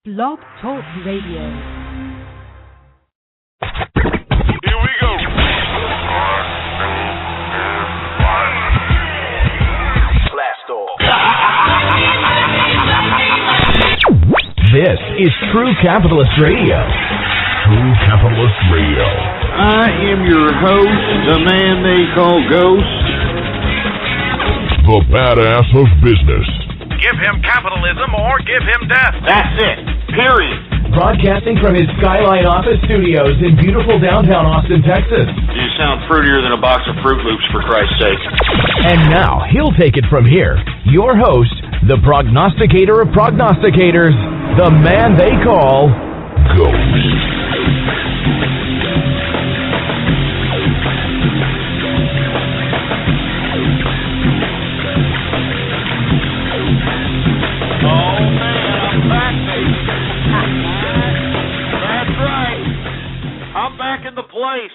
Blog Talk Radio. Here we go. Blast off. This is True Capitalist Radio. True Capitalist Radio. I am your host, the man they call Ghost. The badass of business. Give him capitalism or give him death. That's it. Period. Broadcasting from his Skyline office studios in beautiful downtown Austin, Texas. You sound fruitier than a box of Fruit Loops, for Christ's sake. And now, he'll take it from here. Your host, the prognosticator of prognosticators, the man they call Ghost. Place.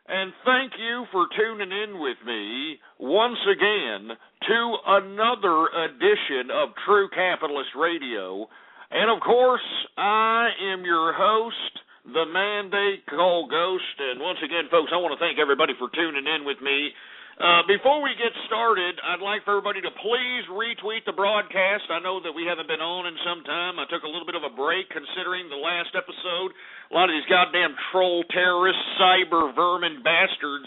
And thank you for tuning in with me once again to another edition of True Capitalist Radio. And of course, I am your host, the man they call Ghost. And once again, folks, I want to thank everybody for tuning in with me. Before we get started, I'd like for everybody to please retweet the broadcast. I know that we haven't been on in some time. I took a little bit of a break considering the last episode. A lot of these goddamn troll terrorists, cyber vermin bastards,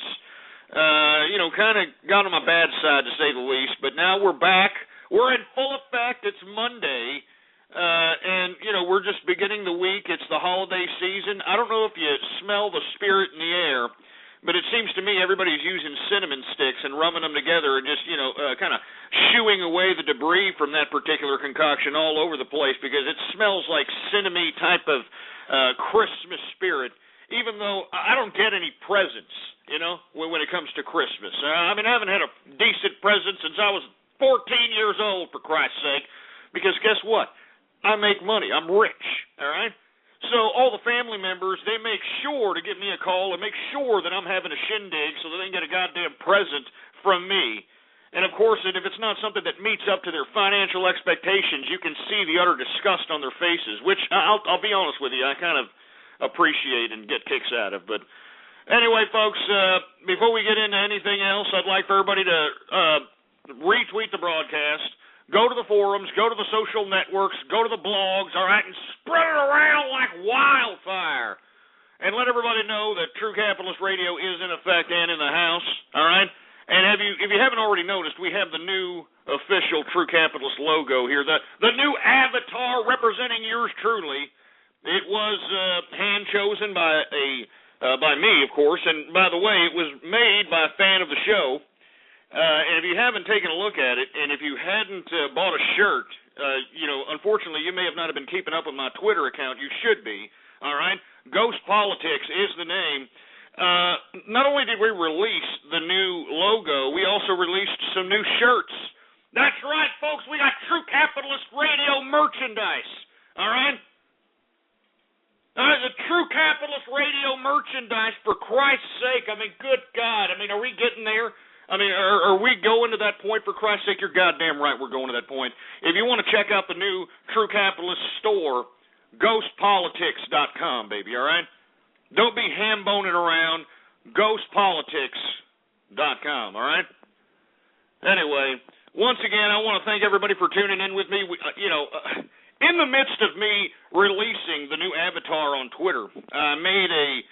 kind of got on my bad side to say the least. But now we're back. We're in full effect. It's Monday. And we're just beginning the week. It's the holiday season. I don't know if you smell the spirit in the air, but it seems to me everybody's using cinnamon sticks and rubbing them together and just, kind of shooing away the debris from that particular concoction all over the place because it smells like cinnamon type of Christmas spirit, even though I don't get any presents, when it comes to Christmas. I haven't had a decent present since I was 14 years old, for Christ's sake, because guess what? I make money. I'm rich, all right? So all the family members, they make sure to give me a call and make sure that I'm having a shindig so that they can get a goddamn present from me. And, of course, if it's not something that meets up to their financial expectations, you can see the utter disgust on their faces, which I'll be honest with you, I kind of appreciate and get kicks out of. But anyway, folks, before we get into anything else, I'd like for everybody to retweet the broadcast. Go to the forums, go to the social networks, go to the blogs, all right, and spread it around like wildfire. And let everybody know that True Capitalist Radio is in effect and in the house, all right? And if you haven't already noticed, we have the new official True Capitalist logo here, the new avatar representing yours truly. It was hand-chosen by me, of course, and by the way, it was made by a fan of the show. And if you haven't taken a look at it, and if you hadn't bought a shirt, unfortunately you may have not been keeping up with my Twitter account. You should be, all right? Ghost Politics is the name. Not only did we release the new logo, we also released some new shirts. That's right, folks, we got True Capitalist Radio merchandise, all right? The True Capitalist Radio merchandise, for Christ's sake. Good God. Are we getting there? Are we going to that point? For Christ's sake, you're goddamn right we're going to that point. If you want to check out the new True Capitalist store, ghostpolitics.com, baby, all right? Don't be ham-boning around, ghostpolitics.com, all right? Anyway, once again, I want to thank everybody for tuning in with me. In the midst of me releasing the new avatar on Twitter, I made a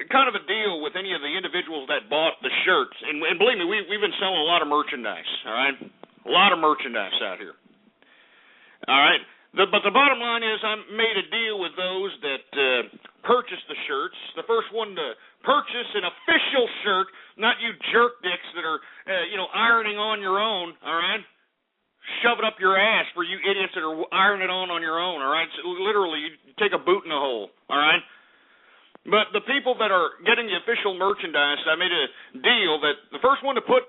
kind of a deal with any of the individuals that bought the shirts. And believe me, we've been selling a lot of merchandise, all right? A lot of merchandise out here. All right? But the bottom line is I made a deal with those that purchased the shirts. The first one to purchase an official shirt, not you jerk dicks that are, ironing on your own, all right? Shove it up your ass for you idiots that are ironing it on your own, all right? So literally, you take a boot in a hole, all right? But the people that are getting the official merchandise, I made a deal that the first one to put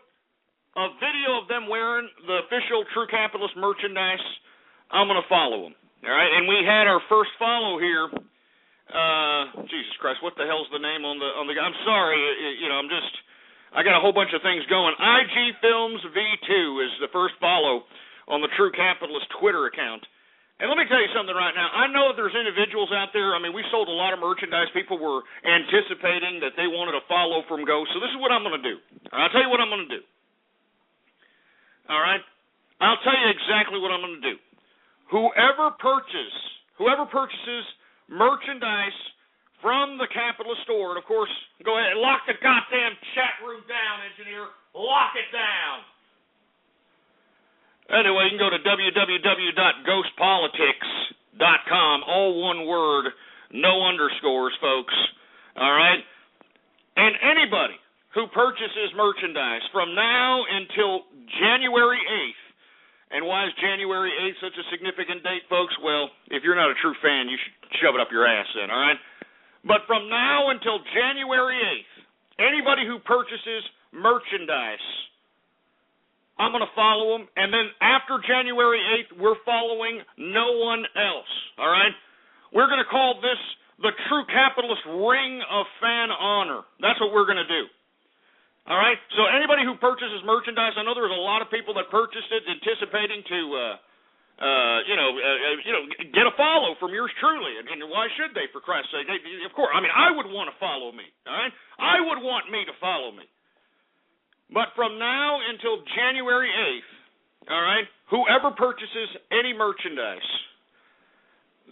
a video of them wearing the official True Capitalist merchandise, I'm going to follow them. All right? And we had our first follow here. Jesus Christ, what the hell's the name on the I'm sorry, I got a whole bunch of things going. IG Films V2 is the first follow on the True Capitalist Twitter account. And let me tell you something right now. I know there's individuals out there. I mean, we sold a lot of merchandise. People were anticipating that they wanted a follow from Ghost. So this is what I'm going to do. I'll tell you what I'm going to do. All right? I'll tell you exactly what I'm going to do. Whoever purchases merchandise from the Capitalist Store, and of course, go ahead and lock the goddamn chat room down, engineer. Lock it down. Anyway, you can go to www.ghostpolitics.com, all one word, no underscores, folks. All right? And anybody who purchases merchandise from now until January 8th, and why is January 8th such a significant date, folks? Well, if you're not a true fan, you should shove it up your ass then, all right? But from now until January 8th, anybody who purchases merchandise, I'm going to follow them, and then after January 8th, we're following no one else, all right? We're going to call this the True Capitalist Ring of Fan Honor. That's what we're going to do, all right? So anybody who purchases merchandise, I know there was a lot of people that purchased it anticipating to, get a follow from yours truly, and why should they, for Christ's sake? Of course, I mean, I would want to follow me, all right? I would want me to follow me. But from now until January 8th, all right, whoever purchases any merchandise,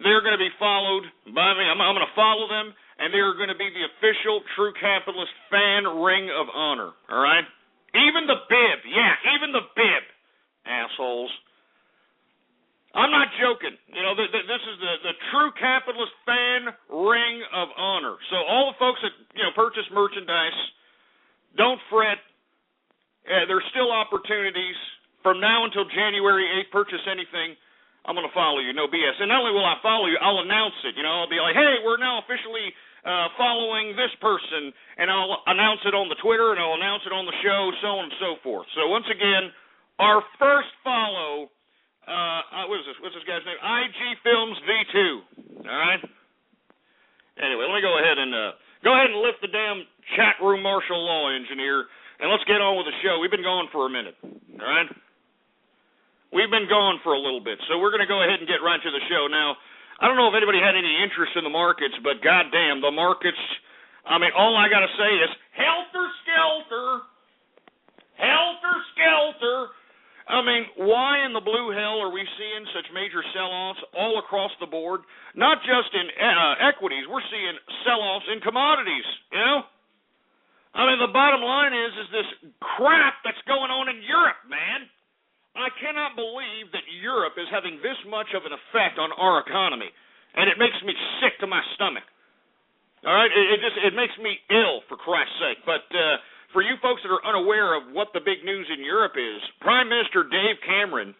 they're going to be followed by me. I'm going to follow them, and they're going to be the official True Capitalist Fan Ring of Honor, all right? Even the bib, even the bib, assholes. I'm not joking. You know, this is the True Capitalist Fan Ring of Honor. So all the folks that, purchase merchandise, don't fret. There's still opportunities. From now until January 8th, purchase anything. I'm going to follow you, no BS. And not only will I follow you, I'll announce it. I'll be like, hey, we're now officially following this person, and I'll announce it on the Twitter, and I'll announce it on the show, so on and so forth. So once again, our first follow, what's this guy's name? IG Films V2. All right? Anyway, let me go ahead and lift the damn chat room martial law, engineer. And let's get on with the show. We've been gone for a minute, all right? We've been gone for a little bit, so we're going to go ahead and get right to the show. Now, I don't know if anybody had any interest in the markets, but goddamn, the markets, I mean, all I got to say is helter-skelter, helter-skelter. I mean, why in the blue hell are we seeing such major sell-offs all across the board? Not just in equities. We're seeing sell-offs in commodities, I mean, the bottom line is this crap that's going on in Europe, man. I cannot believe that Europe is having this much of an effect on our economy, and it makes me sick to my stomach. All right? It makes me ill, for Christ's sake. But for you folks that are unaware of what the big news in Europe is, Prime Minister Dave Cameron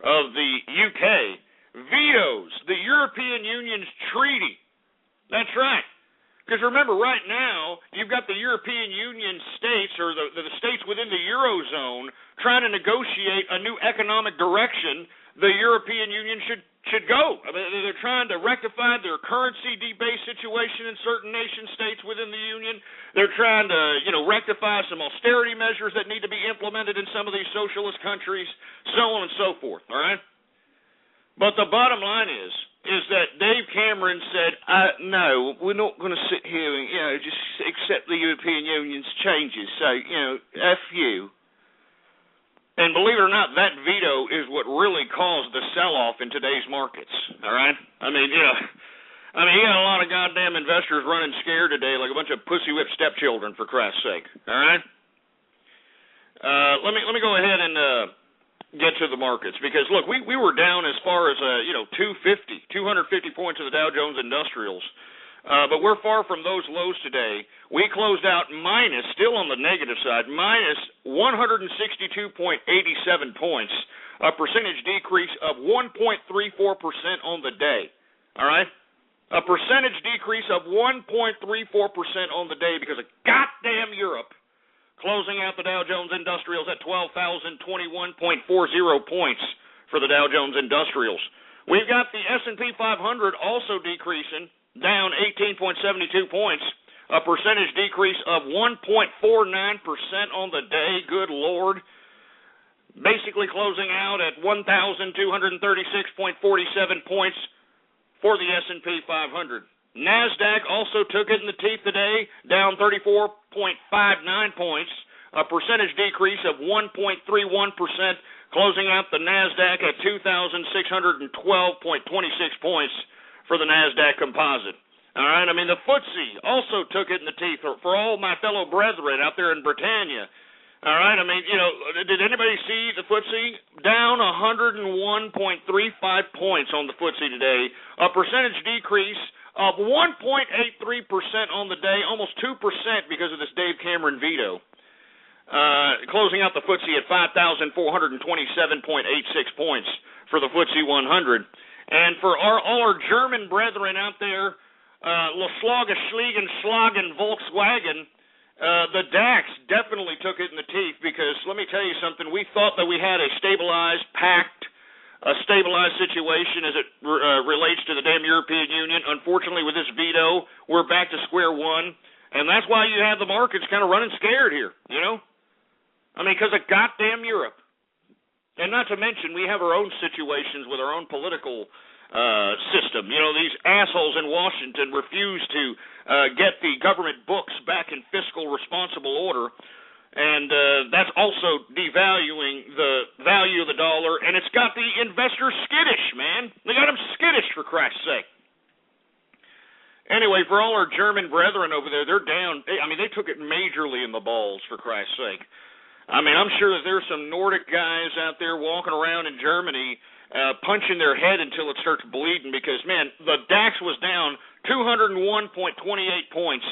of the UK vetoes the European Union's treaty. That's right. Because remember, right now, you've got the European Union states, or the states within the Eurozone, trying to negotiate a new economic direction the European Union should go. I mean, they're trying to rectify their currency debased situation in certain nation states within the Union. They're trying to, rectify some austerity measures that need to be implemented in some of these socialist countries, so on and so forth, all right? But the bottom line is that Dave Cameron said, no, we're not going to sit here and, just accept the European Union's changes. So, F you. And believe it or not, that veto is what really caused the sell-off in today's markets, all right? I mean, you got a lot of goddamn investors running scared today like a bunch of pussy-whipped stepchildren, for Christ's sake, all right? Let me go ahead and get to the markets, because look, we were down as far as 250 points of the Dow Jones Industrials, but we're far from those lows today. We closed out minus, still on the negative side, minus 162.87 points, a percentage decrease of 1.34% on the day. All right, a percentage decrease of 1.34% on the day because of goddamn Europe closing out the Dow Jones Industrials at 12,021.40 points for the Dow Jones Industrials. We've got the S&P 500 also decreasing, down 18.72 points, a percentage decrease of 1.49% on the day. Good Lord. basically closing out at 1,236.47 points for the S&P 500. NASDAQ also took it in the teeth today, down 34.59 points, a percentage decrease of 1.31%, closing out the NASDAQ at 2,612.26 points for the NASDAQ composite. All right, I mean, the FTSE also took it in the teeth for all my fellow brethren out there in Britannia. All right, I mean, you know, did anybody see the FTSE? Down 101.35 points on the FTSE today, a percentage decrease of 1.83% on the day, almost 2% because of this Dave Cameron veto. Closing out the FTSE at 5,427.86 points for the FTSE 100. And for all our German brethren out there, Schlagen, Volkswagen, the DAX definitely took it in the teeth because, let me tell you something, we thought that we had a stabilized situation as it relates to the damn European Union. Unfortunately, with this veto, we're back to square one, and that's why you have the markets kind of running scared here, you know? I mean, because of goddamn Europe. And not to mention, we have our own situations with our own political system. You know, these assholes in Washington refuse to get the government books back in fiscal responsible order, and that's also devaluing the value of the dollar, and it's got the investors skittish, man. They got them skittish, for Christ's sake. Anyway, for all our German brethren over there, they're down. I mean, they took it majorly in the balls, for Christ's sake. I mean, I'm sure that there's some Nordic guys out there walking around in Germany punching their head until it starts bleeding because, man, the DAX was down 201.28 points,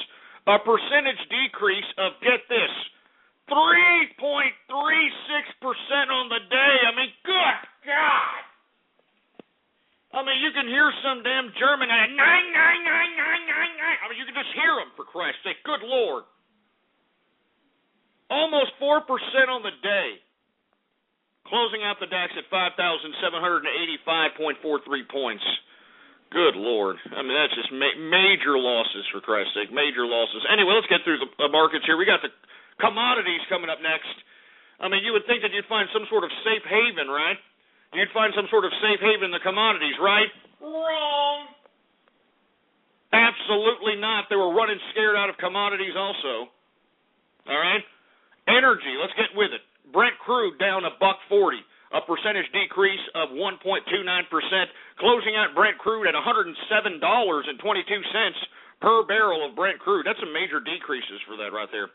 a percentage decrease of, get this, 3.36% on the day. I mean, good God. I mean, you can hear some damn German at 9. I mean, you can just hear them, for Christ's sake. Good Lord. Almost 4% on the day, closing out the DAX at 5,785.43 points. Good Lord. I mean, that's just major losses, for Christ's sake, major losses. Anyway, let's get through the markets here. We got the commodities coming up next. I mean, you would think that you'd find some sort of safe haven, right? You'd find some sort of safe haven in the commodities, right? Wrong. Absolutely not. They were running scared out of commodities also. All right? Energy, let's get with it. Brent crude down $1.40, a percentage decrease of 1.29%, closing out Brent crude at $107.22 per barrel of Brent crude. That's some major decreases for that right there.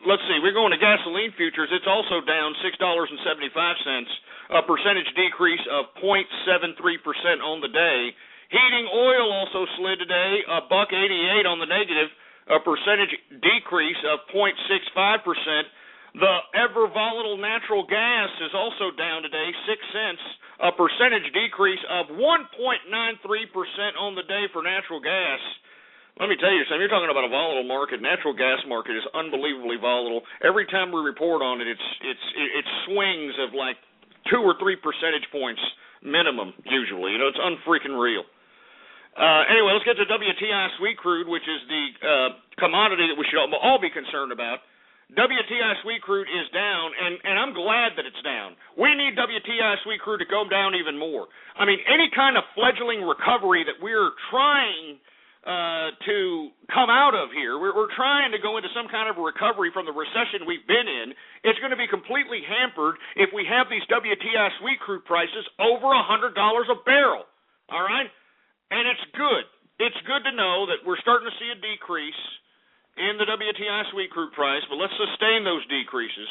Let's see, we're going to gasoline futures. It's also down $6.75, a percentage decrease of 0.73% on the day. Heating oil also slid today, $1.88 on the negative, a percentage decrease of 0.65%. The ever-volatile natural gas is also down today, 6 cents, a percentage decrease of 1.93% on the day for natural gas. Let me tell you something. You're talking about a volatile market. Natural gas market is unbelievably volatile. Every time we report on it, it swings of like 2 or 3 percentage points minimum, usually. You know, it's unfreaking real. Anyway, let's get to WTI sweet crude, which is the commodity that we should all be concerned about. WTI sweet crude is down, and I'm glad that it's down. We need WTI sweet crude to go down even more. I mean, any kind of fledgling recovery that we're trying to come out of here, we're trying to go into some kind of a recovery from the recession we've been in. It's going to be completely hampered if we have these WTI sweet crude prices over $100 a barrel, all right? And it's good. It's good to know that we're starting to see a decrease in the WTI sweet crude price, but let's sustain those decreases.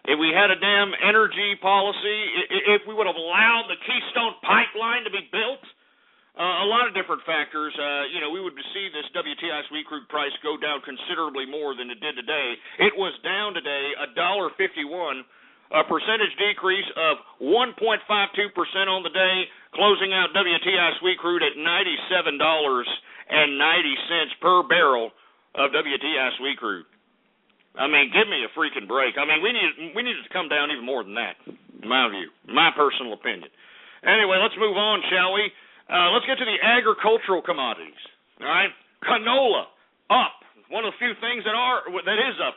If we had a damn energy policy, if we would have allowed the Keystone Pipeline to be built, a lot of different factors, we would see this WTI sweet crude price go down considerably more than it did today. It was down today $1.51, a percentage decrease of 1.52% on the day, closing out WTI sweet crude at $97.90 per barrel of WTI sweet crude. I mean, give me a freaking break. I mean, we need it to come down even more than that, in my view, my personal opinion. Anyway, let's move on, shall we? Let's get to the agricultural commodities. All right, canola up. One of the few things that is up.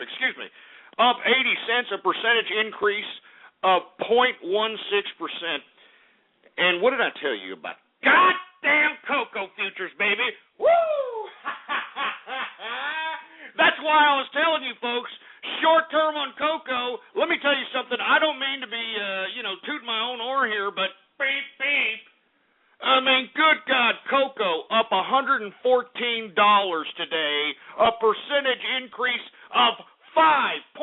Up 80 cents, a percentage increase of 0.16%. And what did I tell you about goddamn cocoa futures, baby? Woo! That's why I was telling you, folks, short term on cocoa. Let me tell you something. I don't mean to be, tooting my own horn here, but beep, beep. I mean, good God, cocoa up $114 today, a percentage increase of 5.52%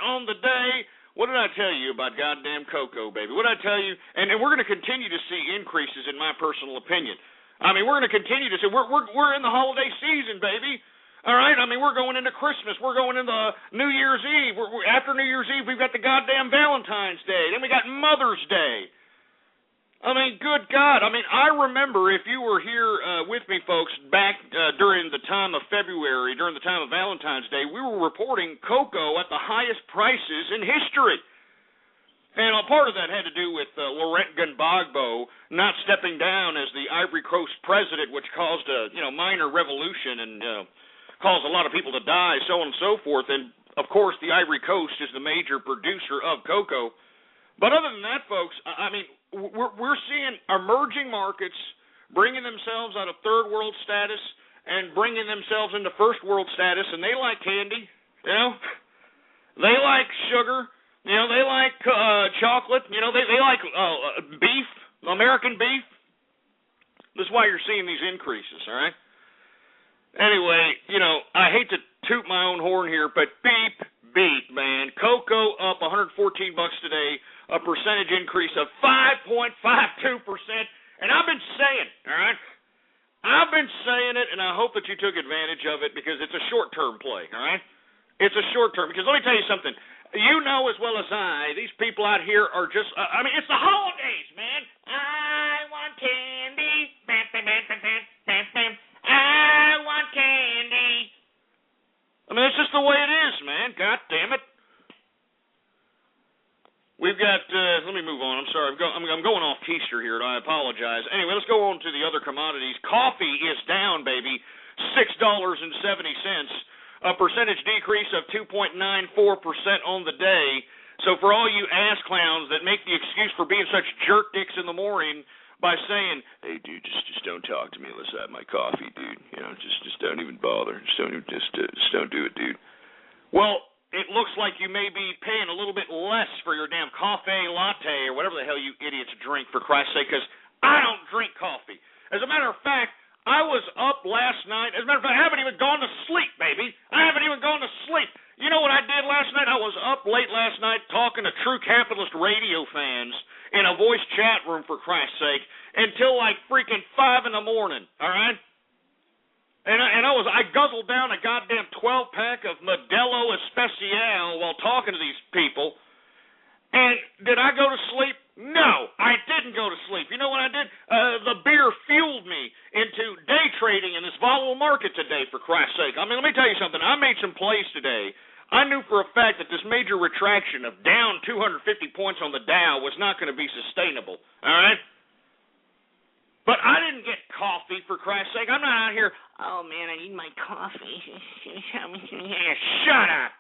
on the day. What did I tell you about goddamn cocoa, baby? What did I tell you? And we're going to continue to see increases, in my personal opinion. I mean, we're going to continue to see. We're in the holiday season, baby. All right? I mean, we're going into Christmas. We're going into New Year's Eve. After New Year's Eve, we've got the goddamn Valentine's Day. Then we got Mother's Day. I mean, good God. I mean, I remember, if you were here with me, folks, back during the time of February, during the time of Valentine's Day, we were reporting cocoa at the highest prices in history. And a part of that had to do with Laurent Gbagbo not stepping down as the Ivory Coast president, which caused a minor revolution and caused a lot of people to die, so on and so forth. And, of course, the Ivory Coast is the major producer of cocoa. But other than that, folks, I mean, we're seeing emerging markets bringing themselves out of third world status and bringing themselves into first world status, and they like candy, They like sugar, they like chocolate, they like beef, American beef. This is why you're seeing these increases, all right? Anyway, I hate to toot my own horn here, but beep, man. Cocoa up $114 today. A percentage increase of 5.52%, and I've been saying, all right? I've been saying it, and I hope that you took advantage of it because it's a short-term play, all right? It's a short-term, because let me tell you something. You know as well as I, these people out here are just, it's the holidays, man. I want candy. I want candy. I mean, it's just the way it is, man. God damn it. We've got, let me move on. I'm sorry. I'm going off keister here, and I apologize. Anyway, let's go on to the other commodities. Coffee is down, baby, $6.70, a percentage decrease of 2.94% on the day. So for all you ass clowns that make the excuse for being such jerk dicks in the morning by saying, hey, dude, just don't talk to me unless I have my coffee, dude. Just don't even bother. Just don't do it, dude. Well, it looks like you may be paying a little bit less for your damn coffee latte or whatever the hell you idiots drink, for Christ's sake, because I don't drink coffee. As a matter of fact, I was up last night. As a matter of fact, I haven't even gone to sleep, baby. I haven't even gone to sleep. You know what I did last night? I was up late last night talking to True Capitalist Radio fans in a voice chat room, for Christ's sake, until like freaking 5 in the morning, all right? And I guzzled down a goddamn 12-pack of Modelo Especial while talking to these people. And did I go to sleep? No, I didn't go to sleep. You know what I did? The beer fueled me into day trading in this volatile market today, for Christ's sake. I mean, let me tell you something. I made some plays today. I knew for a fact that this major retraction of down 250 points on the Dow was not going to be sustainable, all right? But I didn't get coffee, for Christ's sake. I'm not out here, oh, man, I need my coffee. Shut up.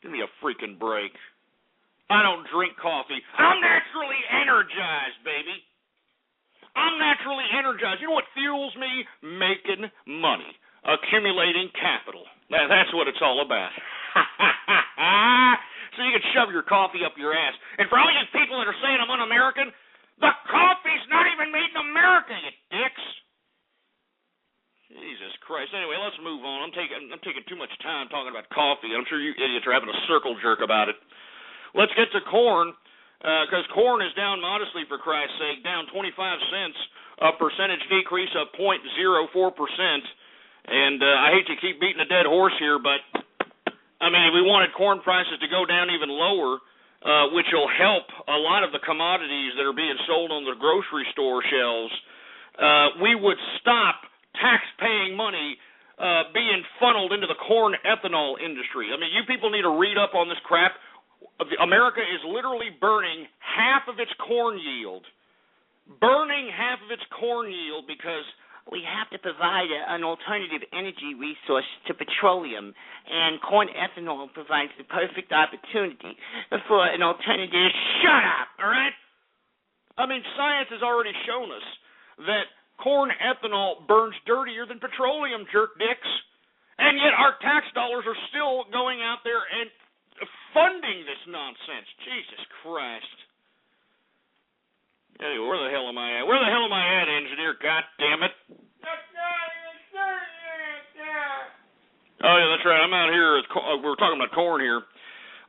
Give me a freaking break. I don't drink coffee. I'm naturally energized, baby. I'm naturally energized. You know what fuels me? Making money. Accumulating capital. That's what it's all about. So you can shove your coffee up your ass. And for all you people that are saying I'm un-American, the coffee's not even made in America, you dicks. Jesus Christ. Anyway, let's move on. I'm taking too much time talking about coffee. I'm sure you idiots are having a circle jerk about it. Let's get to corn, because corn is down modestly, for Christ's sake, down 25 cents, a percentage decrease of 0.04%. And I hate to keep beating a dead horse here, but, I mean, if we wanted corn prices to go down even lower, which will help a lot of the commodities that are being sold on the grocery store shelves, we would stop tax-paying money being funneled into the corn ethanol industry. I mean, you people need to read up on this crap. America is literally burning half of its corn yield. Because we have to provide an alternative energy resource to petroleum, and corn ethanol provides the perfect opportunity for an alternative. Shut up, all right? I mean, science has already shown us that corn ethanol burns dirtier than petroleum, jerk dicks. And yet our tax dollars are still going out there and funding this nonsense. Jesus Christ. Anyway, where the hell am I at? Where the hell am I at, engineer? God damn it. Oh, yeah, that's right. I'm out here. We're talking about corn here.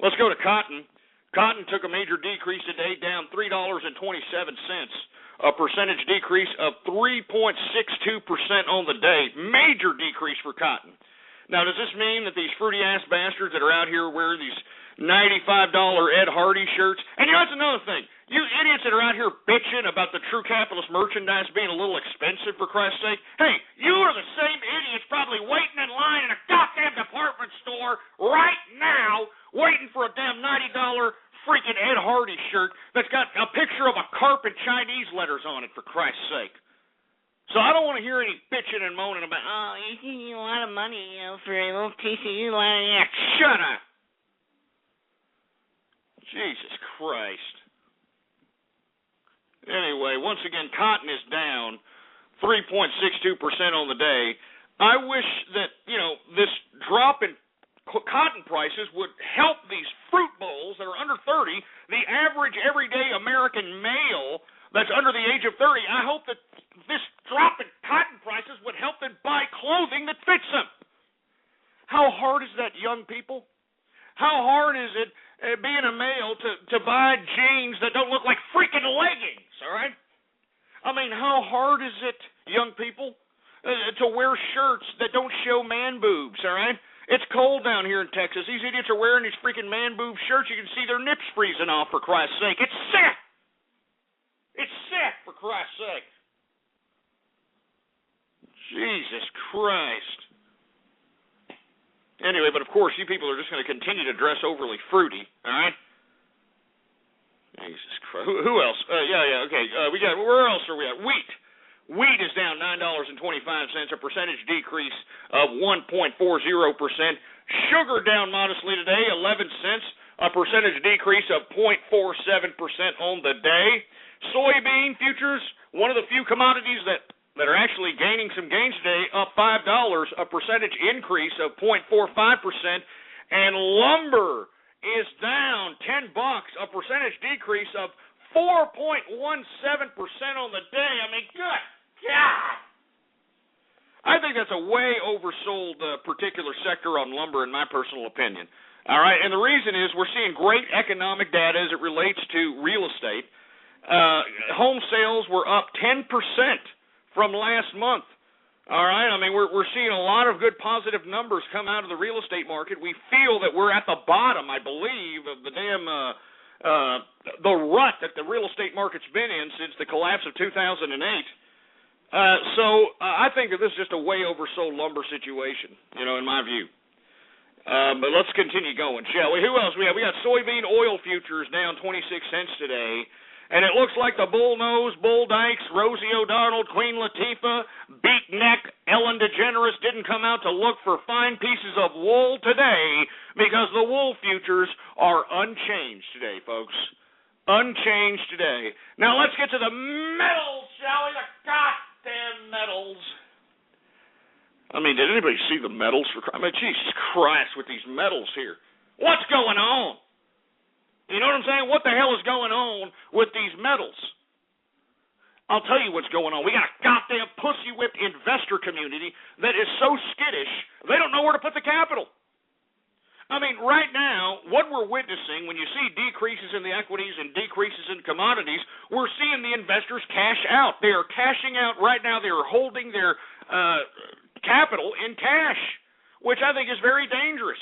Let's go to cotton. Cotton took a major decrease today, down $3.27. A percentage decrease of 3.62% on the day. Major decrease for cotton. Now, does this mean that these fruity-ass bastards that are out here wearing these $95 Ed Hardy shirts? And you know, that's another thing. You idiots that are out here bitching about the true capitalist merchandise being a little expensive, for Christ's sake. Hey, you are the same idiots probably waiting in line in a goddamn department store right now waiting for a damn $90 freaking Ed Hardy shirt that's got a picture of a carp and Chinese letters on it, for Christ's sake. So I don't want to hear any bitching and moaning about, oh, you need a lot of money for a little piece of you. Shut up. Jesus Christ. Anyway, once again, cotton is down 3.62% on the day. I wish that, this drop in cotton prices would help these fruit bowls that are under 30, the average everyday American male that's under the age of 30. I hope that this drop in cotton prices would help them buy clothing that fits them. How hard is that, young people? How hard is it being a male to buy jeans that don't look like freaking leggings, all right? I mean, how hard is it, young people, to wear shirts that don't show man boobs, all right? It's cold down here in Texas. These idiots are wearing these freaking man boob shirts. You can see their nips freezing off, for Christ's sake. It's sick. It's sick, for Christ's sake. Jesus Christ. Anyway, but of course, you people are just going to continue to dress overly fruity, all right? Jesus Christ. Who else? Okay. Where else are we at? Wheat. Wheat is down $9.25, a percentage decrease of 1.40%. Sugar down modestly today, 11 cents, a percentage decrease of 0.47% on the day. Soybean futures, one of the few commodities that are actually gaining some gains today, up $5, a percentage increase of 0.45%. And lumber is down $10, a percentage decrease of 4.17% on the day. I mean, good God. I think that's a way oversold particular sector on lumber, in my personal opinion. All right, and the reason is we're seeing great economic data as it relates to real estate. Home sales were up 10% from last month. All right, I mean, we're seeing a lot of good positive numbers come out of the real estate market. We feel that we're at the bottom, I believe, of the damn the rut that the real estate market's been in since the collapse of 2008. So I think that this is just a way oversold lumber situation, in my view. But let's continue going, shall we? Who else we have? We got soybean oil futures down 26 cents today. And it looks like the Bull Nose, Bull Dykes, Rosie O'Donnell, Queen Latifah, Beatneck, Ellen DeGeneres didn't come out to look for fine pieces of wool today because the wool futures are unchanged today, folks. Unchanged today. Now let's get to the metals, shall we? The goddamn metals. I mean, did anybody see the metals? Jesus Christ, with these metals here. What's going on? You know what I'm saying? What the hell is going on with these metals? I'll tell you what's going on. We got a goddamn pussy-whipped investor community that is so skittish, they don't know where to put the capital. I mean, right now, what we're witnessing, when you see decreases in the equities and decreases in commodities, we're seeing the investors cash out. They are cashing out right now. They are holding their capital in cash, which I think is very dangerous.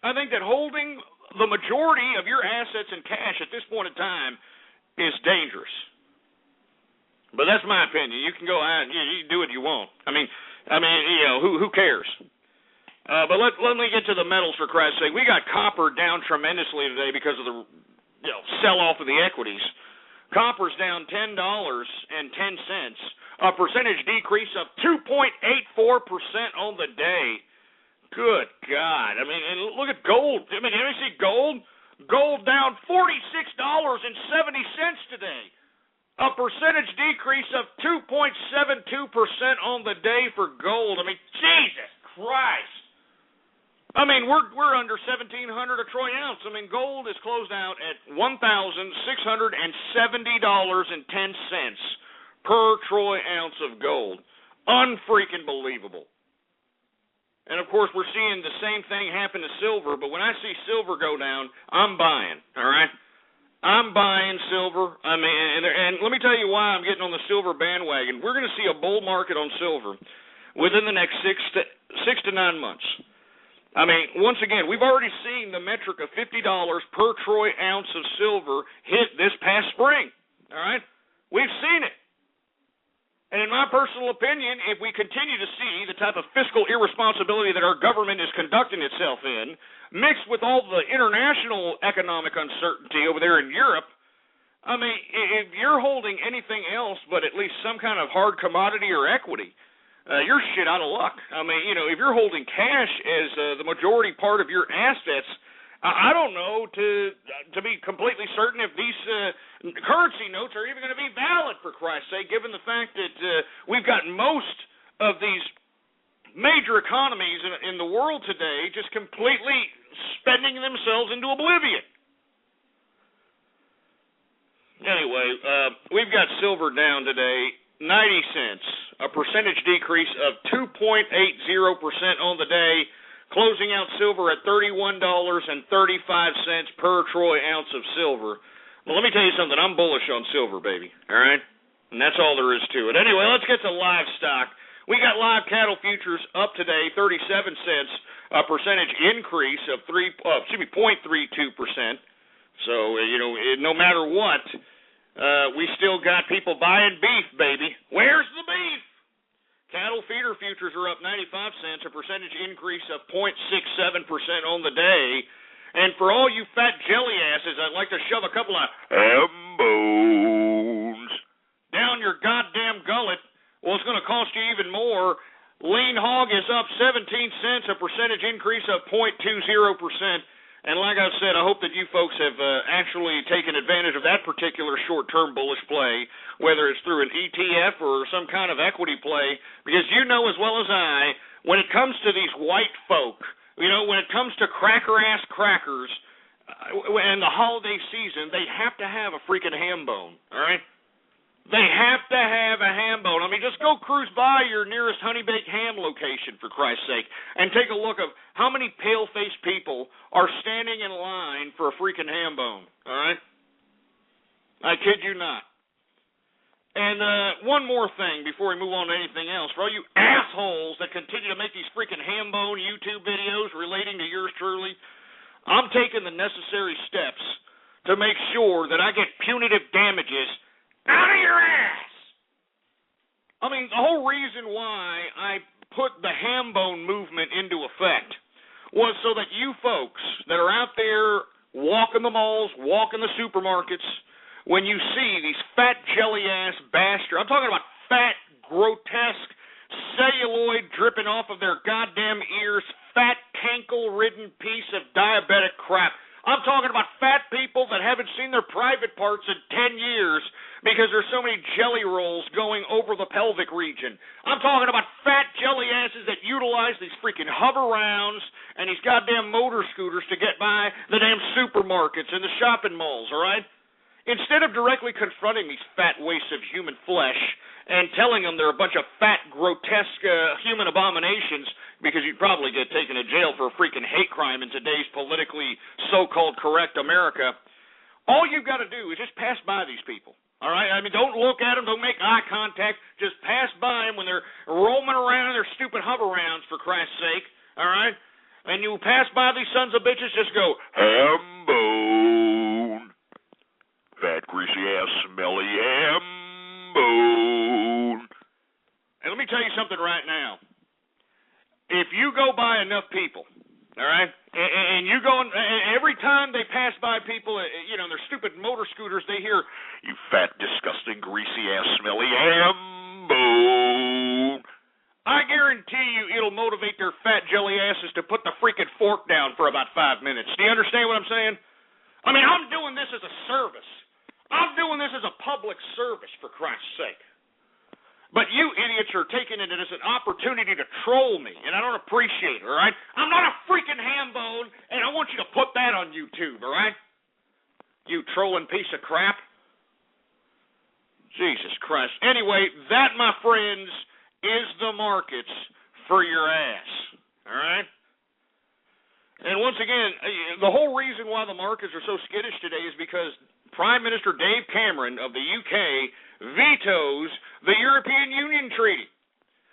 I think that holding the majority of your assets in cash at this point in time is dangerous. But that's my opinion. You can go out and you do what you want. I mean, who cares? But let me get to the metals, for Christ's sake. We got copper down tremendously today because of the sell-off of the equities. Copper's down $10.10, a percentage decrease of 2.84% on the day. Good God. I mean, and look at gold. I mean, you see gold? Gold down $46.70 today. A percentage decrease of 2.72% on the day for gold. I mean, Jesus Christ. I mean, we're under $1,700 a troy ounce. I mean, gold is closed out at $1,670.10 per troy ounce of gold. Unfreaking believable. And, of course, we're seeing the same thing happen to silver, but when I see silver go down, I'm buying, all right? I'm buying silver. I mean, and let me tell you why I'm getting on the silver bandwagon. We're going to see a bull market on silver within the next 6 to 9 months. I mean, once again, we've already seen the metric of $50 per troy ounce of silver hit this past spring, all right? We've seen it. And in my personal opinion, if we continue to see the type of fiscal irresponsibility that our government is conducting itself in, mixed with all the international economic uncertainty over there in Europe, I mean, if you're holding anything else but at least some kind of hard commodity or equity, you're shit out of luck. I mean, you know, if you're holding cash as the majority part of your assets, I don't know to be completely certain if these currency notes are even going to be valid, for Christ's sake, given the fact that we've got most of these major economies in the world today just completely spending themselves into oblivion. Anyway, we've got silver down today, 90 cents, a percentage decrease of 2.80% on the day, closing out silver at $31.35 per troy ounce of silver. Well, let me tell you something. I'm bullish on silver, baby, all right? And that's all there is to it. Anyway, let's get to livestock. We got live cattle futures up today, 37 cents, a percentage increase of 0.32%. So, you know, no matter what, we still got people buying beef, baby. Where's the beef? Cattle feeder futures are up 95 cents, a percentage increase of 0.67% on the day. And for all you fat jelly asses, I'd like to shove a couple of ham bones down your goddamn gullet. Well, it's going to cost you even more. Lean hog is up 17 cents, a percentage increase of 0.20%. And like I said, I hope that you folks have actually taken advantage of that particular short-term bullish play, whether it's through an ETF or some kind of equity play, because you know as well as I, when it comes to these white folk, you know, when it comes to cracker-ass crackers and the holiday season, they have to have a freaking ham bone, all right? They have to have a ham bone. I mean, just go cruise by your nearest honey-baked ham location, for Christ's sake, and take a look of how many pale-faced people are standing in line for a freaking ham bone, all right? I kid you not. And one more thing before we move on to anything else. For all you assholes that continue to make these freaking ham bone YouTube videos relating to yours truly, I'm taking the necessary steps to make sure that I get punitive damages out of your ass. I mean, the whole reason why I put the ham bone movement into effect was so that you folks that are out there walking the malls, walking the supermarkets, when you see these fat jelly-ass bastards, I'm talking about fat, grotesque, celluloid dripping off of their goddamn ears, fat, cankle-ridden piece of diabetic crap. I'm talking about fat people that haven't seen their private parts in 10 years because there's so many jelly rolls going over the pelvic region. I'm talking about fat jelly asses that utilize these freaking hover-rounds and these goddamn motor scooters to get by the damn supermarkets and the shopping malls, all right? Instead of directly confronting these fat wastes of human flesh and telling them they're a bunch of fat, grotesque human abominations, because you'd probably get taken to jail for a freaking hate crime in today's politically so-called correct America, all you've got to do is just pass by these people, all right? I mean, don't look at them, don't make eye contact, just pass by them when they're roaming around in their stupid hover-rounds, for Christ's sake, all right? And you pass by these sons of bitches, just go, ham bone, fat, greasy-ass, smelly ham bone. And let me tell you something right now. If you go by enough people, all right, and you go, and every time they pass by people, you know, their stupid motor scooters, they hear, you fat, disgusting, greasy-ass, smelly ham bone. fork down for about 5 minutes. Do you understand what I'm saying? I mean, I'm doing this as a service. I'm doing this as a public service, for Christ's sake. But you idiots are taking it as an opportunity to troll me, and I don't appreciate it, all right? I'm not a freaking ham bone, and I want you to put that on YouTube, all right? You trolling piece of crap. Jesus Christ. Anyway, that, my friends, is the markets for your ass, all right? And once again, the whole reason why the markets are so skittish today is because Prime Minister Dave Cameron of the UK vetoes the European Union Treaty.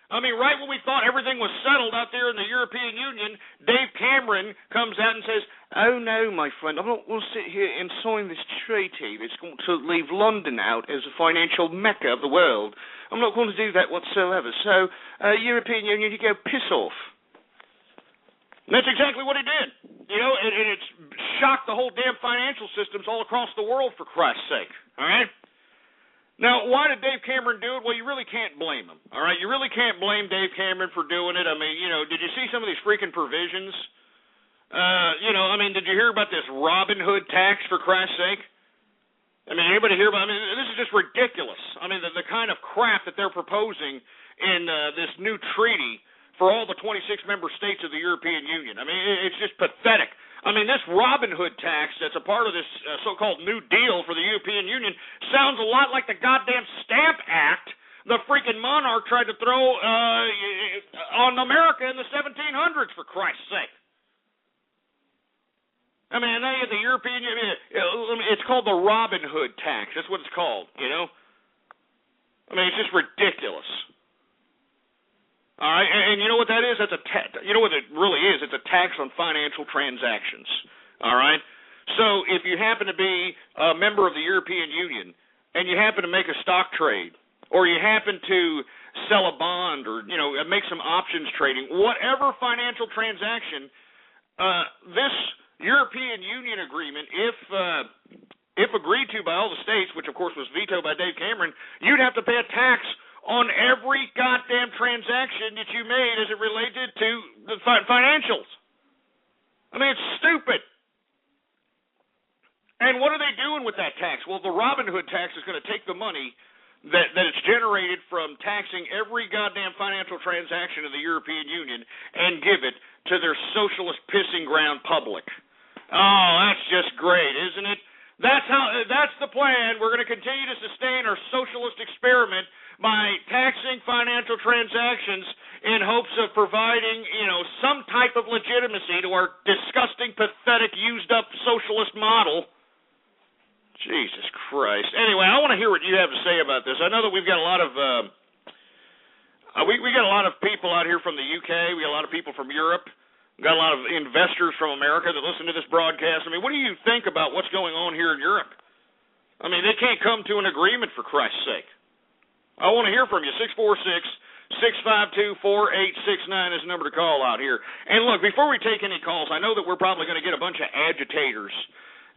I mean, right when we thought everything was settled out there in the European Union, Dave Cameron comes out and says, "Oh no, my friend, I'm not going to sit here and sign this treaty that's going to leave London out as a financial mecca of the world. I'm not going to do that whatsoever. So, European Union, you go piss off." And that's exactly what he did. You know, and it's shocked the whole damn financial systems all across the world, for Christ's sake. All right? Now, why did Dave Cameron do it? Well, you really can't blame him. All right? You really can't blame Dave Cameron for doing it. I mean, you know, did you see some of these freaking provisions? You know, I mean, did you hear about this Robin Hood tax, for Christ's sake? I mean, anybody hear about it? I mean, this is just ridiculous. I mean, the kind of crap that they're proposing in this new treaty for all the 26 member states of the European Union. I mean, it's just pathetic. I mean, this Robin Hood tax that's a part of this so-called New Deal for the European Union sounds a lot like the goddamn Stamp Act the freaking monarch tried to throw on America in the 1700s, for Christ's sake. I mean, the European Union, it's called the Robin Hood tax. That's what it's called, you know? I mean, it's just ridiculous. All right, and you know what that is? That's you know what it really is? It's a tax on financial transactions. All right? So if you happen to be a member of the European Union and you happen to make a stock trade, or you happen to sell a bond, or, you know, make some options trading, whatever financial transaction, this European Union agreement, if agreed to by all the states, which of course was vetoed by Dave Cameron, you'd have to pay a tax on every goddamn transaction that you made as it related to the financials. I mean, it's stupid. And what are they doing with that tax? Well, the Robin Hood tax is going to take the money that it's generated from taxing every goddamn financial transaction in the European Union and give it to their socialist pissing ground public. Oh, that's just great, isn't it? That's the plan. We're going to continue to sustain our socialist experiment by taxing financial transactions in hopes of providing, you know, some type of legitimacy to our disgusting, pathetic, used-up socialist model. Jesus Christ. Anyway, I want to hear what you have to say about this. I know that we've got a lot of we got a lot of people out here from the UK. We got a lot of people from Europe. We've got a lot of investors from America that listen to this broadcast. I mean, what do you think about what's going on here in Europe? I mean, they can't come to an agreement, for Christ's sake. I want to hear from you. 646-652-4869 is the number to call out here. And look, before we take any calls, I know that we're probably going to get a bunch of agitators,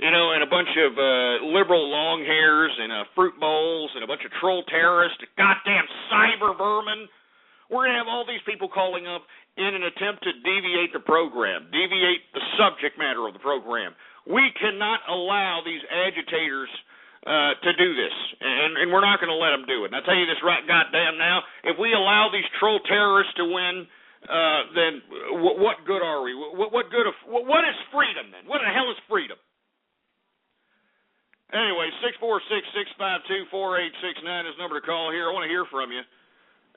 you know, and a bunch of liberal long hairs and fruit bowls and a bunch of troll terrorists, goddamn cyber vermin. We're going to have all these people calling up in an attempt to deviate the program, deviate the subject matter of the program. We cannot allow these agitators to do this, and we're not going to let them do it. And I tell you this right goddamn now, if we allow these troll terrorists to win, then what good are we? What is freedom then? What the hell is freedom? Anyway, 646-652-4869 is the number to call here. I want to hear from you.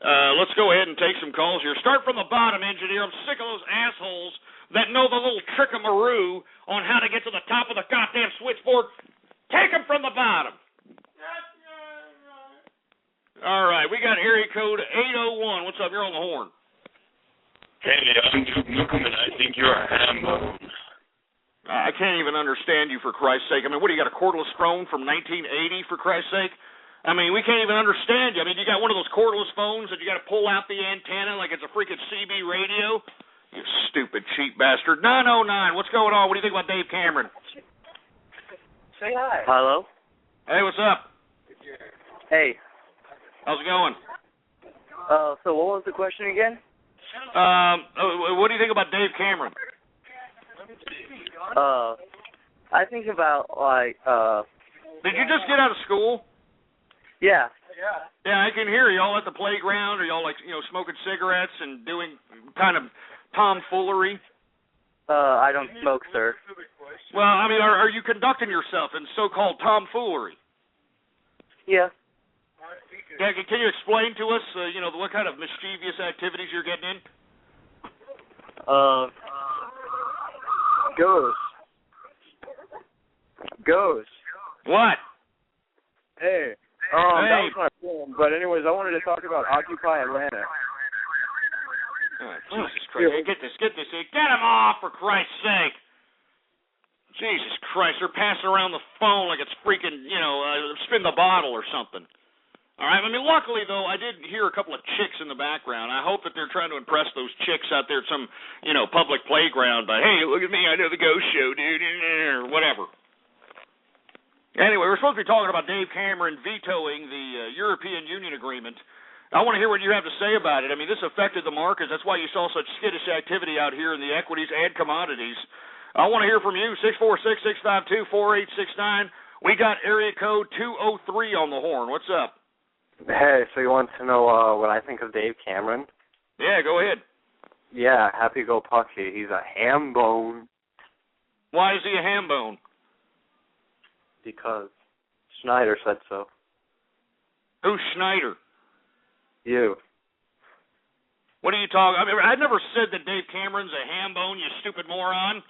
Let's go ahead and take some calls here. Start from the bottom, engineer. I'm sick of those assholes that know the little trick-a-maroo on how to get to the top of the goddamn switchboard. Take them from the bottom. All right, we got area code 801. What's up? You're on the horn. Hey, I'm Duke Nukem, and I think you're a ham. I can't even understand you, for Christ's sake. I mean, what, do you got a cordless phone from 1980, for Christ's sake? I mean, we can't even understand you. I mean, you got one of those cordless phones that you got to pull out the antenna like it's a freaking CB radio? You stupid cheap bastard. 909, what's going on? What do you think about Dave Cameron? Say hi. Hello? Hey, what's up? Hey. How's it going? So what was the question again? What do you think about Dave Cameron? I think about, like, Did you just get out of school? Yeah. Yeah, I can hear y'all at the playground. Are y'all, like, smoking cigarettes and doing kind of tomfoolery? I don't smoke, sir. Well, I mean, are you conducting yourself in so-called tomfoolery? Yeah. Yeah, can you explain to us, what kind of mischievous activities you're getting in? Ghost. What? Hey. That was my film. But anyways, I wanted to talk about Occupy Atlanta. Oh, Jesus Christ. Get this. Get him off, for Christ's sake. Jesus Christ. They're passing around the phone like it's freaking, spin the bottle or something. All right. I mean, luckily, though, I did hear a couple of chicks in the background. I hope that they're trying to impress those chicks out there at some, public playground by, hey, look at me, I know the ghost show, dude, or whatever. Anyway, we're supposed to be talking about Dave Cameron vetoing the European Union agreement. I want to hear what you have to say about it. I mean, this affected the markets. That's why you saw such skittish activity out here in the equities and commodities. I want to hear from you, 646-652-4869. We got area code 203 on the horn. What's up? Hey, so you want to know what I think of Dave Cameron? Yeah, go ahead. Yeah, happy go Pucky. He's a ham bone. Why is he a ham bone? Because Schneider said so. Who's Schneider? You. What are you talking? I mean, I never said that Dave Cameron's a ham bone, you stupid moron.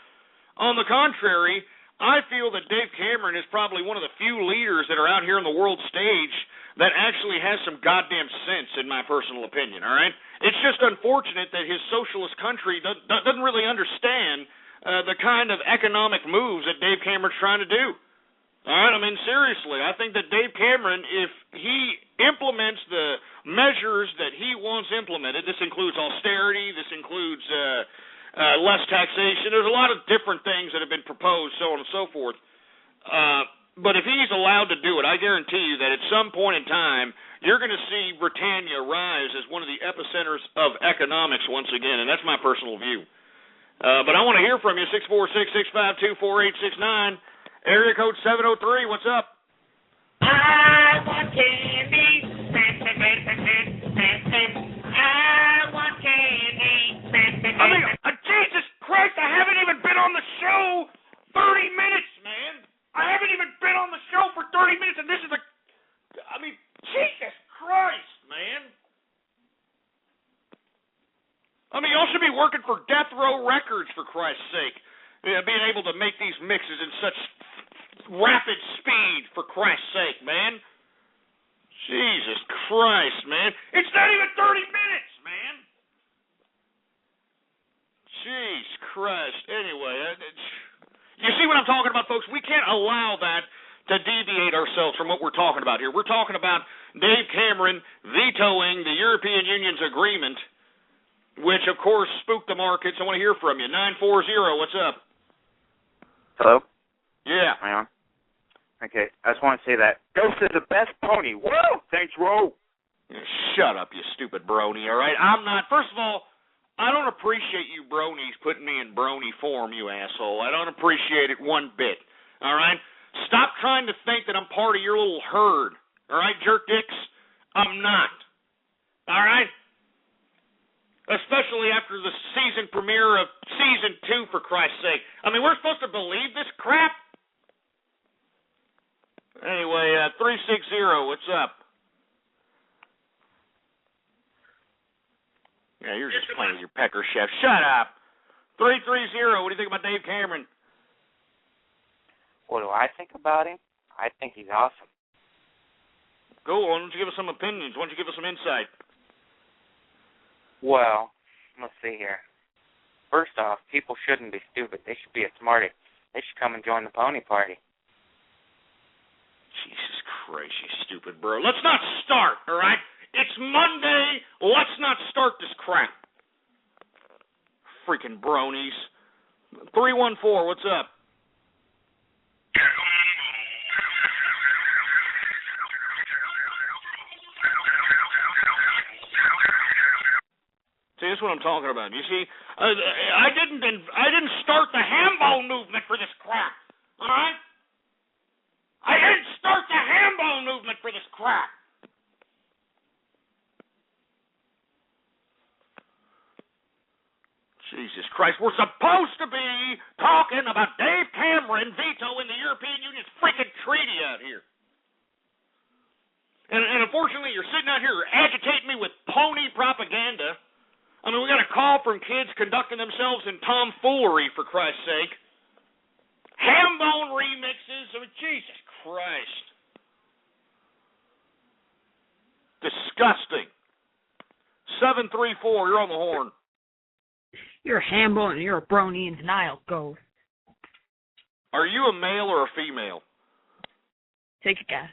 On the contrary, I feel that Dave Cameron is probably one of the few leaders that are out here on the world stage that actually has some goddamn sense, in my personal opinion, all right? It's just unfortunate that his socialist country doesn't really understand the kind of economic moves that Dave Cameron's trying to do. All right, I mean, seriously, I think that Dave Cameron, if he implements the measures that he wants implemented, this includes austerity, this includes less taxation, there's a lot of different things that have been proposed, so on and so forth. But if he's allowed to do it, I guarantee you that at some point in time, you're going to see Britannia rise as one of the epicenters of economics once again, and that's my personal view. But I want to hear from you, 646-652-4869. Area code 703, what's up? I want candy. I want candy. I mean, Jesus Christ, I haven't even been on the show 30 minutes, man. I haven't even been on the show for 30 minutes, and this is Jesus Christ, man. I mean, y'all should be working for Death Row Records, for Christ's sake. Being able to make these mixes in such rapid speed, for Christ's sake, man. Jesus Christ, man. It's not even 30 minutes, man. Jeez Christ. Anyway, you see what I'm talking about, folks? We can't allow that to deviate ourselves from what we're talking about here. We're talking about Dave Cameron vetoing the European Union's agreement, which, of course, spooked the markets. I want to hear from you. 940, what's up? Hello? Yeah. Hang on. Okay, I just want to say that Ghost is the best pony. Woo! Thanks, Ro. Shut up, you stupid brony, all right? I'm not. First of all, I don't appreciate you bronies putting me in brony form, you asshole. I don't appreciate it one bit, all right? Stop trying to think that I'm part of your little herd, all right, jerk dicks? I'm not, all right? Especially after the season premiere of Season 2, for Christ's sake. I mean, we're supposed to believe this crap? Anyway, 360, what's up? Yeah, you're just playing your pecker chef. Shut up. 330, what do you think about Dave Cameron? What do I think about him? I think he's awesome. Go on, why don't you give us some opinions? Why don't you give us some insight? Well, let's see here. First off, people shouldn't be stupid. They should be smarty. They should come and join the pony party. Jesus Christ, you stupid bro. Let's not start, all right? It's Monday. Let's not start this crap. Freaking bronies. 314, what's up? See, that's what I'm talking about. You see, I didn't start the ham-bone movement for this crap. All right? I didn't start the ham-bone movement for this crap. Jesus Christ, we're supposed to be talking about Dave Cameron vetoing the European Union's freaking treaty out here. And unfortunately, you're sitting out here agitating me with pony propaganda. I mean, we got a call from kids conducting themselves in tomfoolery, for Christ's sake. Hambone remixes. I mean, Jesus Christ. Disgusting. 734, you're on the horn. You're a hambone and you're a brony in denial, Ghost. Are you a male or a female? Take a guess.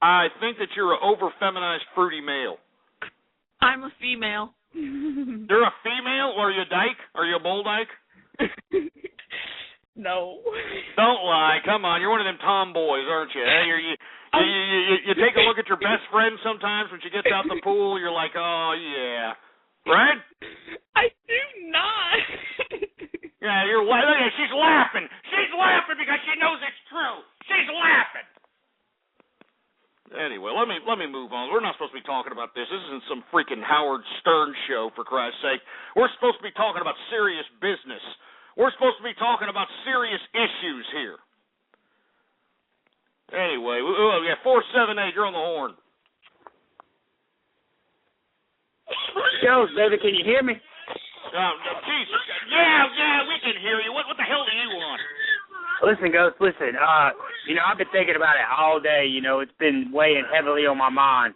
I think that you're an over-feminized, fruity male. I'm a female. You're a female, or are you a dyke? Are you a bull dyke? No. Don't lie. Come on, you're one of them tomboys, aren't you? You take a look at your best friend sometimes when she gets out the pool. You're like, oh yeah, right? I do not. Yeah, look at her. She's laughing. She's laughing because she knows it's true. She's laughing. Anyway, let me move on. We're not supposed to be talking about this. This isn't some freaking Howard Stern show, for Christ's sake. We're supposed to be talking about serious business. We're supposed to be talking about serious issues here. Anyway, yeah, 478, you're on the horn. Yo, baby, can you hear me? Jesus. Yeah, we can hear you. What the hell do you want? Listen, Ghost, listen. I've been thinking about it all day. It's been weighing heavily on my mind.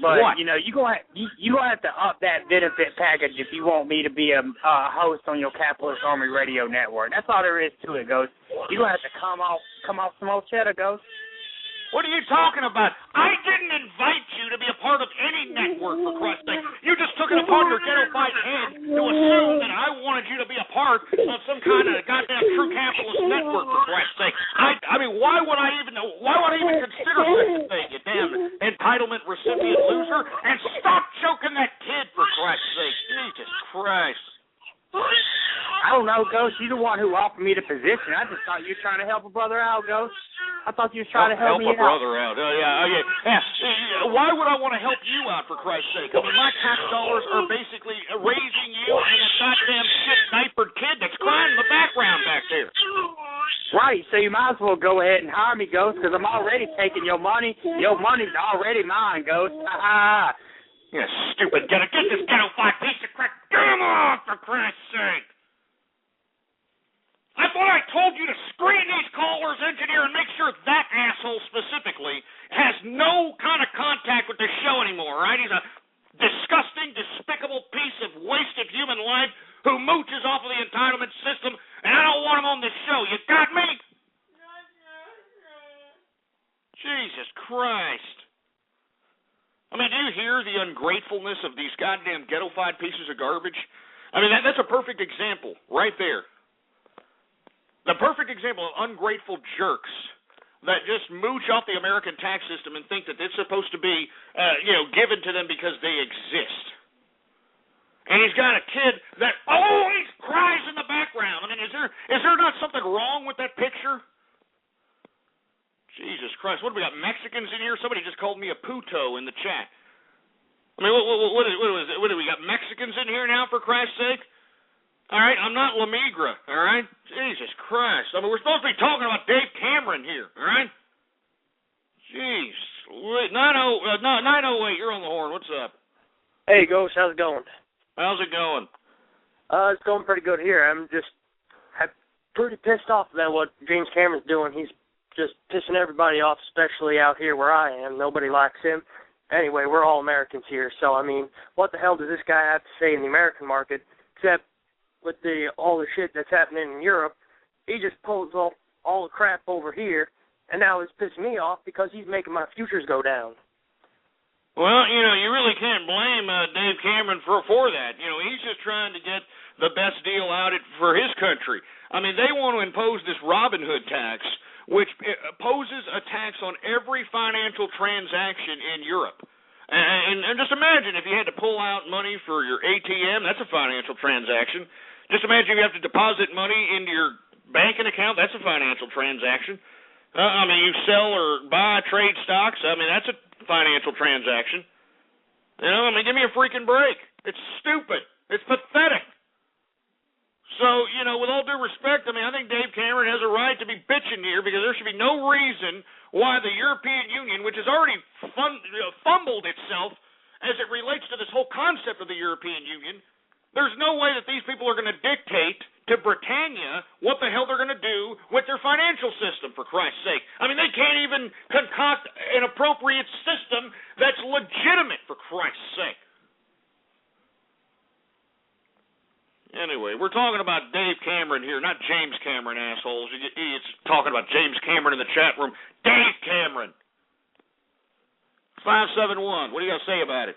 But what? you're gonna have to up that benefit package if you want me to be a host on your Capitalist Army Radio Network. That's all there is to it, Ghost. You're gonna have to come off some old cheddar, Ghost. What are you talking about? I didn't invite you to be a part of any network, for Christ's sake. You just took it upon your ghetto-fied head to assume that I wanted you to be a part of some kind of goddamn true capitalist network, for Christ's sake. I mean, why would I even consider such a thing, you damn entitlement recipient loser? And stop choking that kid, for Christ's sake. Jesus Christ. I don't know, Ghost. You're the one who offered me the position. I just thought you were trying to help a brother out, Ghost. I thought you were trying to help me out. Help a brother out. Yeah. Why would I want to help you out, for Christ's sake? I mean, my tax dollars are basically raising you and a goddamn shit-diapered kid that's crying in the background back there. Right, so you might as well go ahead and hire me, Ghost, because I'm already taking your money. Your money's already mine, Ghost. Yeah, stupid get this ghetto-fied piece of crap. Get him off, for Christ's sake. I thought I told you to screen these callers, engineer, and make sure that asshole specifically has no kind of contact with this show anymore, right? He's a disgusting, despicable piece of wasted human life who mooches off of the entitlement system, and I don't want him on this show. You got me? Jesus Christ. I mean, do you hear the ungratefulness of these goddamn ghetto-fied pieces of garbage? I mean, that's a perfect example right there. The perfect example of ungrateful jerks that just mooch off the American tax system and think that it's supposed to be, given to them because they exist. And he's got a kid that always cries in the background. I mean, is there not something wrong with that picture? Jesus Christ, what do we got, Mexicans in here? Somebody just called me a puto in the chat. I mean, what do we got, Mexicans in here now, for Christ's sake? All right, I'm not La Migra, all right? Jesus Christ. I mean, we're supposed to be talking about Dave Cameron here, all right? Jeez. 908, you're on the horn. What's up? Hey, Ghost, how's it going? How's it going? It's going pretty good here. I'm pretty pissed off about what James Cameron's doing. He's just pissing everybody off, especially out here where I am. Nobody likes him. Anyway, we're all Americans here, so, I mean, what the hell does this guy have to say in the American market, except with all the shit that's happening in Europe? He just pulls all the crap over here, and now it's pissing me off because he's making my futures go down. Well, you really can't blame Dave Cameron for that. He's just trying to get the best deal out for his country. I mean, they want to impose this Robin Hood tax, which poses a tax on every financial transaction in Europe. And just imagine if you had to pull out money for your ATM, that's a financial transaction. Just imagine if you have to deposit money into your banking account, that's a financial transaction. You sell or buy, trade stocks, that's a financial transaction. Give me a freaking break. It's stupid. It's pathetic. So, with all due respect, I think Dave Cameron has a right to be bitching here because there should be no reason why the European Union, which has already fumbled itself as it relates to this whole concept of the European Union, there's no way that these people are going to dictate to Britannia what the hell they're going to do with their financial system, for Christ's sake. They can't even concoct an appropriate system that's legitimate, for Christ's sake. Anyway, we're talking about Dave Cameron here, not James Cameron, assholes. You idiots talking about James Cameron in the chat room. Dave Cameron. 571. What do you got to say about it?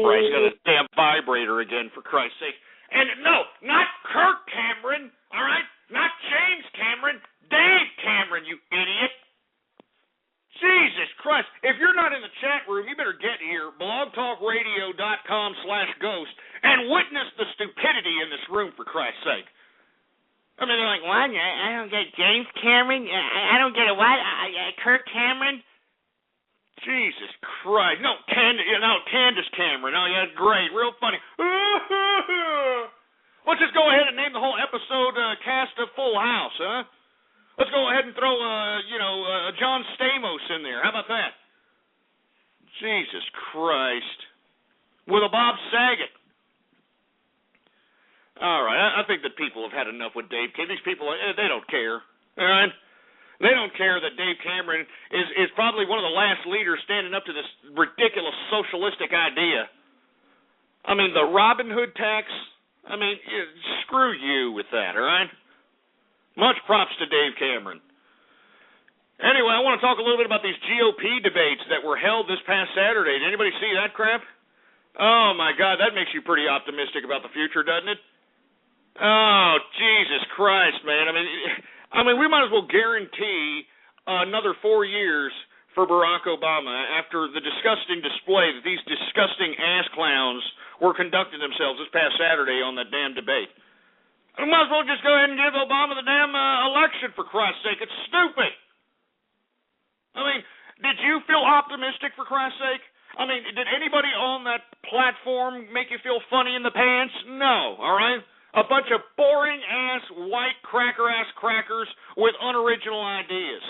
Christ, got a damn vibrator again, for Christ's sake. And no, not Kirk Cameron, all right? Not James Cameron. Dave Cameron, you idiot. Jesus Christ. If you're not in the chat room, you better get here, blogtalkradio.com/ghost, and witness the stupidity in this room, for Christ's sake. They're like, what? I don't get James Cameron? I don't get a what? Kirk Cameron? Jesus Christ. No, Candace Cameron. Oh, yeah, great. Real funny. Let's just go ahead and name the whole episode cast of Full House, huh? Let's go ahead and throw, John Stamos in there. How about that? Jesus Christ. With a Bob Saget. All right, I think that people have had enough with Dave Cameron. These people, they don't care. All right? They don't care that Dave Cameron is probably one of the last leaders standing up to this ridiculous socialistic idea. The Robin Hood tax, screw you with that, all right? Much props to Dave Cameron. Anyway, I want to talk a little bit about these GOP debates that were held this past Saturday. Did anybody see that crap? Oh, my God, that makes you pretty optimistic about the future, doesn't it? Oh, Jesus Christ, man. We might as well guarantee another 4 years for Barack Obama after the disgusting display that these disgusting ass clowns were conducting themselves this past Saturday on that damn debate. We might as well just go ahead and give Obama the damn election, for Christ's sake. It's stupid. Did you feel optimistic, for Christ's sake? Did anybody on that platform make you feel funny in the pants? No, all right? A bunch of boring-ass, white cracker-ass crackers with unoriginal ideas.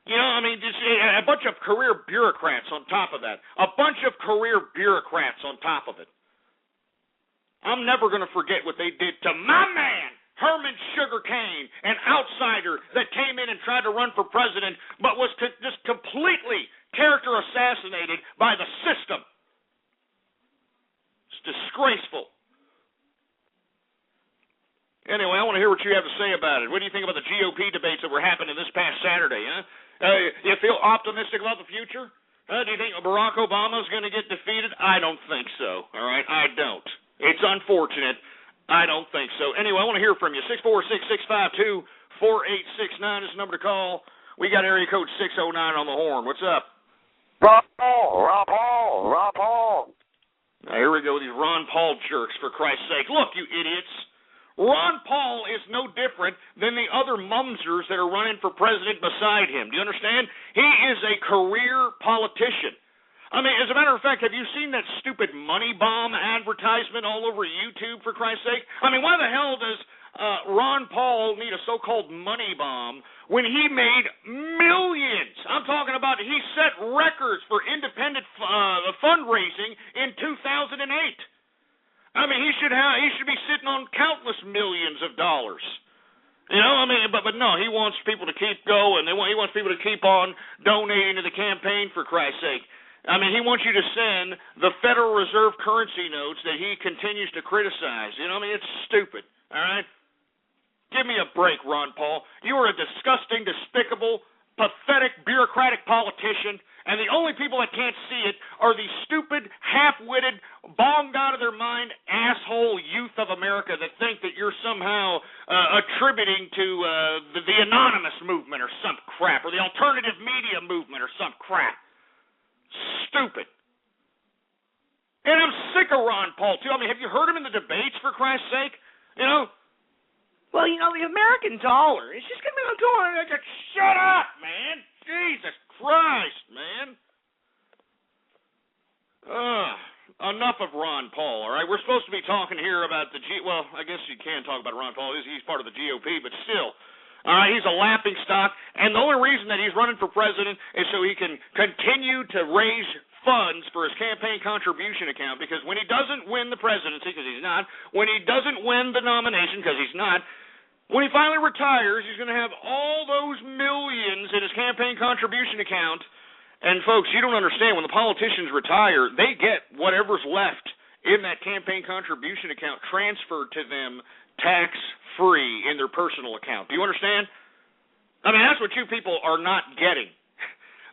Just a bunch of career bureaucrats on top of that. A bunch of career bureaucrats on top of it. I'm never going to forget what they did to my man, Herman Sugar Cane, an outsider that came in and tried to run for president, but was just completely character assassinated by the system. It's disgraceful. Anyway, I want to hear what you have to say about it. What do you think about the GOP debates that were happening this past Saturday, huh? You feel optimistic about the future? Do you think Barack Obama is going to get defeated? I don't think so, all right? I don't. It's unfortunate. I don't think so. Anyway, I want to hear from you. 646-652-4869 is the number to call. We got area code 609 on the horn. What's up? Ron Paul. Now, here we go with these Ron Paul jerks, for Christ's sake. Look, you idiots. Ron Paul is no different than the other mumsers that are running for president beside him. Do you understand? He is a career politician. As a matter of fact, have you seen that stupid money bomb advertisement all over YouTube, for Christ's sake? Why the hell does Ron Paul need a so-called money bomb when he made millions? I'm talking about he set records for independent fundraising in 2008. He should be sitting on countless millions of dollars. But no, he wants people to keep going. He wants people to keep on donating to the campaign, for Christ's sake. He wants you to send the Federal Reserve currency notes that he continues to criticize. It's stupid, all right? Give me a break, Ron Paul. You are a disgusting, despicable, pathetic, bureaucratic politician, and the only people that can't see it are these stupid, half-witted, bombed out of their mind asshole youth of America that think that you're somehow attributing to the anonymous movement or some crap, or the alternative media movement or some crap. Stupid. And I'm sick of Ron Paul, too. I mean, have you heard him in the debates, for Christ's sake? You know? Well, you know, the American dollar is just going to be going, shut up, man. Jesus Christ, man. Enough of Ron Paul, all right? We're supposed to be talking here about well, I guess you can talk about Ron Paul. He's part of the GOP, but still. All right, he's a laughing stock, and the only reason that he's running for president is so he can continue to raise funds for his campaign contribution account, because when he doesn't win the presidency, because he's not, when he doesn't win the nomination, because he's not, when he finally retires, he's going to have all those millions in his campaign contribution account. And, folks, you don't understand, when the politicians retire, they get whatever's left in that campaign contribution account transferred to them tax-free in their personal account. Do you understand? I mean, that's what you people are not getting.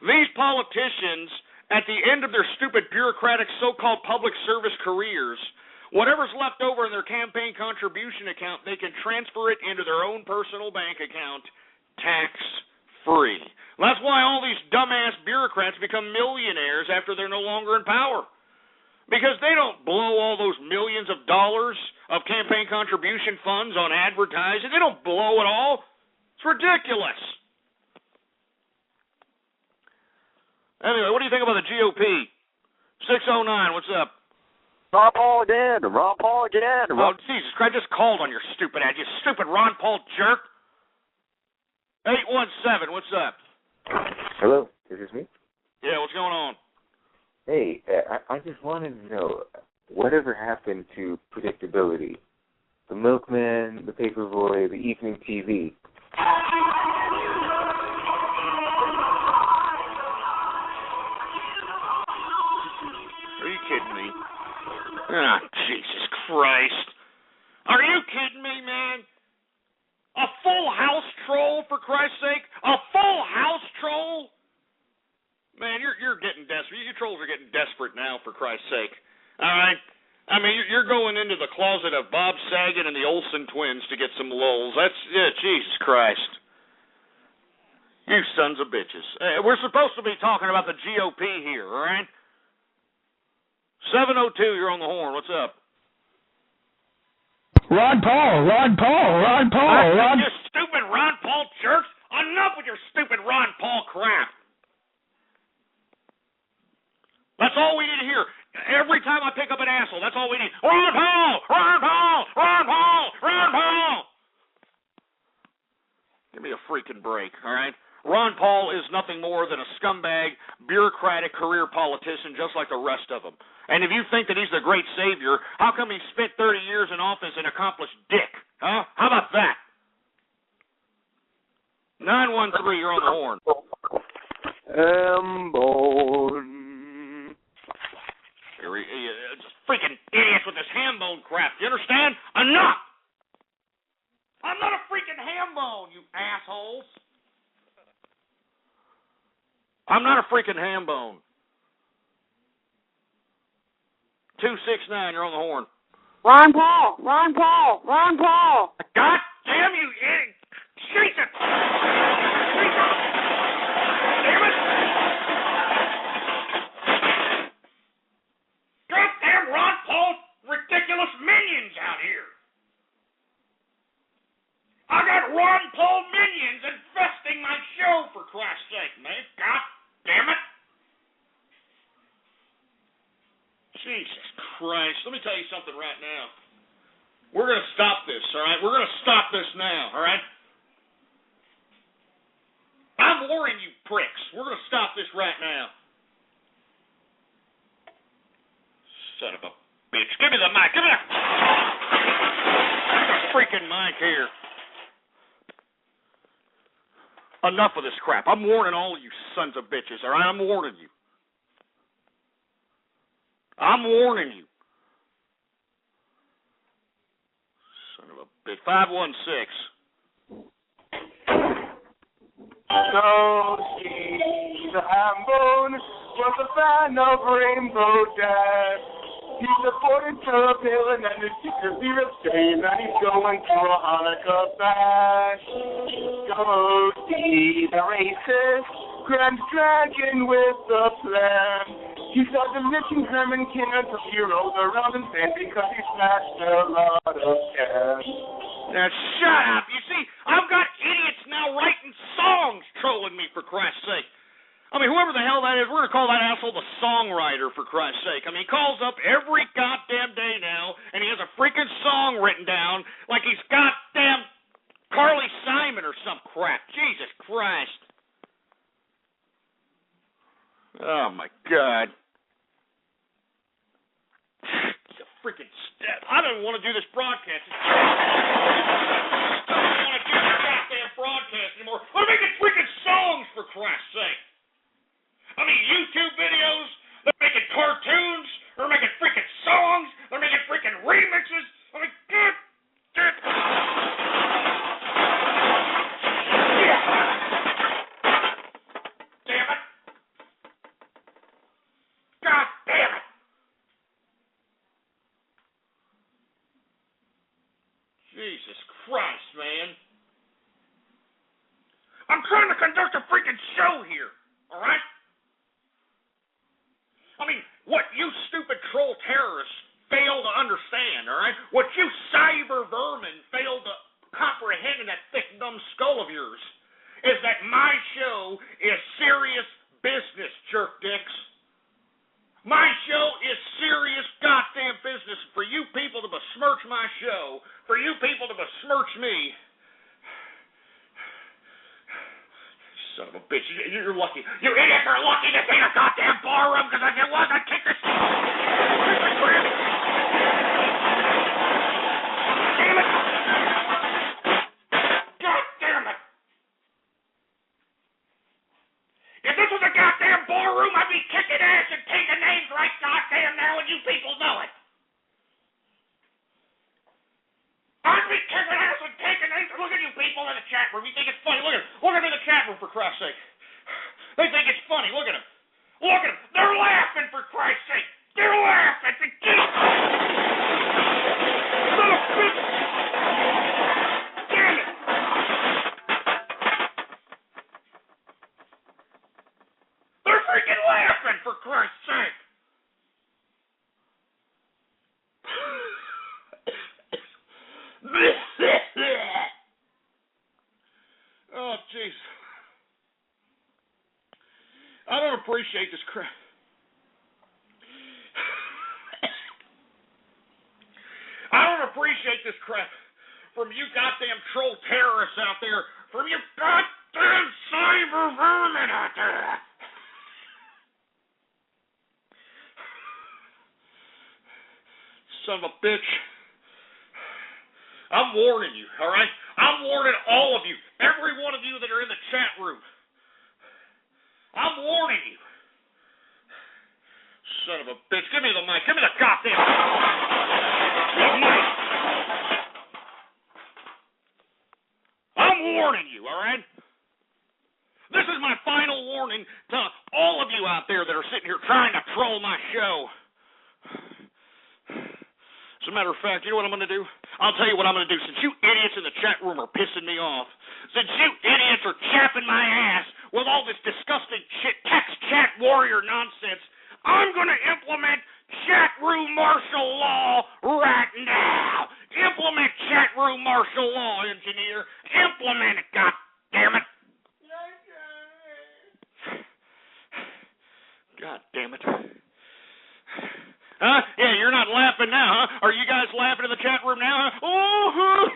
These politicians, at the end of their stupid bureaucratic so-called public service careers, whatever's left over in their campaign contribution account, they can transfer it into their own personal bank account tax-free. That's why all these dumbass bureaucrats become millionaires after they're no longer in power. Because they don't blow all those millions of dollars of campaign contribution funds on advertising. They don't blow it all. It's ridiculous. Anyway, what do you think about the GOP? 609, what's up? Ron Paul again. Ron Paul again. Oh, Jesus Christ, I just called on your stupid ass. You stupid Ron Paul jerk. 817, what's up? Hello, is this me? Yeah, what's going on? Hey, I just wanted to know, whatever happened to predictability? The milkman, the paperboy, the evening TV. Are you kidding me? Oh, Jesus Christ. Are you kidding me, man? A full house troll, for Christ's sake? A full house troll? Man, you're getting desperate. You trolls are getting desperate now, for Christ's sake. All right? I mean, you're going into the closet of Bob Saget and the Olsen twins to get some lulls. Jesus Christ. You sons of bitches. We're supposed to be talking about the GOP here, all right? 702, you're on the horn. What's up? Ron Paul. You stupid Ron Paul jerks. Enough with your stupid Ron Paul crap. That's all we need to hear. Every time I pick up an asshole, that's all we need. Ron Paul! Ron Paul! Ron Paul! Ron Paul! Give me a freaking break, all right? Ron Paul is nothing more than a scumbag, bureaucratic career politician just like the rest of them. And if you think that he's the great savior, how come he spent 30 years in office and accomplished dick? Huh? How about that? 913, you're on the horn. Hambone. Just freaking idiots with this hambone crap. You understand? Enough! I'm not a freaking hambone, you assholes. I'm not a freaking hambone. 269, you're on the horn. Ron Paul. God damn you, idiot. Jesus. Damn it. Goddamn Ron Paul ridiculous minions out here. I got Ron Paul minions infesting my show, for Christ's sake, man. God damn it. Jesus Christ. Let me tell you something right now. We're going to stop this, all right? We're going to stop this now, all right? I'm warning you pricks. We're going to stop this right now. Son of a bitch. Give me the mic. Give me the freaking mic here. Enough of this crap. I'm warning all of you sons of bitches, all right? I'm warning you. I'm warning you. Son of a bitch. 516. So she's a hambone, was a fan of Rainbow Dash. He supported Trump Hill and then the zero stain, and he's going to a Hanukkah bash. Go He's a racist, grand dragon with a plan. He's got the Richard Herman King until he rolls around in bed because he smashed a lot of cans. Now shut up! You see, I've got idiots now writing songs trolling me, for Christ's sake. I mean, whoever the hell that is, we're going to call that asshole the songwriter, for Christ's sake. I mean, he calls up every goddamn day now, and he has a freaking song written down like he's goddamn Carly Simon or some crap. Jesus Christ. Oh, my God. It's a freaking step. I don't want to do this broadcast. I don't want to do this goddamn broadcast anymore. We're making freaking songs, for Christ's sake. I mean, YouTube videos, they're making cartoons, they're making freaking songs, they're making freaking remixes. I mean, God damn it. God damn it. Jesus Christ, man. I'm trying to conduct a freaking show here, all right? I mean, what you stupid troll terrorists fail to understand, all right? What you cyber vermin fail to comprehend in that thick, dumb skull of yours is that my show is serious business, jerk dicks. My show is serious goddamn business. For you people to besmirch my show, for you people to besmirch me, son of a bitch. You're lucky. You idiots are lucky this ain't a goddamn bar room, because if it was, I'd kick this. Damn it. God damn it. If this was a goddamn bar room, I'd be kicking ass and taking names right goddamn now, and you people know it. I'd be kicking ass and taking names. Look at you people in the chat room. You think it's funny? Look at them in the chat room, for Christ's sake. They think it's funny. Look at them. Look at them. They're laughing, for Christ's sake. They're laughing. Son of a bitch. Damn it. They're freaking laughing, for Christ's sake. Oh, jeez. I don't appreciate this crap. I don't appreciate this crap from you goddamn troll terrorists out there, from you goddamn cyber vermin out there. Son of a bitch. I'm warning you, all right? I'm warning all of you, every one of you that are in the chat room. I'm warning you. Son of a bitch. Give me the mic. Give me the goddamn mic. I'm warning you, all right? This is my final warning to all of you out there that are sitting here trying to troll my show. As a matter of fact, you know what I'm going to do? I'll tell you what I'm going to do. Since you idiots in the chat room are pissing me off, since you idiots are chapping my ass with all this disgusting shit, text chat warrior nonsense, I'm going to implement chat room martial law right now. Implement chat room martial law, engineer. Implement it, God damn it. God damn it. Huh? Yeah, you're not laughing now, huh? Are you guys laughing in the chat room now, huh? Oh,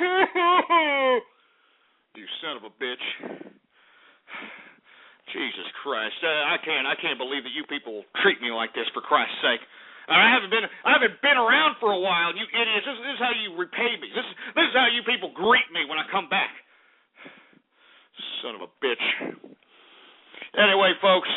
you son of a bitch. Jesus Christ. I can't believe that you people treat me like this, for Christ's sake. I haven't been around for a while, you idiots. This is how you repay me. This is how you people greet me when I come back. Son of a bitch. Anyway, folks.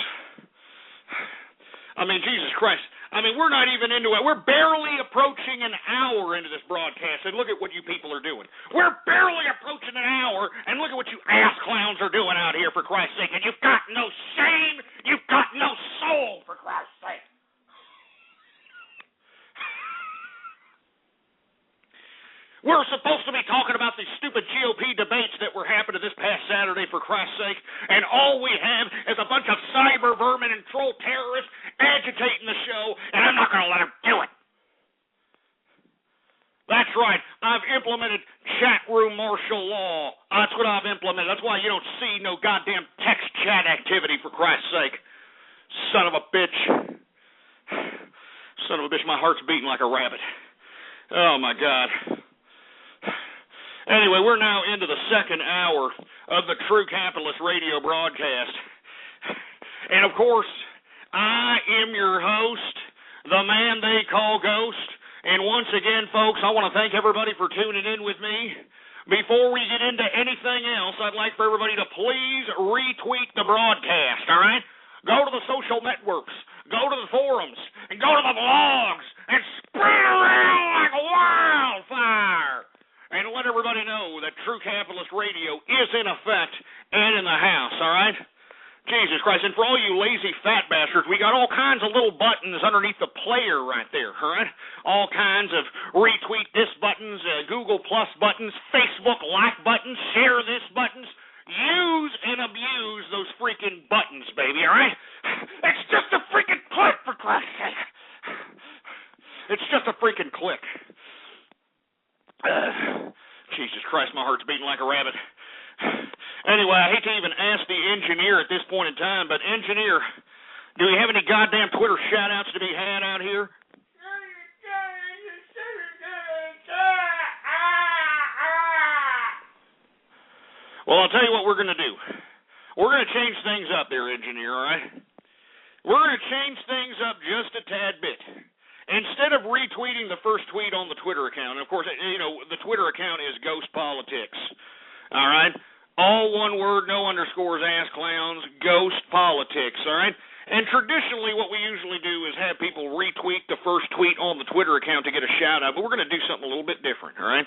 I mean, Jesus Christ. I mean, we're not even into it. We're barely approaching an hour into this broadcast, and look at what you people are doing. We're barely approaching an hour, and look at what you ass clowns are doing out here, for Christ's sake. And you've got no shame. You've got no soul, for Christ's sake. We're supposed to be talking about these stupid GOP debates that were happening this past Saturday, for Christ's sake, and all we have is a bunch of cyber vermin and troll terrorists agitating the show, and I'm not going to let them do it. That's right. I've implemented chat room martial law. That's what I've implemented. That's why you don't see no goddamn text chat activity, for Christ's sake. Son of a bitch. Son of a bitch, my heart's beating like a rabbit. Oh, my God. Anyway, we're now into the second hour of the True Capitalist radio broadcast. And, of course, I am your host, the man they call Ghost. And once again, folks, I want to thank everybody for tuning in with me. Before we get into anything else, I'd like for everybody to please retweet the broadcast, all right? Go to the social networks, go to the forums, and go to the blogs, and spread it around like wildfire. And let everybody know that True Capitalist Radio is in effect and in the house, all right? Jesus Christ, and for all you lazy fat bastards, we got all kinds of little buttons underneath the player right there, all right? All kinds of retweet this buttons, Google Plus buttons, Facebook like buttons, share this buttons. Use and abuse those freaking buttons, baby, all right? It's just a freaking click, for Christ's sake. It's just a freaking click. Jesus Christ, my heart's beating like a rabbit. Anyway, I hate to even ask the engineer at this point in time, but engineer, do we have any goddamn Twitter shout-outs to be had out here? Well, I'll tell you what we're going to do. We're going to change things up there, engineer, all right? We're going to change things up just a tad bit. Instead of retweeting the first tweet on the Twitter account, and of course, you know, the Twitter account is Ghost Politics, all right? All one word, no underscores, ass clowns, Ghost Politics, all right? And traditionally what we usually do is have people retweet the first tweet on the Twitter account to get a shout-out, but we're going to do something a little bit different, all right?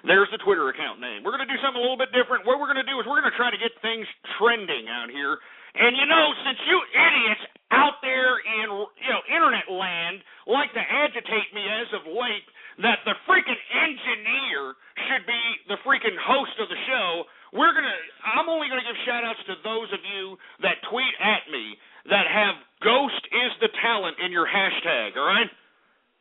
There's the Twitter account name. We're going to do something a little bit different. What we're going to do is we're going to try to get things trending out here. And, you know, since you idiots out there in, you know, internet land like to agitate me as of late that the freaking engineer should be the freaking host of the show, I'm only going to give shout-outs to those of you that tweet at me that have Ghost is the talent in your hashtag, all right?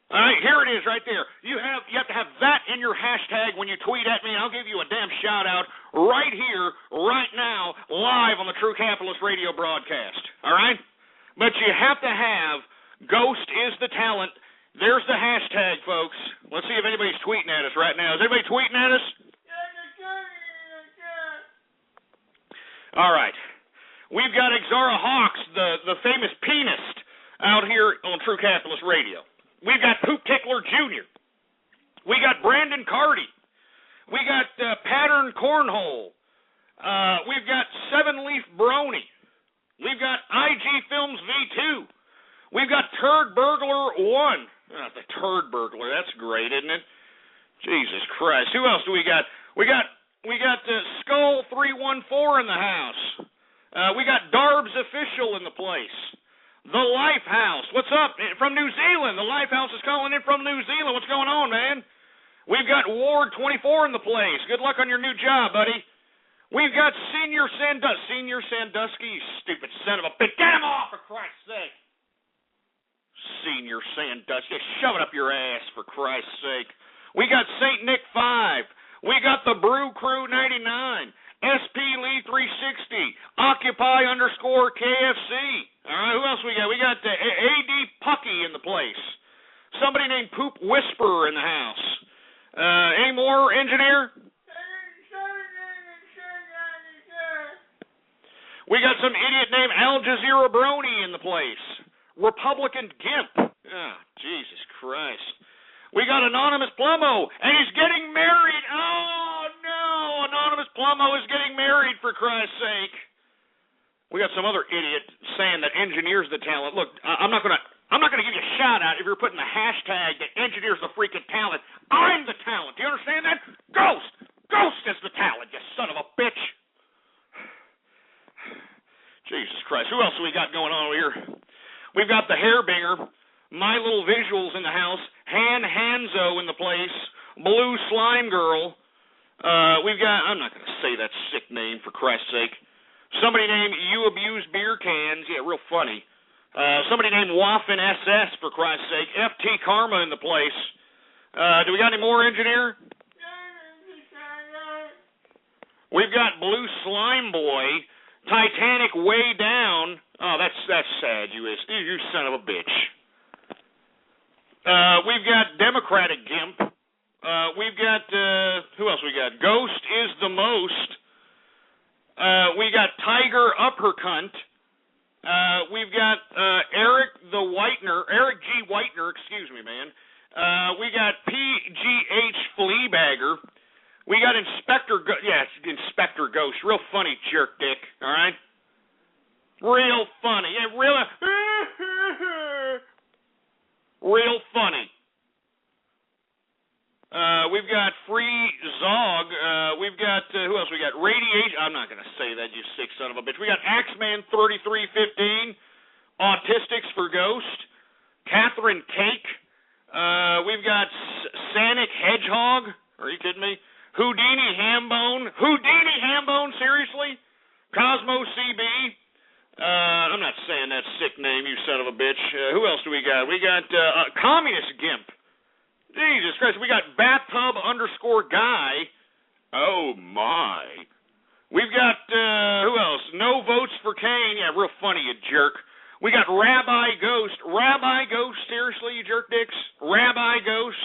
All right, here it is right there. You have to have that in your hashtag when you tweet at me, and I'll give you a damn shout-out right here, right now, live on the True Capitalist Radio broadcast, all right? But you have to have Ghost is the talent. There's the hashtag, folks. Let's see if anybody's tweeting at us right now. Is anybody tweeting at us? All right. We've got Exara Hawks, the famous pianist, out here on True Capitalist Radio. We've got Poop Tickler Jr. We got Brandon Carty. We got Pattern Cornhole. We've got Seven Leaf Brony. We've got IG Films V2. We've got Turd Burglar 1. Oh, the Turd Burglar, that's great, isn't it? Jesus Christ. Who else do we got? We got Skull 314 in the house. We got Darbs Official in the place. The Lifehouse. What's up? From New Zealand. The Lifehouse is calling in from New Zealand. What's going on, man? We've got Ward 24 in the place. Good luck on your new job, buddy. We've got Senior Sandusky, you stupid son of a bitch. Get him off, for Christ's sake. Senior Sandusky. Shove it up your ass, for Christ's sake. We got St. Nick 5. We got the Brew Crew 99. SP Lee 360. Occupy _KFC. All right, who else we got? We got AD Pucky in the place. Somebody named Poop Whisperer in the house. Any more, engineer? We got some idiot named Al Jazeera Brony in the place. Republican Gimp. Oh, Jesus Christ. We got Anonymous Plummo, and he's getting married. Oh, no. Anonymous Plummo is getting married, for Christ's sake. We got some other idiot saying that engineer's the talent. Look, I'm not gonna give you a shout out if you're putting the hashtag that engineer's the freaking talent. I'm the talent. Do you understand that? Ghost is the talent, you son of a bitch. Jesus Christ. Who else do we got going on over here? We've got the Hairbinger, My Little Visuals in the house, Hanzo in the place, Blue Slime Girl. We've got, I'm not going to say that sick name, for Christ's sake. Somebody named You Abuse Beer Cans. Yeah, real funny. Somebody named Waffen SS, for Christ's sake. FT Karma in the place. Do we got any more, engineer? We've got Blue Slime Boy, Titanic Way Down. Oh, that's sad, you son of a bitch. We've got Democratic Gimp. We've got, who else we got? Ghost is the Most. We got Tiger Uppercunt. We've got Eric G. Whitener, excuse me, man. We got PGH Fleabagger. We got Inspector Ghost. Real funny, jerk dick, all right? Real funny. Yeah, real funny. We've got Free Zog. We've got, who else we got? Radiation. I'm not going to say that, you sick son of a bitch. We got Axeman 3315. Autistics for Ghost. Catherine Cake. We've got Sanic Hedgehog. Are you kidding me? Houdini Hambone, seriously? Cosmo CB. I'm not saying that sick name, you son of a bitch. Who else do we got? We got Communist Gimp. Jesus Christ. We got Bathtub_Guy. Oh, my. We've got, who else? No Votes for Kane. Yeah, real funny, you jerk. We got Rabbi Ghost. Rabbi Ghost, seriously, you jerk dicks? Rabbi Ghost.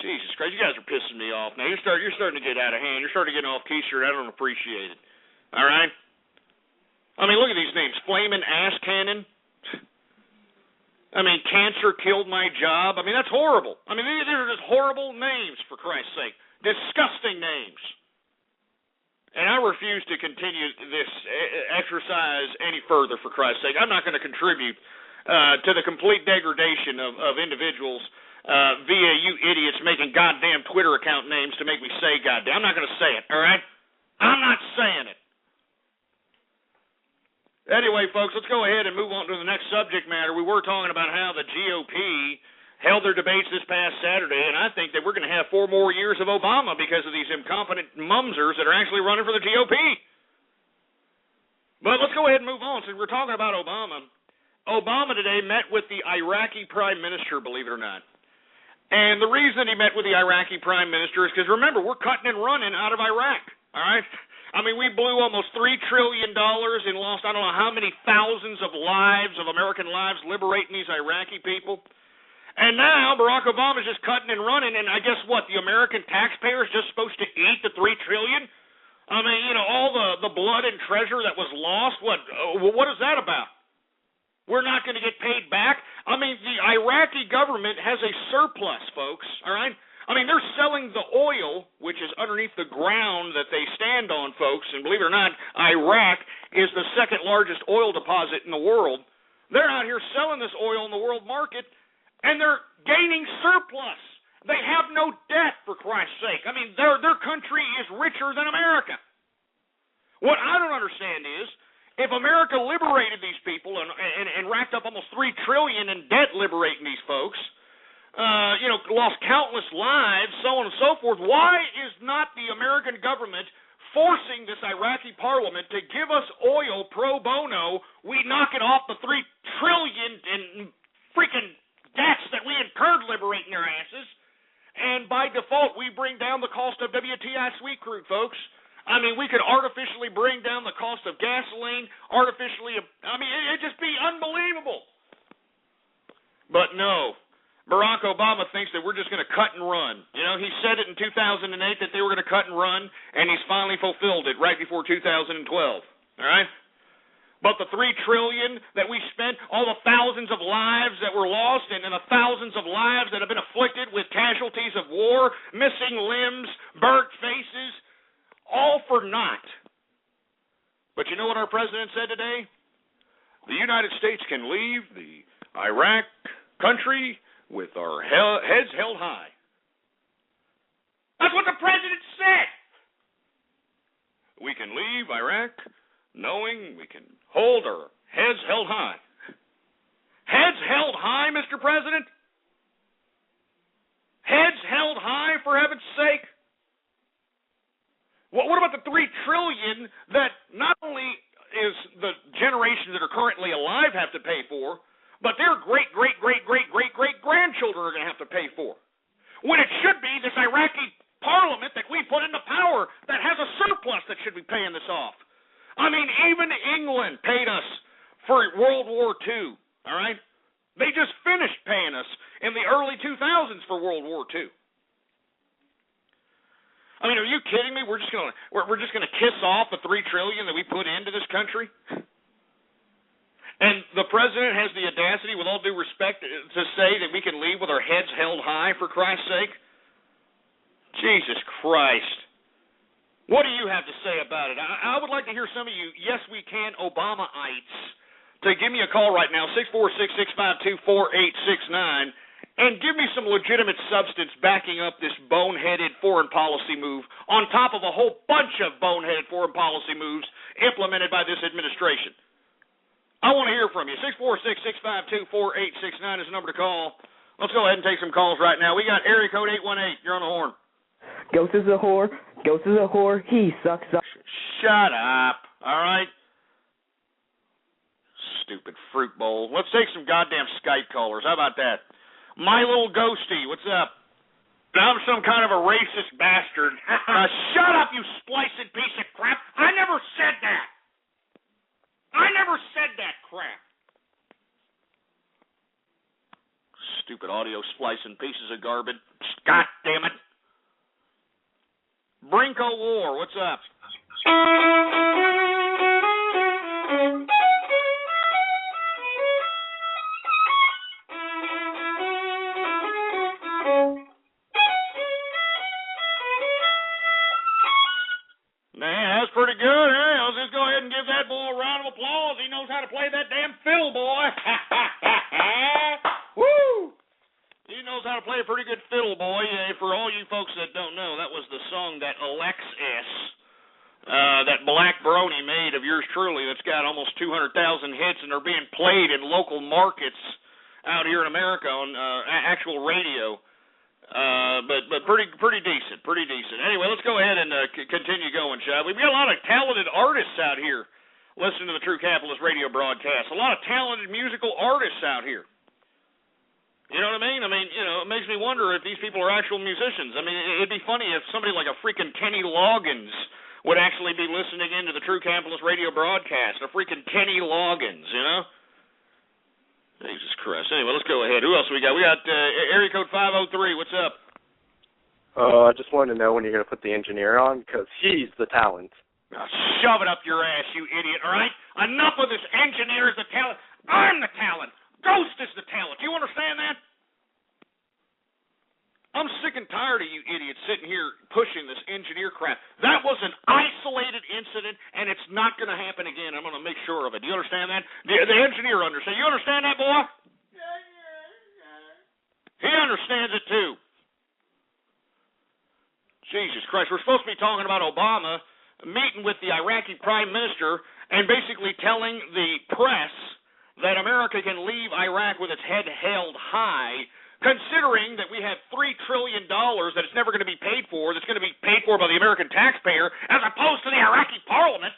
Jesus Christ, you guys are pissing me off now. You're starting to get out of hand. You're starting to get off keister. I don't appreciate it. All right? I mean, look at these names. Flamin' Ass Cannon. I mean, Cancer Killed My Job. I mean, that's horrible. I mean, these are just horrible names, for Christ's sake. Disgusting names. And I refuse to continue this exercise any further, for Christ's sake. I'm not going to contribute to the complete degradation of individuals via you idiots making goddamn Twitter account names to make me say goddamn. I'm not going to say it, all right? I'm not saying it. Anyway, folks, let's go ahead and move on to the next subject matter. We were talking about how the GOP held their debates this past Saturday, and I think that we're going to have 4 more years of Obama because of these incompetent mumsers that are actually running for the GOP. But let's go ahead and move on. Since we're talking about Obama, Obama today met with the Iraqi Prime Minister, believe it or not. And the reason he met with the Iraqi Prime Minister is because, remember, we're cutting and running out of Iraq, all right? I mean, we blew almost $3 trillion and lost I don't know how many thousands of lives, of American lives, liberating these Iraqi people. And now Barack Obama's just cutting and running, and I guess what, the American taxpayer is just supposed to eat the $3 trillion? I mean, you know, all the blood and treasure that was lost, what is that about? We're not going to get paid back? I mean, the Iraqi government has a surplus, folks, all right? I mean, they're selling the oil, which is underneath the ground that they stand on, folks, and believe it or not, Iraq is the second largest oil deposit in the world. They're out here selling this oil in the world market, and they're gaining surplus. They have no debt, for Christ's sake. I mean, their country is richer than America. What I don't understand is, if America liberated these people and racked up almost $3 trillion in debt liberating these folks, lost countless lives, so on and so forth, why is not the American government forcing this Iraqi parliament to give us oil pro bono? We knock it off the $3 trillion in freaking debts that we incurred liberating their asses, and by default, we bring down the cost of WTI sweet crude, folks. I mean, we could artificially bring down the cost of gasoline, it'd just be unbelievable. But no, Barack Obama thinks that we're just going to cut and run. You know, he said it in 2008 that they were going to cut and run, and he's finally fulfilled it right before 2012. All right? But the $3 trillion that we spent, all the thousands of lives that were lost, and the thousands of lives that have been afflicted with casualties of war, missing limbs, burnt faces, all for naught. But you know what our president said today? The United States can leave the Iraq country with our heads held high. That's what the president said. We can leave Iraq knowing we can hold our heads held high. Heads held high, Mr. President? Heads held high, for heaven's sake? What about the $3 trillion that not only is the generations that are currently alive have to pay for, but their great-great-great-great-great-great-grandchildren are going to have to pay for? When it should be this Iraqi parliament that we put into power that has a surplus that should be paying this off. I mean, even England paid us for World War II, all right? They just finished paying us in the early 2000s for World War II. I mean, are you kidding me? We're just gonna kiss off the $3 trillion that we put into this country? And the president has the audacity, with all due respect, to say that we can leave with our heads held high, for Christ's sake? Jesus Christ. What do you have to say about it? I would like to hear some of you, yes, we can, Obama-ites, to give me a call right now, 646-652-4869, and give me some legitimate substance backing up this boneheaded foreign policy move on top of a whole bunch of boneheaded foreign policy moves implemented by this administration. I want to hear from you. 646-652-4869 is the number to call. Let's go ahead and take some calls right now. We got area code 818. You're on the horn. Ghost is a whore. Ghost is a whore. He sucks up. Shut up. All right? Stupid fruit bowl. Let's take some goddamn Skype callers. How about that? My little ghosty, what's up? I'm some kind of a racist bastard. Shut up, you spliced piece of crap. I never said that. I never said that crap. Stupid audio splicing pieces of garbage. God damn it. Brinko War, what's up? Man, that's pretty good, eh? Let's just go ahead and give that boy a round of applause. He knows how to play that damn fiddle, boy. Woo! He knows how to play a pretty good fiddle, boy. For all you folks that don't know, that was the song that Alexis, that black brony made of yours truly, that's got almost 200,000 hits, and they're being played in local markets out here in America on actual radio. But pretty decent. Anyway, let's go ahead and continue going, shall we? We've got a lot of talented artists out here listening to the True Capitalist radio broadcast. A lot of talented musical artists out here. You know what I mean? It makes me wonder if these people are actual musicians. I mean, it'd be funny if somebody like a freaking Kenny Loggins would actually be listening into the True Capitalist radio broadcast. A freaking Kenny Loggins, you know? Jesus Christ. Anyway, let's go ahead. Who else we got? We got area code 503. What's up? I just wanted to know when you're going to put the engineer on, because he's the talent. Now, shove it up your ass, you idiot, all right? Enough of this engineer is the talent. I'm the talent. Ghost is the talent. You understand that? I'm sick and tired of you idiots sitting here pushing this engineer crap. That was an isolated incident, and it's not going to happen again. I'm going to make sure of it. Do you understand that? The engineer understands. You understand that, boy? He understands it, too. Jesus Christ. We're supposed to be talking about Obama meeting with the Iraqi prime minister and basically telling the press that America can leave Iraq with its head held high, considering that we have $3 trillion that it's never going to be paid for, that's going to be paid for by the American taxpayer, as opposed to the Iraqi parliament.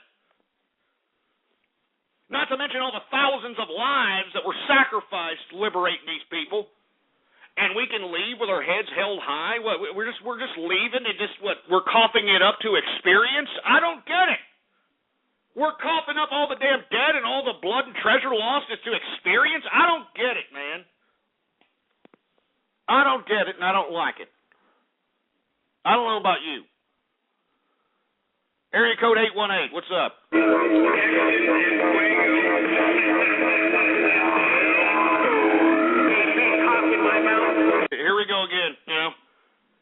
Not to mention all the thousands of lives that were sacrificed liberating these people. And we can leave with our heads held high? What, we're just leaving and we're coughing it up to experience? I don't get it. We're coughing up all the damn debt and all the blood and treasure lost is to experience? I don't get it, man. I don't get it, and I don't like it. I don't know about you. Area code 818, what's up? Here we go again, you know.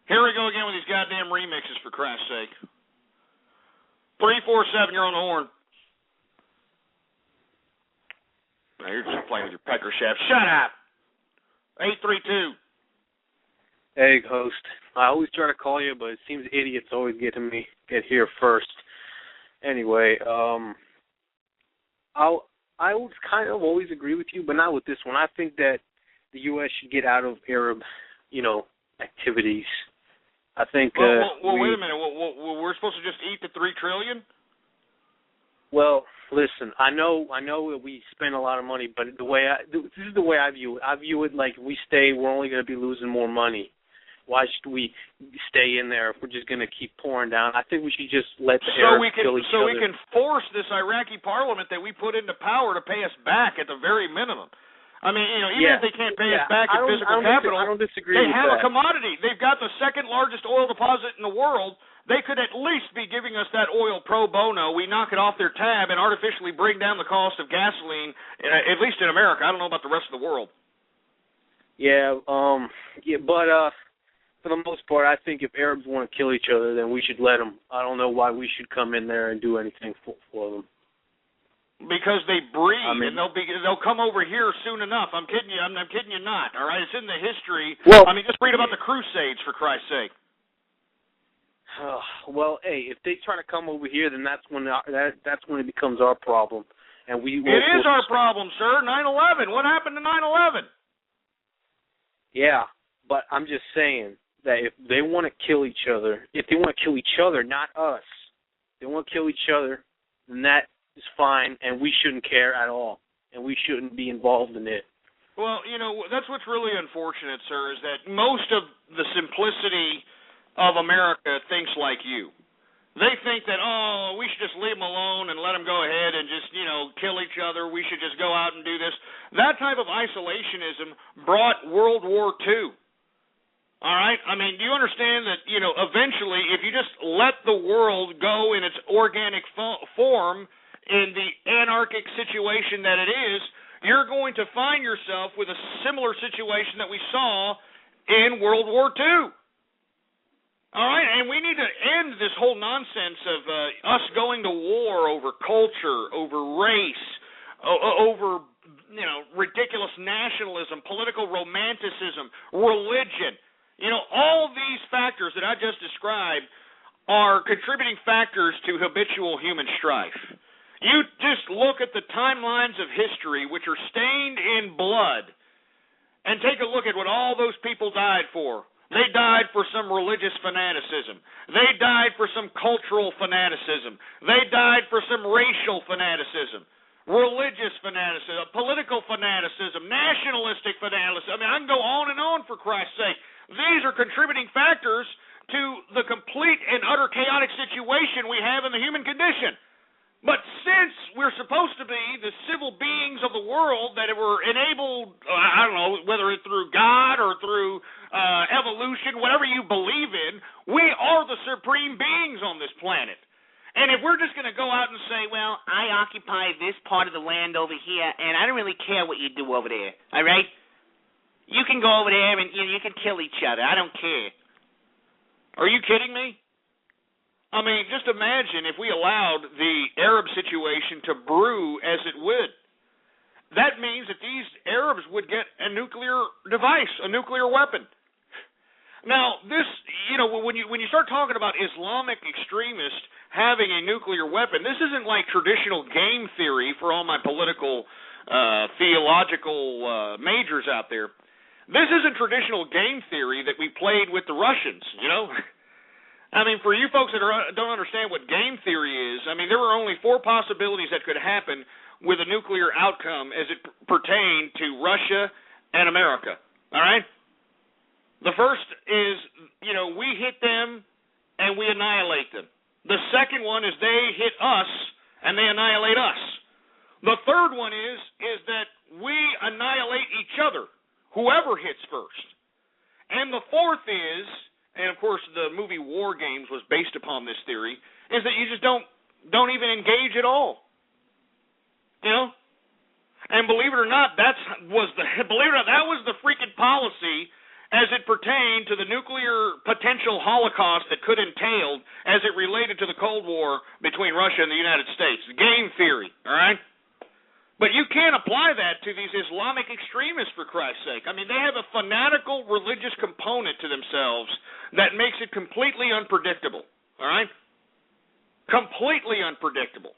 Here we go again with these goddamn remixes, for Christ's sake. 347, you're on the horn. Now you're just playing with your pecker shaft. Shut up! 832. Hey, host. I always try to call you, but it seems idiots always get here first. Anyway, I would kind of always agree with you, but not with this one. I think that the U.S. should get out of Arab, activities. I think. Well, wait a minute. We're supposed to just eat the $3 trillion? Well, listen. I know that we spend a lot of money, but this is the way I view it. I view it like if we stay, we're only going to be losing more money. Why should we stay in there if we're just going to keep pouring down? I think we should just let the Arabs kill each other. So we can force this Iraqi parliament that we put into power to pay us back at the very minimum. I mean, even if they can't pay us back in physical capital, I don't disagree they with have that. a commodity. They've got the second largest oil deposit in the world. They could at least be giving us that oil pro bono. We knock it off their tab and artificially bring down the cost of gasoline, at least in America. I don't know about the rest of the world. But for the most part, I think if Arabs want to kill each other, then we should let them. I don't know why we should come in there and do anything for them. Because they breed, and they'll come over here soon enough. I'm kidding you. I'm kidding you not. All right, it's in the history. Well, just read about the Crusades for Christ's sake. Well, hey, if they try to come over here, then that's when it becomes our problem, and we. It is our problem, sir. 9/11. What happened to 9/11? Yeah, but I'm just saying that if they want to kill each other, not us, if they want to kill each other, then that is fine, and we shouldn't care at all, and we shouldn't be involved in it. Well, that's what's really unfortunate, sir, is that most of the simplicity of America thinks like you. They think that, we should just leave them alone and let them go ahead and just, kill each other. We should just go out and do this. That type of isolationism brought World War II. All right? I mean, do you understand that, eventually, if you just let the world go in its organic form, in the anarchic situation that it is, you're going to find yourself with a similar situation that we saw in World War II. All right, and we need to end this whole nonsense of us going to war over culture, over race, over ridiculous nationalism, political romanticism, religion. All these factors that I just described are contributing factors to habitual human strife. You just look at the timelines of history, which are stained in blood, and take a look at what all those people died for. They died for some religious fanaticism. They died for some cultural fanaticism. They died for some racial fanaticism, religious fanaticism, political fanaticism, nationalistic fanaticism. I mean, I can go on and on, for Christ's sake. These are contributing factors to the complete and utter chaotic situation we have in the human condition. But since we're supposed to be the civil beings of the world that were enabled, I don't know, whether it's through God or through evolution, whatever you believe in, we are the supreme beings on this planet. And if we're just going to go out and say, well, I occupy this part of the land over here, and I don't really care what you do over there, all right? You can go over there and you can kill each other. I don't care. Are you kidding me? I mean, just imagine if we allowed the Arab situation to brew as it would. That means that these Arabs would get a nuclear device, a nuclear weapon. Now, this, when you start talking about Islamic extremists having a nuclear weapon, this isn't like traditional game theory for all my political, theological majors out there. This isn't traditional game theory that we played with the Russians, I mean, for you folks that don't understand what game theory is, I mean, there were only 4 possibilities that could happen with a nuclear outcome as it pertained to Russia and America, all right? The first is, we hit them and we annihilate them. The second one is they hit us and they annihilate us. The third one is that we annihilate each other, whoever hits first. And the fourth is, and of course the movie War Games was based upon this theory, is that you just don't even engage at all. And believe it or not, that was the freaking policy as it pertained to the nuclear potential holocaust that could entail as it related to the Cold War between Russia and the United States. Game theory, all right? But you can't apply that to these Islamic extremists, for Christ's sake. I mean, they have a fanatical religious component to themselves that makes it completely unpredictable, all right? Completely unpredictable.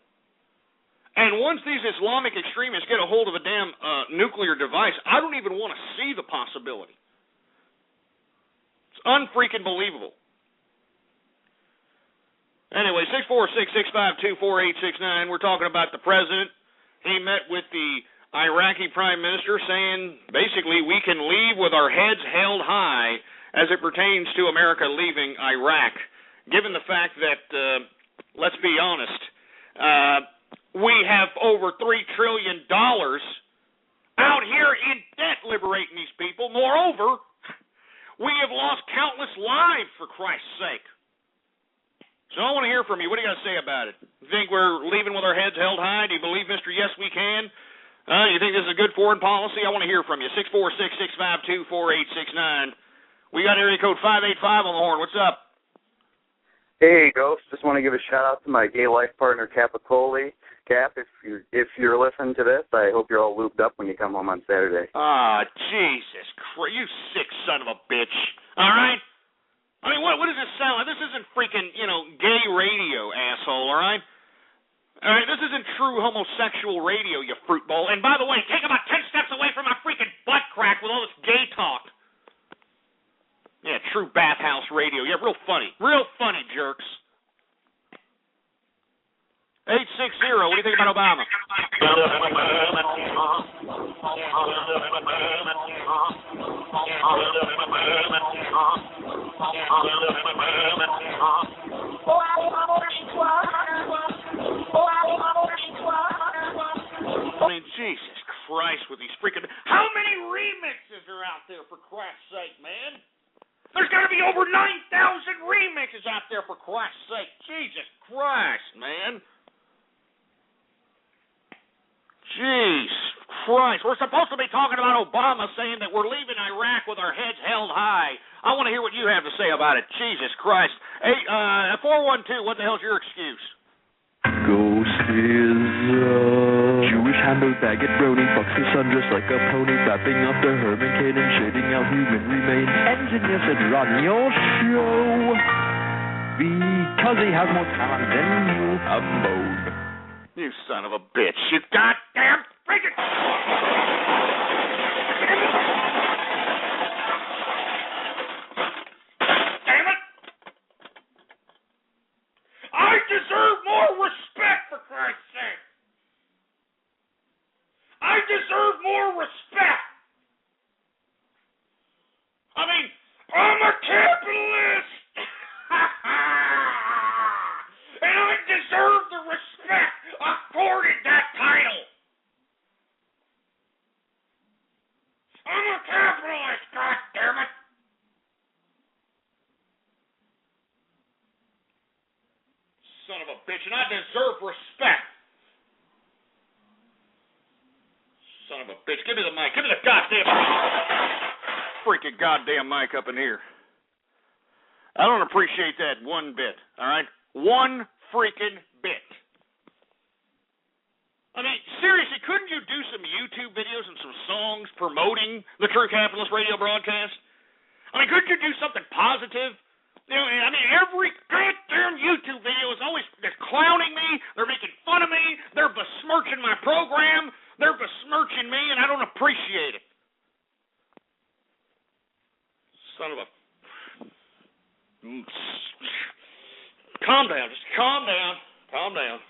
And once these Islamic extremists get a hold of a damn nuclear device, I don't even want to see the possibility. It's unfreaking believable. Anyway, 646-652-4869. We're talking about the president. He met with the Iraqi prime minister saying, basically, we can leave with our heads held high as it pertains to America leaving Iraq, given the fact that, let's be honest, we have over $3 trillion out here in debt liberating these people. Moreover, we have lost countless lives, for Christ's sake. So I want to hear from you. What do you got to say about it? You think we're leaving with our heads held high? Do you believe Mr. Yes, we can? You think this is a good foreign policy? I want to hear from you. 646-652-4869. We got area code 585 on the horn. What's up? Hey, Ghost. Just want to give a shout-out to my gay life partner, Capitoli. Cap, if you're listening to this, I hope you're all looped up when you come home on Saturday. Jesus Christ. You sick son of a bitch. All right? I mean, what does this sound like? This isn't freaking, gay radio, asshole, all right? All right, this isn't true homosexual radio, you fruitball. And by the way, take about 10 steps away from my freaking butt crack with all this gay talk. Yeah, true bathhouse radio. Yeah, real funny. Real funny, jerks. 860, what do you think about Obama? I mean, Jesus Christ, with these freaking... How many remixes are out there, for Christ's sake, man? There's got to be over 9,000 remixes out there, for Christ's sake. Jesus Christ, man. Jeez Christ. We're supposed to be talking about Obama saying that we're leaving Iraq with our heads held high. I want to hear what you have to say about it. Jesus Christ. Hey, 412, what the hell's your excuse? Ghost is Jewish handled baguette brony, fucks his son just like a pony, bapping up the Herman Cain and shitting out human remains. Engineer said run your show because he has more talent than you have bone. You son of a bitch. You goddamn freaking... Damn it! I deserve more respect, for Christ's sake. I deserve more respect. I mean, I'm a capitalist. And I deserve the respect accorded that title. I'm a capitalist, goddammit. Son of a bitch, and I deserve respect. Son of a bitch, give me the mic. Give me the goddamn freaking goddamn mic up in here. I don't appreciate that one bit, all right? One freaking bit. I mean, seriously, couldn't you do some YouTube videos and some songs promoting the True Capitalist radio broadcast? I mean, couldn't you do something positive? You know, I mean, every goddamn YouTube video is always they're clowning me, they're making fun of me, they're besmirching my program, they're besmirching me, and I don't appreciate it. Son of a... Calm down, just calm down. Calm down.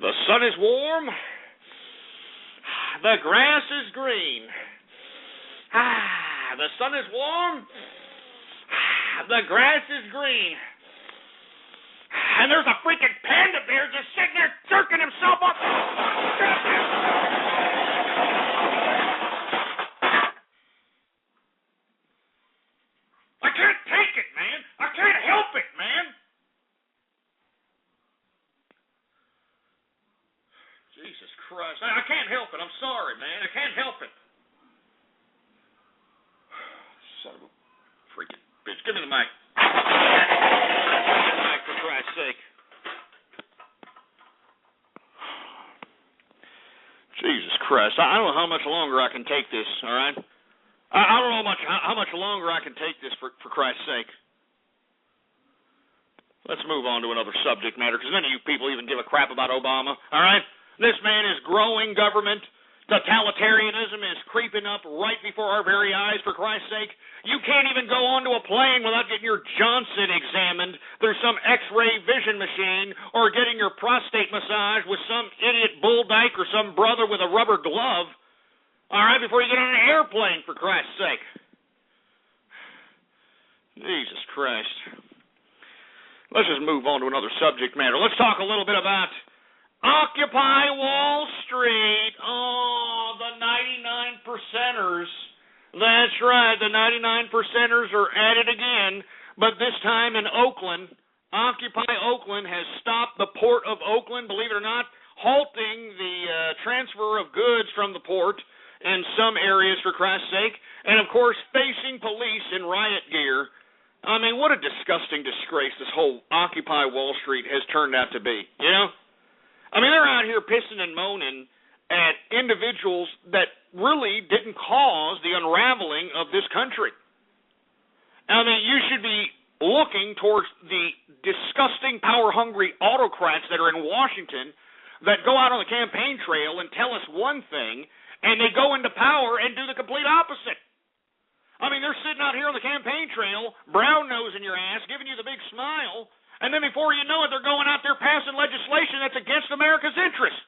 The sun is warm. The grass is green. The sun is warm. The grass is green. And there's a freaking panda bear just sitting there jerking himself up. I can't take it, man. I can't help it, man. Jesus Christ. I can't help it. I'm sorry, man. I can't help it. Son of a freaking bitch. Give me the mic. Mic, for Christ's sake. Jesus Christ. I don't know how much longer I can take this, all right? I don't know how much longer I can take this, for Christ's sake. Let's move on to another subject matter, because none of you people even give a crap about Obama, all right? This man is growing government Totalitarianism is creeping up right before our very eyes, for Christ's sake. You can't even go onto a plane without getting your Johnson examined through some X-ray vision machine or getting your prostate massaged with some idiot bull dyke or some brother with a rubber glove, all right, before you get on an airplane, for Christ's sake. Jesus Christ. Let's just move on to another subject matter. Let's talk a little bit about Occupy Wall Street. Oh, the 99 percenters. That's right, the 99 percenters are at it again, but this time in Oakland. Occupy Oakland has stopped the Port of Oakland, believe it or not, halting the transfer of goods from the port in some areas, for Christ's sake, and, of course, facing police in riot gear. I mean, what a disgusting disgrace this whole Occupy Wall Street has turned out to be, you know? I mean, they're out here pissing and moaning at individuals that really didn't cause the unraveling of this country. I mean, you should be looking towards the disgusting, power-hungry autocrats that are in Washington that go out on the campaign trail and tell us one thing, and they go into power and do the complete opposite. I mean, they're sitting out here on the campaign trail, brown-nosing your ass, giving you the big smile, and then before you know it, they're going out there passing legislation that's against America's interests.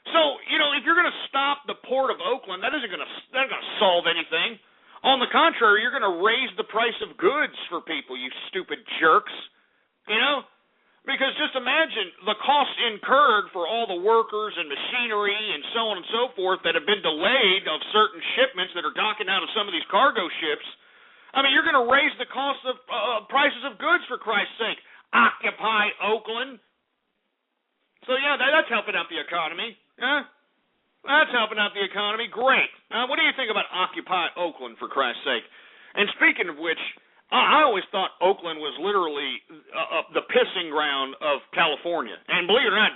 So, you know, if you're going to stop the Port of Oakland, that's not going to solve anything. On the contrary, you're going to raise the price of goods for people, you stupid jerks. You know? Because just imagine the costs incurred for all the workers and machinery and so on and so forth that have been delayed of certain shipments that are docking out of some of these cargo ships. I mean, you're going to raise the cost of prices of goods, for Christ's sake. Occupy Oakland. So, yeah, that's helping out the economy. Huh? That's helping out the economy. Great. What do you think about Occupy Oakland, for Christ's sake? And speaking of which, I always thought Oakland was literally the pissing ground of California. And believe it or not,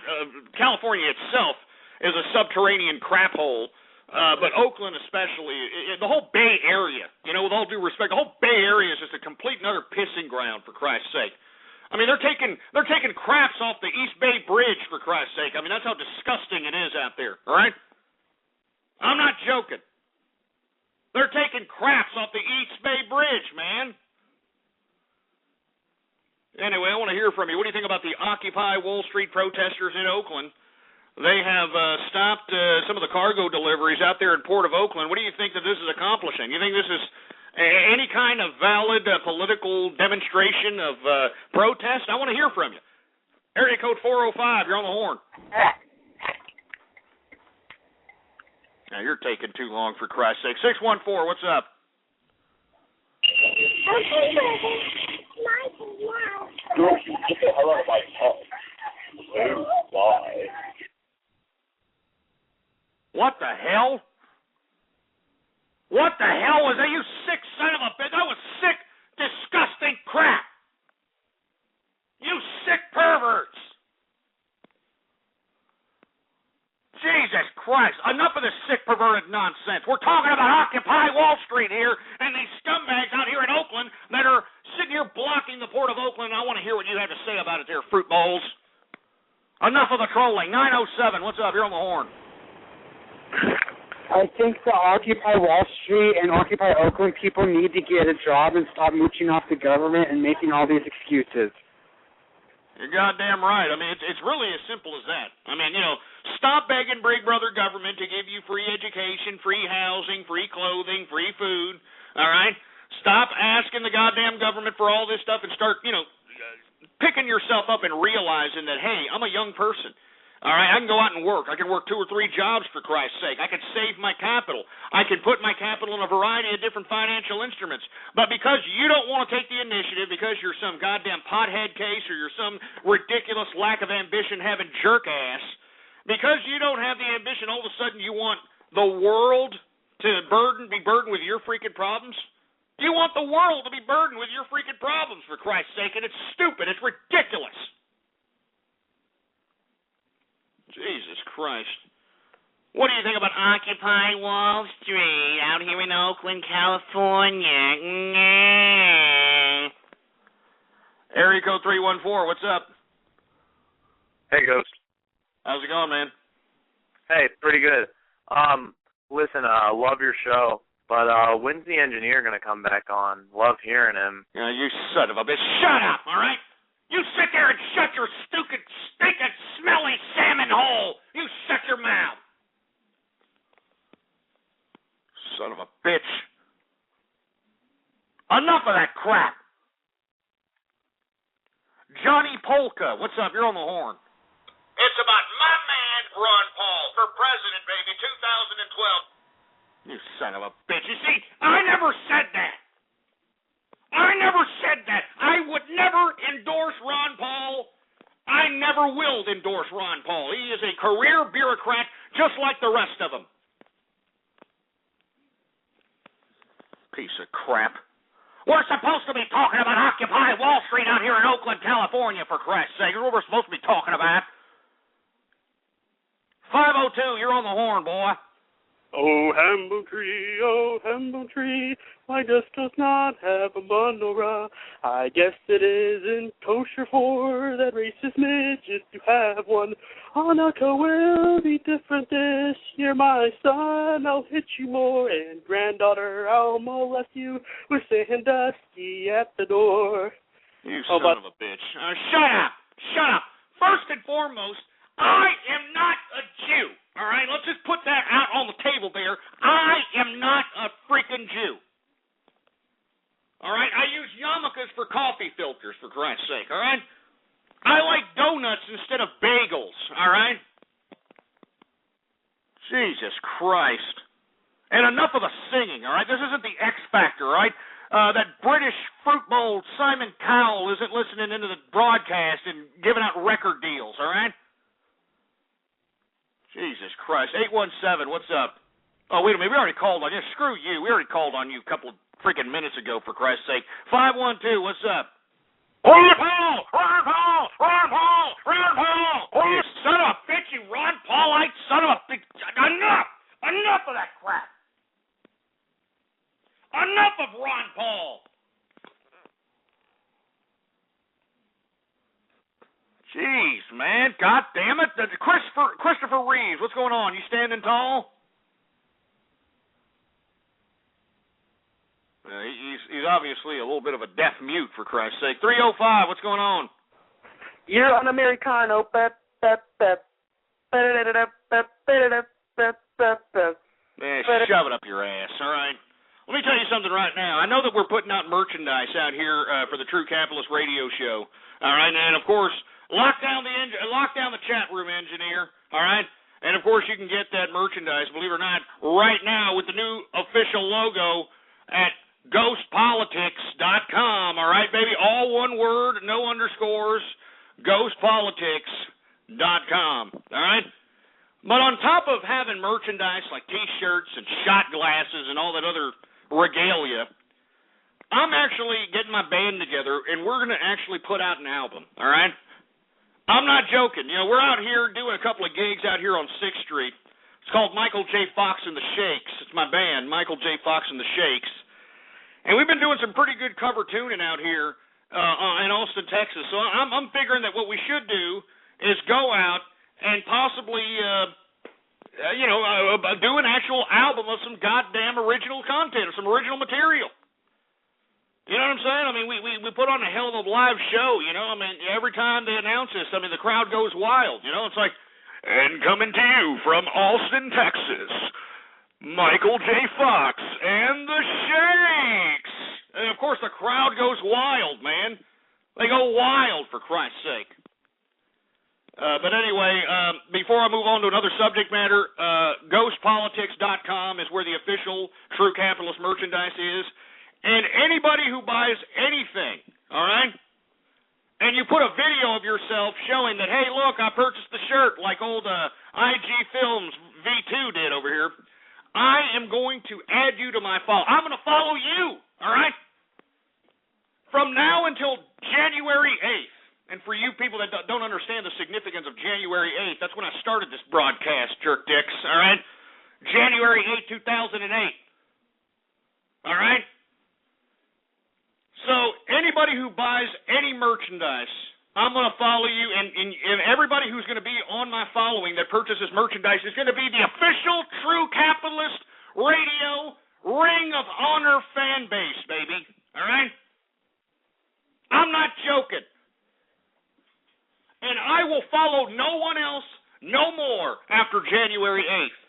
California itself is a subterranean crap hole. But Oakland especially, the whole Bay Area, you know, with all due respect, the whole Bay Area is just a complete and utter pissing ground, for Christ's sake. I mean, they're taking craps off the East Bay Bridge, for Christ's sake. I mean, that's how disgusting it is out there, all right? I'm not joking. They're taking craps off the East Bay Bridge, man. Anyway, I want to hear from you. What do you think about the Occupy Wall Street protesters in Oakland? They have stopped some of the cargo deliveries out there in Port of Oakland. What do you think that this is accomplishing? You think this is any kind of valid political demonstration of protest? I want to hear from you. Area code 405, you're on the horn. Now, you're taking too long, for Christ's sake. 614, what's up? Okay, nice and loud. Hello, my phone. Bye. What the hell? What the hell was that, you sick son of a bitch? That was sick, disgusting crap. You sick perverts. Jesus Christ, enough of this sick, perverted nonsense. We're talking about Occupy Wall Street here, and these scumbags out here in Oakland that are sitting here blocking the Port of Oakland. I want to hear what you have to say about it there, fruit bowls. Enough of the trolling. 907, what's up? You're on the horn. I think the Occupy Wall Street and Occupy Oakland people need to get a job and stop mooching off the government and making all these excuses. You're goddamn right. I mean, it's really as simple as that. I mean, you know, stop begging Big Brother government to give you free education, free housing, free clothing, free food, all right? Stop asking the goddamn government for all this stuff and start, you know, picking yourself up and realizing that, hey, I'm a young person. All right, I can go out and work. I can work 2 or 3 jobs, for Christ's sake. I can save my capital. I can put my capital in a variety of different financial instruments. But because you don't want to take the initiative, because you're some goddamn pothead case or you're some ridiculous lack of ambition having jerk ass, because you don't have the ambition, all of a sudden you want the world to be burdened with your freaking problems? You want the world to be burdened with your freaking problems, for Christ's sake, and it's stupid. It's ridiculous. Jesus Christ. What do you think about Occupy Wall Street out here in Oakland, California? Area code 314, what's up? Hey, Ghost. How's it going, man? Hey, pretty good. Listen, love your show, but when's the engineer going to come back on? Love hearing him. You son of a bitch. Shut up, all right? You sit there and shut your stupid, stinking, smelly salmon hole. You shut your mouth. Son of a bitch. Enough of that crap. Johnny Polka, what's up? You're on the horn. It's about my man, Ron Paul, for president, baby, 2012. You son of a bitch. You see, I never said that. I never said that. I would never endorse Ron Paul. I never will endorse Ron Paul. He is a career bureaucrat just like the rest of them. Piece of crap. We're supposed to be talking about Occupy Wall Street out here in Oakland, California, for Christ's sake. That's what we're supposed to be talking about. 502, you're on the horn, boy. Oh, Hambo tree, why just does not have a menorah? I guess it isn't kosher for that racist midget to have one. Hanukkah will be different this year, my son. I'll hit you more, and granddaughter, I'll molest you with Sandusky at the door. You son of a bitch. Shut up. First and foremost, I am not a Jew. All right, let's just put that out on the table there. I am not a freaking Jew. All right, I use yarmulkes for coffee filters, for Christ's sake, all right? I like donuts instead of bagels, all right? Jesus Christ. And enough of the singing, all right? This isn't the X Factor, all right? That British fruit bowl Simon Cowell isn't listening into the broadcast and giving out record deals, all right? Jesus Christ. 817, what's up? Oh, wait a minute. We already called on you. Screw you. We already called on you a couple of freaking minutes ago, for Christ's sake. 512, what's up? Ron Paul! You son of a bitch, you Ron Paulite son of a bitch. Enough of that crap. Enough of Ron Paul. Jeez, man. God damn it. Christopher Reeves, what's going on? You standing tall? He's obviously a little bit of a deaf mute, for Christ's sake. 305, what's going on? You're an Americano. Man, shove it up your ass, all right? Let me tell you something right now. I know that we're putting out merchandise out here for the True Capitalist Radio Show, all right? And, of course, lock down the chat room, engineer, all right? And, of course, you can get that merchandise, believe it or not, right now with the new official logo at ghostpolitics.com, all right, baby? All one word, no underscores, ghostpolitics.com, all right? But on top of having merchandise like T-shirts and shot glasses and all that other regalia, I'm actually getting my band together, and we're going to actually put out an album, all right? I'm not joking. You know, we're out here doing a couple of gigs out here on 6th Street. It's called Michael J. Fox and the Shakes. It's my band, Michael J. Fox and the Shakes. And we've been doing some pretty good cover tuning out here in Austin, Texas. So I'm figuring that what we should do is go out and possibly, do an actual album of some goddamn original content or some original material. You know what I'm saying? I mean, we put on a hell of a live show, you know? I mean, every time they announce this, I mean, the crowd goes wild, you know? It's like, and coming to you from Austin, Texas, Michael J. Fox and the Shakes. And, of course, the crowd goes wild, man. They go wild, for Christ's sake. But anyway, before I move on to another subject matter, ghostpolitics.com is where the official True Capitalist merchandise is. And anybody who buys anything, all right, and you put a video of yourself showing that, hey, look, I purchased the shirt like old IG Films V2 did over here, I am going to add you to my follow. I'm going to follow you, all right, from now until January 8th. And for you people that don't understand the significance of January 8th, that's when I started this broadcast, jerk dicks, all right? January 8th, 2008. All right? So anybody who buys any merchandise I'm going to follow you, and everybody who's going to be on my following that purchases merchandise is going to be the official True Capitalist Radio Ring of Honor fan base, baby. All right? I'm not joking. And I will follow no one else no more after January 8th.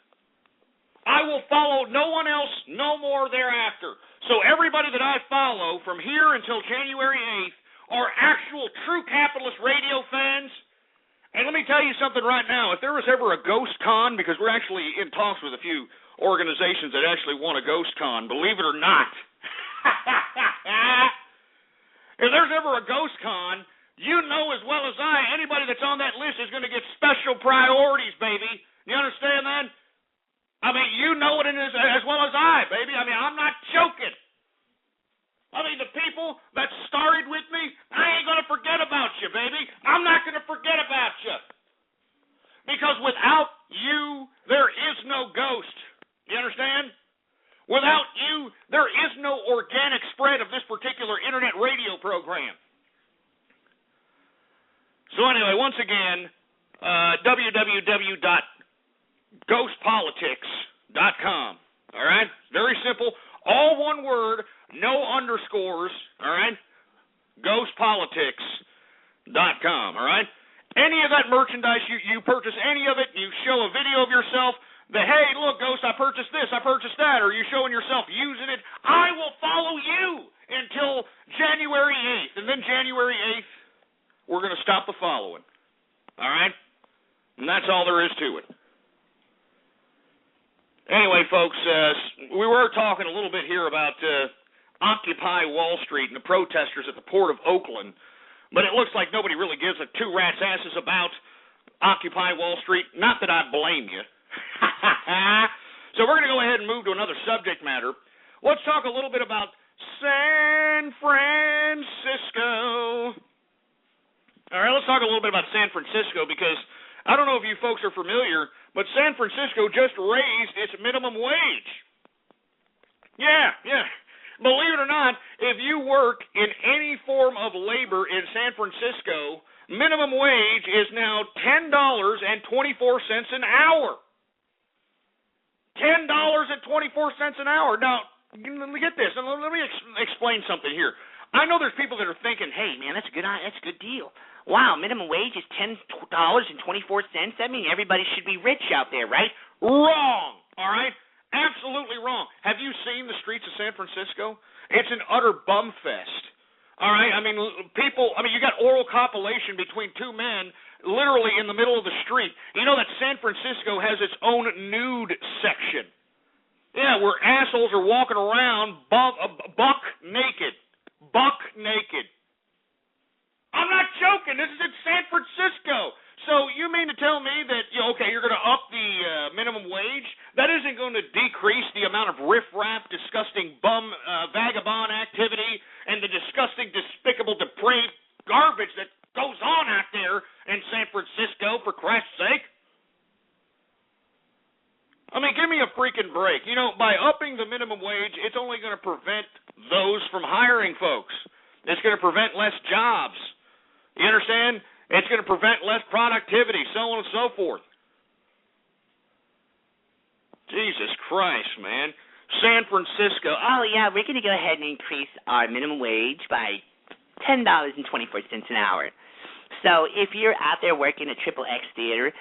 I will follow no one else no more thereafter. So everybody that I follow from here until January 8th are actual True Capitalist Radio fans. And let me tell you something right now. If there was ever a ghost con, because we're actually in talks with a few organizations that actually want a ghost con, believe it or not. If there's ever a ghost con, you know as well as I, anybody that's on that list is going to get special priorities, baby. You understand that? I mean, you know it as well as I, baby. I mean, I'm not joking. I mean, the people that started with me, I ain't going to forget about you, baby. I'm not going to forget about you. Because without you, there is no ghost. You understand? Without you, there is no organic spread of this particular internet radio program. So anyway, once again, www.ghostpolitics.com. All right? Very simple. All one word, no underscores. All right? Ghostpolitics.com. All right? Any of that merchandise, you purchase any of it, you show a video of yourself, that, hey, look, Ghost, I purchased this, I purchased that, or you're showing yourself using it, I will follow you until January 8th. And then January 8th, we're going to stop the following. All right? And that's all there is to it. Anyway, folks, we were talking a little bit here about Occupy Wall Street and the protesters at the Port of Oakland, but it looks like nobody really gives a two rat's asses about Occupy Wall Street. Not that I blame you. So we're going to go ahead and move to another subject matter. Let's talk a little bit about San Francisco. All right, let's talk a little bit about San Francisco because I don't know if you folks are familiar, but San Francisco just raised its minimum wage. Yeah. Believe it or not, if you work in any form of labor in San Francisco, minimum wage is now $10.24 an hour. $10.24 an hour. Now, get this, and let me explain something here. I know there's people that are thinking, hey, man, that's a good deal. Wow, minimum wage is $10.24. That means everybody should be rich out there, right? Wrong, all right? Absolutely wrong. Have you seen the streets of San Francisco? It's an utter bum fest, all right? I mean, you got oral copulation between two men literally in the middle of the street. You know that San Francisco has its own nude section. Yeah, where assholes are walking around buck naked. Buck naked. I'm not joking. This is in San Francisco. So you mean to tell me that, you're going to up the minimum wage? That isn't going to decrease the amount of riffraff, disgusting vagabond activity and the disgusting, despicable, depraved garbage that goes on out there in San Francisco, for Christ's sake. I mean, give me a freaking break. By upping the minimum wage, it's only going to prevent those from hiring folks. It's going to prevent less jobs. You understand? It's going to prevent less productivity, so on and so forth. Jesus Christ, man. San Francisco. Oh, yeah, we're going to go ahead and increase our minimum wage by $10.24 an hour. So if you're out there working at XXX Theater,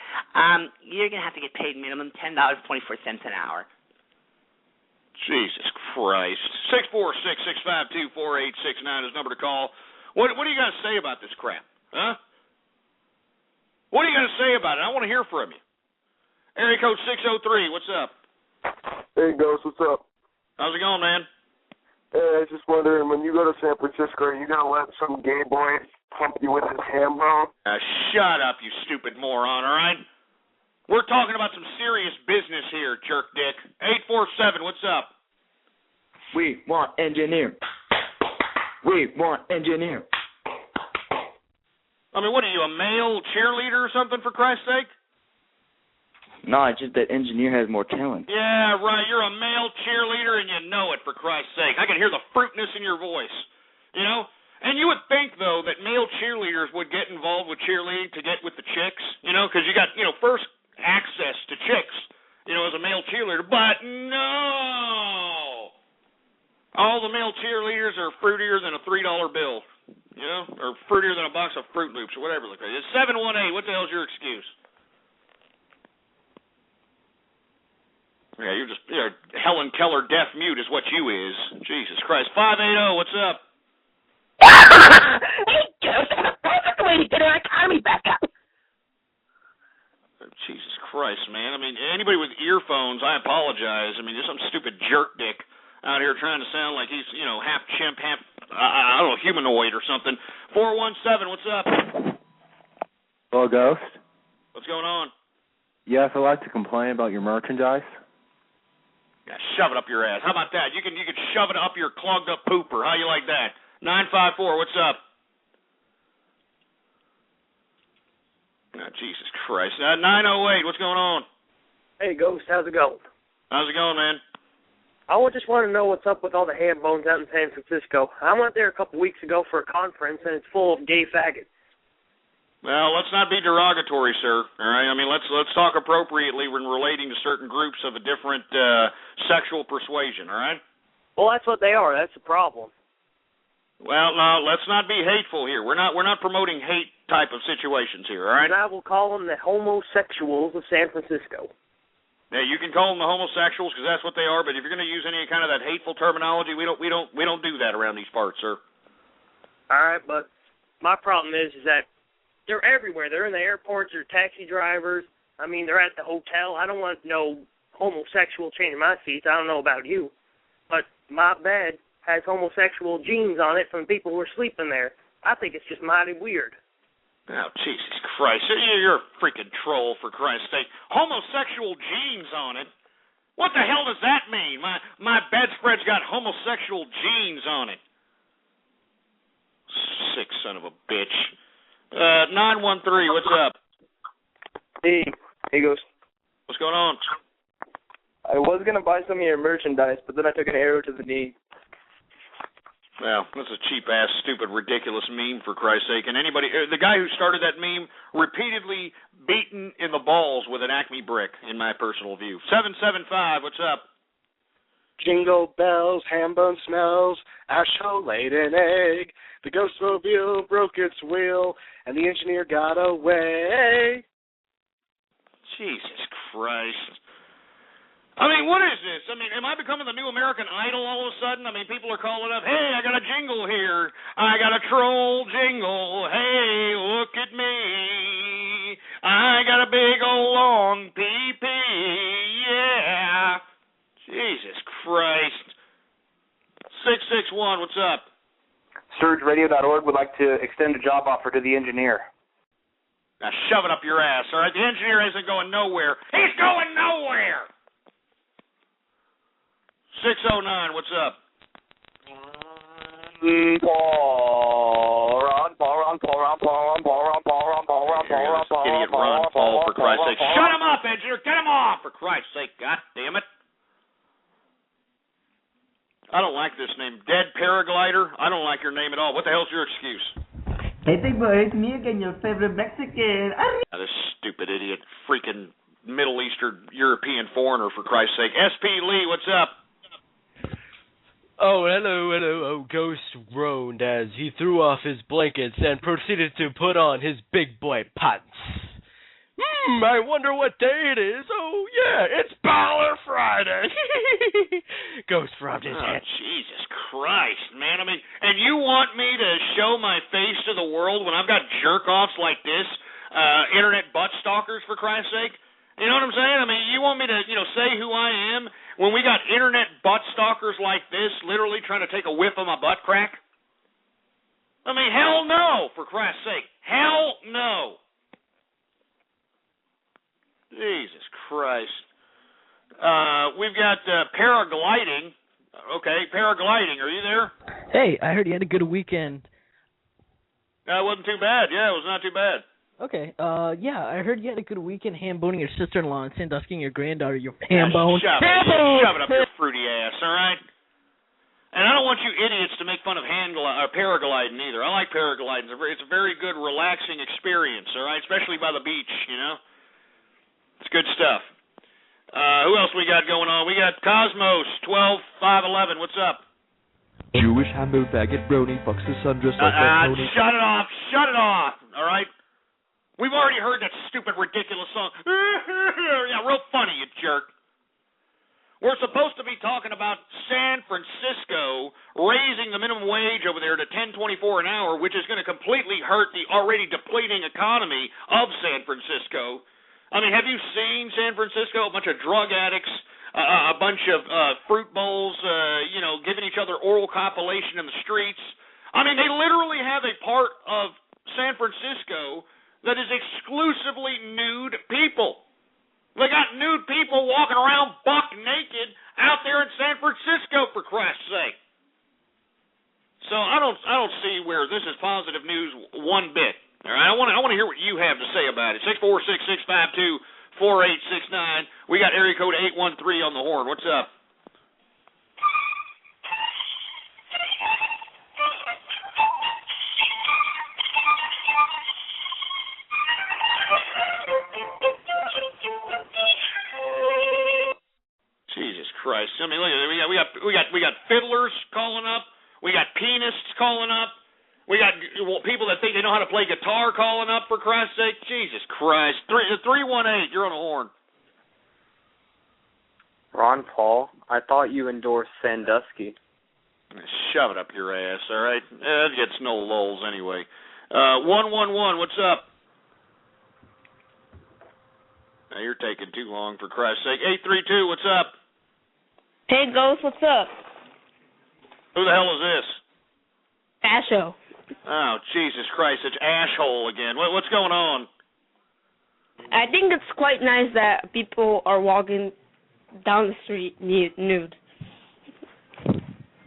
you're going to have to get paid minimum $10.24 an hour. Jesus Christ. 646-652-4869 is the number to call. What do you got to say about this crap? Huh? What are you going to say about it? I want to hear from you. Area code 603, what's up? Hey, Ghost, what's up? How's it going, man? Hey, I was just wondering, when you go to San Francisco, are you going to let some gay boy pump you with his ham bone? Shut up, you stupid moron, all right? We're talking about some serious business here, jerk dick. 847, what's up? We want engineer. We want engineer. I mean, what are you, a male cheerleader or something, for Christ's sake? No, it's just that engineer has more talent. Yeah, right. You're a male cheerleader and you know it, for Christ's sake. I can hear the fruitness in your voice. And you would think, though, that male cheerleaders would get involved with cheerleading to get with the chicks, because you got, first access to chicks, as a male cheerleader. But no! All the male cheerleaders are fruitier than a $3 bill, or fruitier than a box of Fruit Loops or whatever. It's 718. What the hell's your excuse? Yeah, you're Helen Keller deaf mute is what you is. Jesus Christ. 580, what's up? Hey, Joe, that's a perfect way to get our economy back up. Jesus Christ, man. I mean, anybody with earphones, I apologize. I mean, there's some stupid jerk dick out here trying to sound like he's, half chimp, half, I don't know, humanoid or something. 417, what's up? Hello, Ghost. What's going on? Yes, I'd like to complain about your merchandise. Yeah, shove it up your ass. How about that? You can shove it up your clogged up pooper. How you like that? 954, what's up? Oh, Jesus Christ. 908, what's going on? Hey, Ghost, how's it going? How's it going, man? I just want to know what's up with all the ham bones out in San Francisco. I went there a couple weeks ago for a conference, and it's full of gay faggots. Well, let's not be derogatory, sir. All right. I mean, let's talk appropriately when relating to certain groups of a different sexual persuasion. All right. Well, that's what they are. That's the problem. Well, no, let's not be hateful here. We're not promoting hate type of situations here. All right. And I will call them the homosexuals of San Francisco. Yeah, you can call them the homosexuals because that's what they are. But if you're going to use any kind of that hateful terminology, we don't do that around these parts, sir. All right, but my problem is that they're everywhere. They're in the airports. They're taxi drivers. I mean, they're at the hotel. I don't want no homosexual changing my seats. I don't know about you, but my bed has homosexual genes on it from people who are sleeping there. I think it's just mighty weird. Oh, Jesus Christ. You're a freaking troll, for Christ's sake. Homosexual genes on it? What the hell does that mean? My bedspread's got homosexual genes on it. Sick son of a bitch. 913, what's up? Hey, Ghost. What's going on? I was going to buy some of your merchandise, but then I took an arrow to the knee. Well, that's a cheap-ass, stupid, ridiculous meme, for Christ's sake. And the guy who started that meme, repeatedly beaten in the balls with an Acme brick, in my personal view. 775, what's up? Jingle bells, ham bone smells, our show laid an egg. The Ghostmobile broke its wheel, and the engineer got away. Jesus Christ. I mean, what is this? I mean, am I becoming the new American Idol all of a sudden? I mean, people are calling up, hey, I got a jingle here. I got a troll jingle. Hey, look at me. I got a big old long pee-pee. Yeah. Jesus Christ. 661, what's up? SurgeRadio.org would like to extend a job offer to the engineer. Now shove it up your ass, all right? The engineer isn't going nowhere. He's going nowhere! 609, what's up? Idiot Ron Paul, for Christ's sake. Shut him up, engineer! Get him off, for Christ's sake. God damn it. I don't like this name. Dead Paraglider? I don't like your name at all. What the hell's your excuse? Hey, big boy, it's me again, your favorite Mexican. Now, this stupid idiot, freaking Middle Eastern European foreigner, for Christ's sake. SP Lee, what's up? Oh, hello, Ghost groaned as he threw off his blankets and proceeded to put on his big boy pants. I wonder what day it is. Oh, yeah, it's Baller Friday. Ghost rubbed his head. Jesus Christ, man. I mean, and you want me to show my face to the world when I've got jerk-offs like this, internet butt stalkers, for Christ's sake? You know what I'm saying? I mean, you want me to, say who I am when we got internet butt stalkers like this literally trying to take a whiff of my butt crack? I mean, hell no, for Christ's sake. Hell no. Jesus Christ. We've got paragliding. Okay, paragliding. Are you there? Hey, I heard you had a good weekend. It wasn't too bad. Yeah, it was not too bad. Okay, yeah, I heard you had a good weekend ham-boning your sister-in-law and Sandusky and your granddaughter, your ham-bone. Shove it up your fruity ass, all right? And I don't want you idiots to make fun of paragliding either. I like paragliding. It's a very good, relaxing experience, all right, especially by the beach, you know. It's good stuff. Who else we got going on? We got Cosmos, 12511. What's up? Jewish hambo faggot brony fucks his son just like a pony. Shut it off. Shut it off, all right? We've already heard that stupid, ridiculous song. Yeah, real funny, you jerk. We're supposed to be talking about San Francisco raising the minimum wage over there to $10.24 an hour, which is going to completely hurt the already depleting economy of San Francisco. I mean, have you seen San Francisco? A bunch of drug addicts, a bunch of fruit bowls, giving each other oral copulation in the streets. I mean, they literally have a part of San Francisco that is exclusively nude people. They got nude people walking around buck naked out there in San Francisco, for Christ's sake. So I don't see where this is positive news one bit. All right, I want to hear what you have to say about it. 646-652-4869. We got area code 813 on the horn. What's up? Jesus Christ! I mean, look, we got fiddlers calling up. We got pianists calling up. We got people that think they know how to play guitar calling up. For Christ's sake, Jesus Christ! 318. You're on the horn. Ron Paul, I thought you endorsed Sandusky. Shove it up your ass. All right, that gets no lulls anyway. 111. What's up? Now you're taking too long, for Christ's sake. 832. What's up? Hey, Ghost, what's up? Who the hell is this? Asho. Oh, Jesus Christ, it's Ashhole again. What's going on? I think it's quite nice that people are walking down the street nude.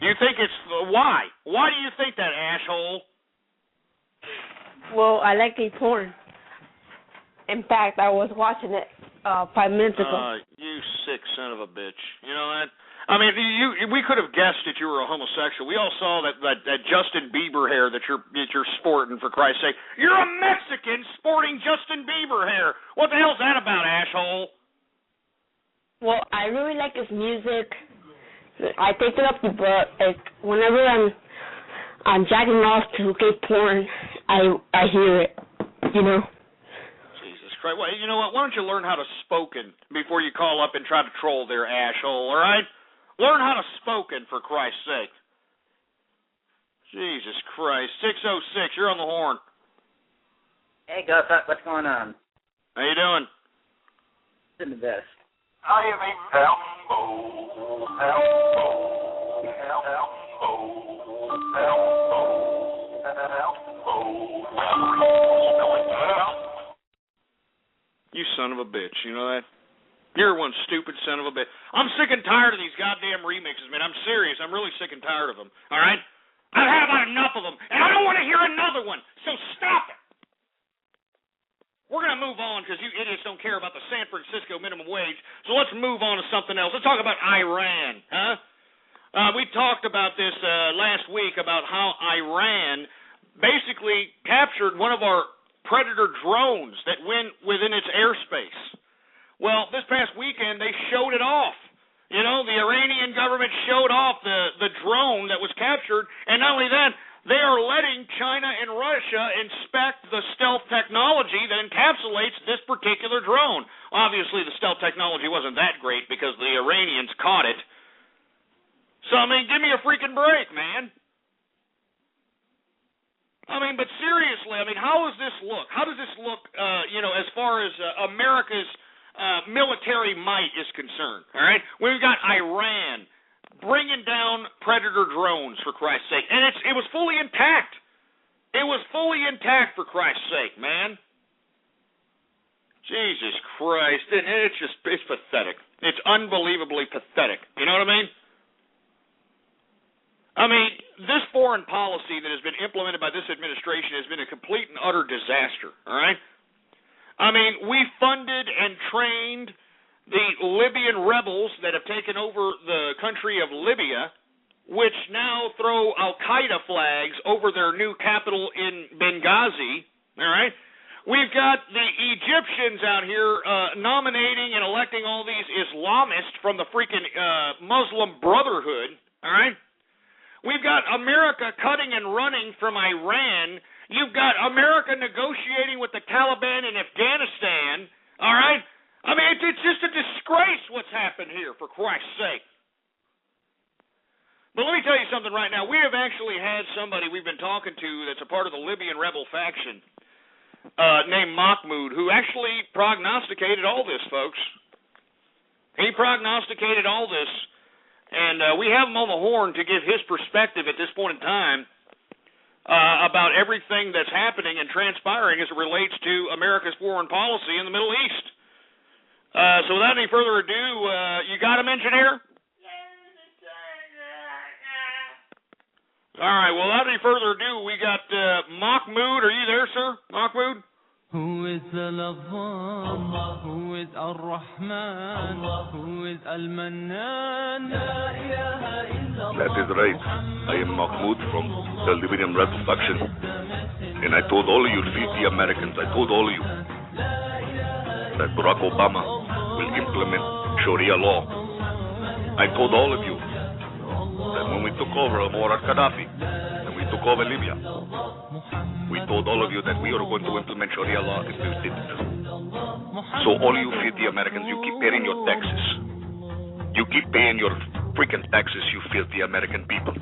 You think it's... why? Why do you think that, Ashhole? Well, I like gay porn. In fact, I was watching it 5 minutes ago. You sick son of a bitch. You know that? I mean, we could have guessed that you were a homosexual. We all saw that Justin Bieber hair that you're sporting, for Christ's sake. You're a Mexican sporting Justin Bieber hair. What the hell's that about, Ashhole? Well, I really like his music. I take it up the butt. Like, whenever I'm jacking off to gay porn, I hear it. You know. Jesus Christ! Well, you know what? Why don't you learn how to spoken before you call up and try to troll their Ashhole? All right. Learn how to spoken, for Christ's sake. Jesus Christ. 606, you're on the horn. Hey, Gus, what's going on? How you doing? Doing the best. I am a You son of a bitch, you know that? You're one stupid son of a bitch. I'm sick and tired of these goddamn remixes, man. I'm serious. I'm really sick and tired of them, all right? I've had about enough of them, and I don't want to hear another one, so stop it. We're going to move on because you idiots don't care about the San Francisco minimum wage, so let's move on to something else. Let's talk about Iran, huh? We talked about this last week about how Iran basically captured one of our Predator drones that went within its airspace. Well, this past weekend, they showed it off. You know, the Iranian government showed off the drone that was captured, and not only that, they are letting China and Russia inspect the stealth technology that encapsulates this particular drone. Obviously, the stealth technology wasn't that great because the Iranians caught it. So, I mean, give me a freaking break, man. I mean, but seriously, I mean, how does this look? How does this look, as far as America's military might is concerned, all right? We've got Iran bringing down Predator drones, for Christ's sake, and it was fully intact. It was fully intact, for Christ's sake, man. Jesus Christ, it's pathetic. It's unbelievably pathetic. You know what I mean? I mean, this foreign policy that has been implemented by this administration has been a complete and utter disaster, all right? I mean, we funded and trained the Libyan rebels that have taken over the country of Libya, which now throw Al-Qaeda flags over their new capital in Benghazi, all right? We've got the Egyptians out here nominating and electing all these Islamists from the freaking Muslim Brotherhood, all right? We've got America cutting and running from Iran. You've got America negotiating with the Taliban in Afghanistan, all right? I mean, it's just a disgrace what's happened here, for Christ's sake. But let me tell you something right now. We have actually had somebody we've been talking to that's a part of the Libyan rebel faction named Mahmoud, who actually prognosticated all this, folks. He prognosticated all this, and we have him on the horn to give his perspective at this point in time about everything that's happening and transpiring as it relates to America's foreign policy in the Middle East. So without any further ado, you got him, engineer? All right, well, without any further ado, we got Mahmoud. Are you there, sir? Mahmoud? Who is Allah? Who is Ar-Rahman? Who is Al-Mannan? That is right. I am Mahmoud from the Libyan rebel faction. And I told all of you filthy Americans, I told all of you that Barack Obama will implement Sharia law. I told all of you that when we took over Muammar Gaddafi and we took over Libya, we told all of you that we are going to implement Sharia law if we didn't. So all you filthy Americans, you keep paying your taxes. You keep paying your freaking taxes, you filthy American people,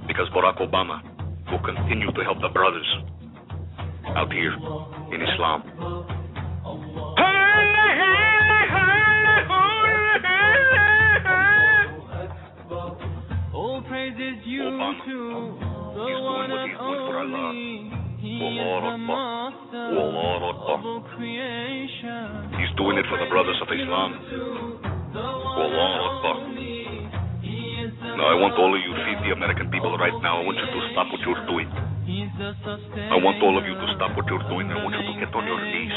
because Barack Obama will continue to help the brothers out here in Islam. All praises you to the one and only. He is the master of all creation. He's doing it for the brothers of Islam. Now I want all of you filthy American people right now, I want you to stop what you're doing. I want all of you to stop what you're doing. I want you to get on your knees.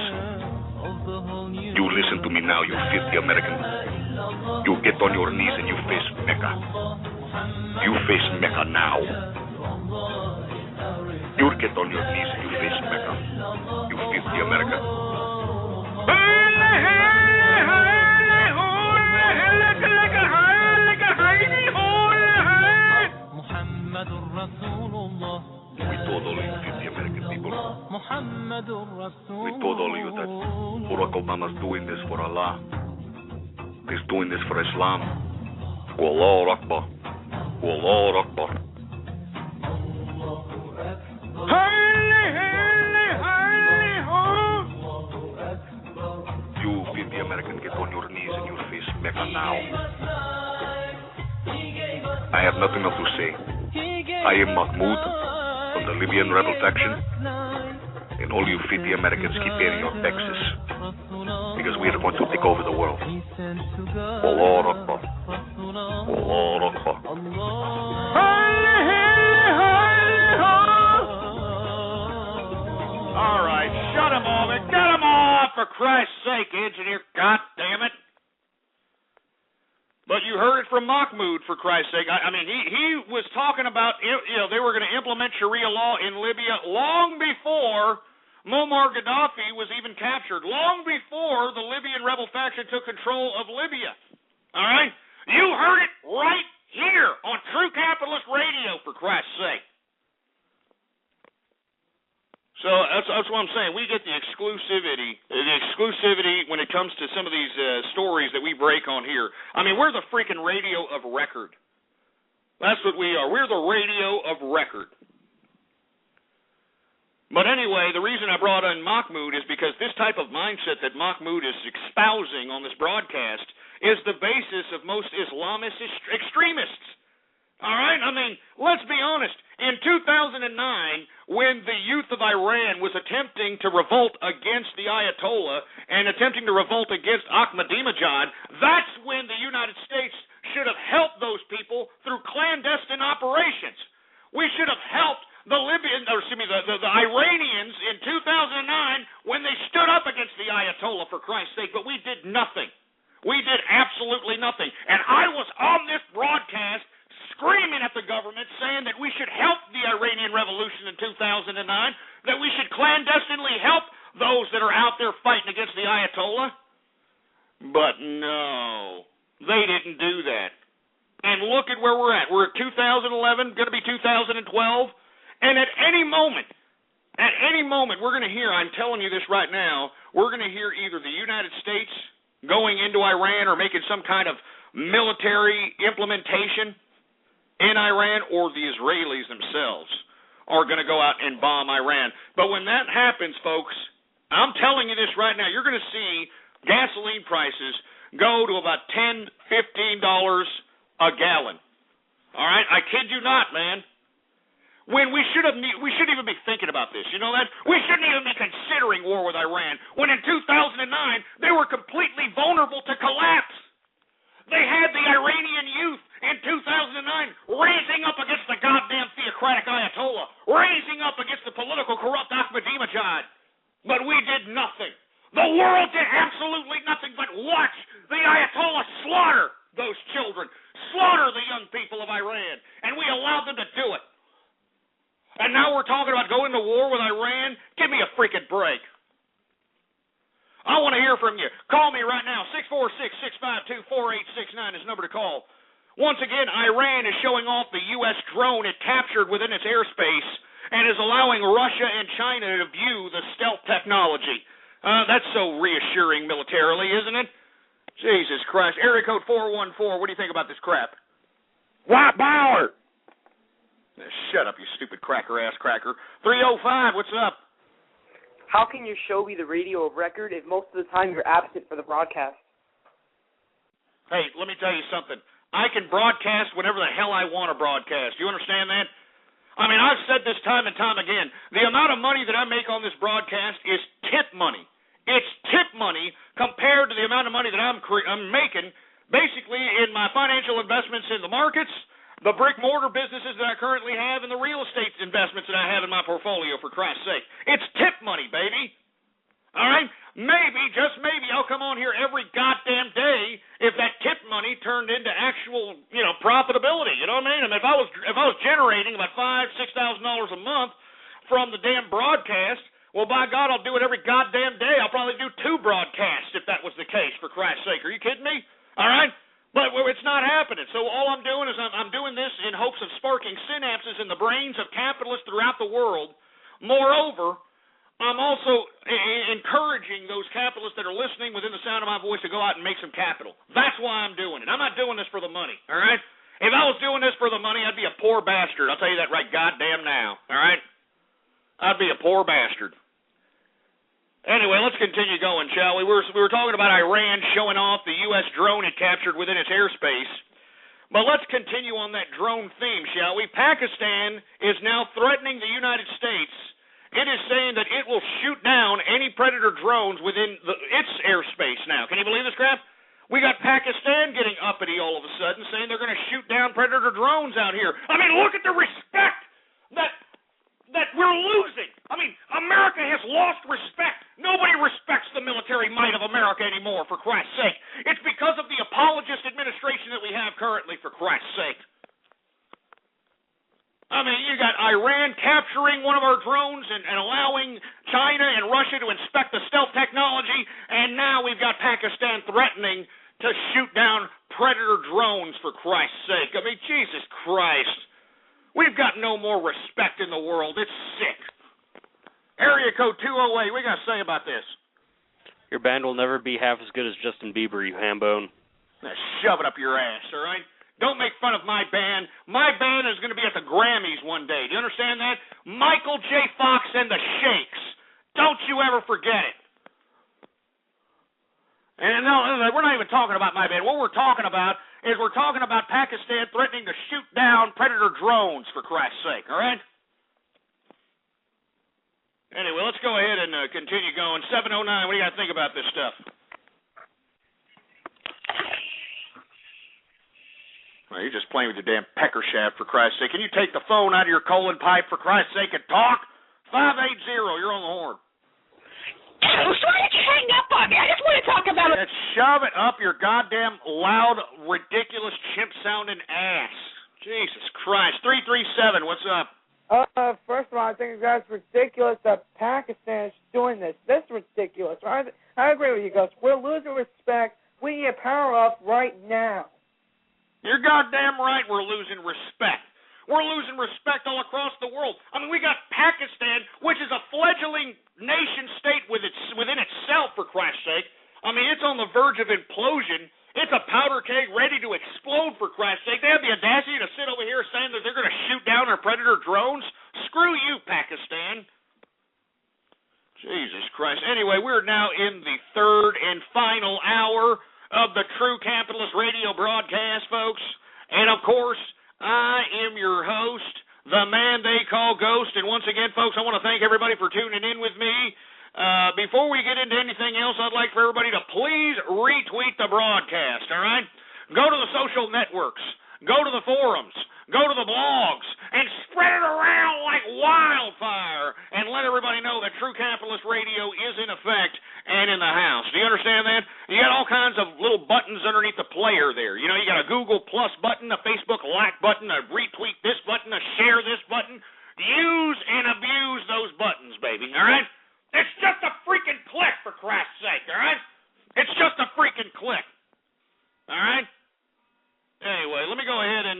You listen to me now, you filthy American. You get on your knees and you face Mecca. You face Mecca now. You get on your knees and you face Mecca. You filthy American. We told all of you filthy American people. We told all of you that Barack Obama's doing this for Allah. He's doing this for Islam. Wallahu Akbar. Wallahu Akbar. You filthy American, get on your knees and you face Mecca now. I have nothing else to say. I am Mahmoud from the Libyan rebel faction, and all you filthy Americans keep paying your taxes, because we are going to take over the world. Allahu Akbar. Allahu Akbar. All right, shut him off and get him off, for Christ's sake, engineer. God damn it. But you heard it from Mahmoud, for Christ's sake. I mean, he was talking about, they were going to implement Sharia law in Libya long before Muammar Gaddafi was even captured, long before the Libyan rebel faction took control of Libya. All right? You heard it right here on True Capitalist Radio, for Christ's sake. So that's what I'm saying. We get the exclusivity when it comes to some of these stories that we break on here. I mean, we're the freaking radio of record. That's what we are. We're the radio of record. But anyway, the reason I brought in Mahmoud is because this type of mindset that Mahmoud is espousing on this broadcast is the basis of most Islamist extremists. All right? I mean, let's be honest. In 2009, when the youth of Iran was attempting to revolt against the Ayatollah and attempting to revolt against Ahmadinejad, that's when the United States should have helped those people through clandestine operations. We should have helped the Iranians in 2009 when they stood up against the Ayatollah, for Christ's sake, but we did nothing. We did absolutely nothing. And I was on this broadcast screaming at the government saying that we should help the Iranian Revolution in 2009, that we should clandestinely help those that are out there fighting against the Ayatollah. But no, they didn't do that. And look at where we're at. We're at 2011, going to be 2012, and at any moment, we're going to hear, I'm telling you this right now, we're going to hear either the United States going into Iran or making some kind of military implementation in Iran, or the Israelis themselves are going to go out and bomb Iran. But when that happens, folks, I'm telling you this right now, you're going to see gasoline prices go to about $10, $15 a gallon. All right? I kid you not, man. When we shouldn't even be thinking about this. You know that? We shouldn't even be considering war with Iran. When in 2009, they were completely vulnerable to collapse. They had the Iranian youth in 2009 raising up against the goddamn theocratic Ayatollah, raising up against the political corrupt Ahmadinejad. But we did nothing. The world did absolutely nothing but watch the Ayatollah slaughter those children, slaughter the young people of Iran, and we allowed them to do it. And now we're talking about going to war with Iran? Give me a freaking break. I want to hear from you. Call me right now. 646-652-4869 is the number to call. Once again, Iran is showing off the U.S. drone it captured within its airspace and is allowing Russia and China to view the stealth technology. That's so reassuring militarily, isn't it? Jesus Christ. Area code 414, what do you think about this crap? White Power! Shut up, you stupid cracker-ass cracker. 305, what's up? How can your show be the radio of record if most of the time you're absent for the broadcast? Hey, let me tell you something. I can broadcast whenever the hell I want to broadcast. You understand that? I mean, I've said this time and time again. The amount of money that I make on this broadcast is tip money. It's tip money compared to the amount of money that I'm making basically in my financial investments in the markets, the brick-mortar businesses that I currently have, and the real estate investments that I have in my portfolio, for Christ's sake. It's tip money, baby. All right? Maybe, just maybe, I'll come on here every goddamn day if that tip money turned into actual, profitability. You know what I mean? I mean, if I was generating about $5,000, $6,000 a month from the damn broadcast, well, by God, I'll do it every goddamn day. I'll probably do 2 broadcasts if that was the case, for Christ's sake. Are you kidding me? All right? But it's not happening. So all I'm doing is I'm doing this in hopes of sparking synapses in the brains of capitalists throughout the world. Moreover, I'm also encouraging those capitalists that are listening within the sound of my voice to go out and make some capital. That's why I'm doing it. I'm not doing this for the money, all right? If I was doing this for the money, I'd be a poor bastard. I'll tell you that right goddamn now, all right? I'd be a poor bastard. Anyway, let's continue going, shall we? We were talking about Iran showing off the U.S. drone it captured within its airspace. But let's continue on that drone theme, shall we? Pakistan is now threatening the United States. It is saying that it will shoot down any Predator drones within its airspace now. Can you believe this crap? We got Pakistan getting uppity all of a sudden, saying they're going to shoot down Predator drones out here. I mean, look at the respect that we're losing. I mean, America has lost respect. Nobody respects the military might of America anymore, for Christ's sake. It's because of the apologist administration that we have currently, for Christ's sake. I mean, you got Iran capturing one of our drones and allowing China and Russia to inspect the stealth technology, and now we've got Pakistan threatening to shoot down Predator drones, for Christ's sake. I mean, Jesus Christ. We've got no more respect in the world. It's sick. Area code 208, what you got to say about this? Your band will never be half as good as Justin Bieber, you hambone. Now shove it up your ass, all right? Don't make fun of my band. My band is going to be at the Grammys one day. Do you understand that? Michael J. Fox and the Shakes. Don't you ever forget it. And no, we're not even talking about my band. What we're talking about is we're talking about Pakistan threatening to shoot down Predator drones, for Christ's sake, all right? Anyway, let's go ahead and continue going. 709, what do you got to think about this stuff? Well, you're just playing with your damn pecker shaft, for Christ's sake. Can you take the phone out of your colon pipe, for Christ's sake, and talk? 580, you're on the horn. So why did you hang up on me? I just want to talk about it. Shove it up your goddamn loud, ridiculous, chimp-sounding ass. Jesus Christ. 337, what's up? First of all, I think it's ridiculous that Pakistan is doing this. This is ridiculous. I agree with you, Gus. We're losing respect. We need to power up right now. You're goddamn right we're losing respect. We're losing respect all across the world. I mean, we got Pakistan, which is a fledgling nation-state within itself, for Christ's sake. I mean, it's on the verge of implosion. It's a powder keg ready to explode, for Christ's sake. They have the audacity to sit over here saying that they're going to shoot down our Predator drones. Screw you, Pakistan. Jesus Christ. Anyway, we're now in the third and final hour of the True Capitalist Radio broadcast, folks. And, of course, I am your host, the man they call Ghost. And once again, folks, I want to thank everybody for tuning in with me. Before we get into anything else, I'd like for everybody to please retweet the broadcast, all right? Go to the social networks. Go to the forums. Go to the blogs. And spread it around like wildfire. And let everybody know that True Capitalist Radio is in effect and in the house. Do you understand that? You got all kinds of little buttons underneath the player there. You know, you got a Google Plus button, a Facebook like button, a retweet this button, a share this button. Use and abuse those buttons, baby, all right? It's just a freaking click, for Christ's sake, all right? It's just a freaking click, all right? Anyway, let me go ahead and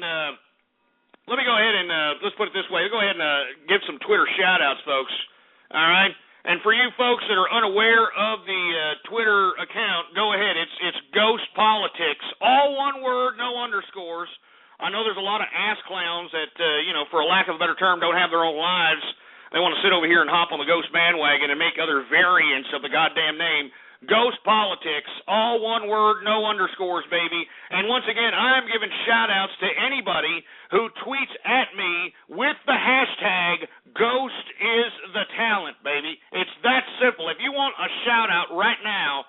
let's put it this way. Let's go ahead and give some Twitter shout-outs, folks, all right? And for you folks that are unaware of the Twitter account, go ahead. It's Ghost Politics, all one word, no underscores. I know there's a lot of ass clowns that, for a lack of a better term, don't have their own lives. They want to sit over here and hop on the Ghost bandwagon and make other variants of the goddamn name. Ghost Politics, all one word, no underscores, baby. And once again, I'm giving shout-outs to anybody who tweets at me with the hashtag #GhostIsTheTalent, baby. It's that simple. If you want a shout-out right now,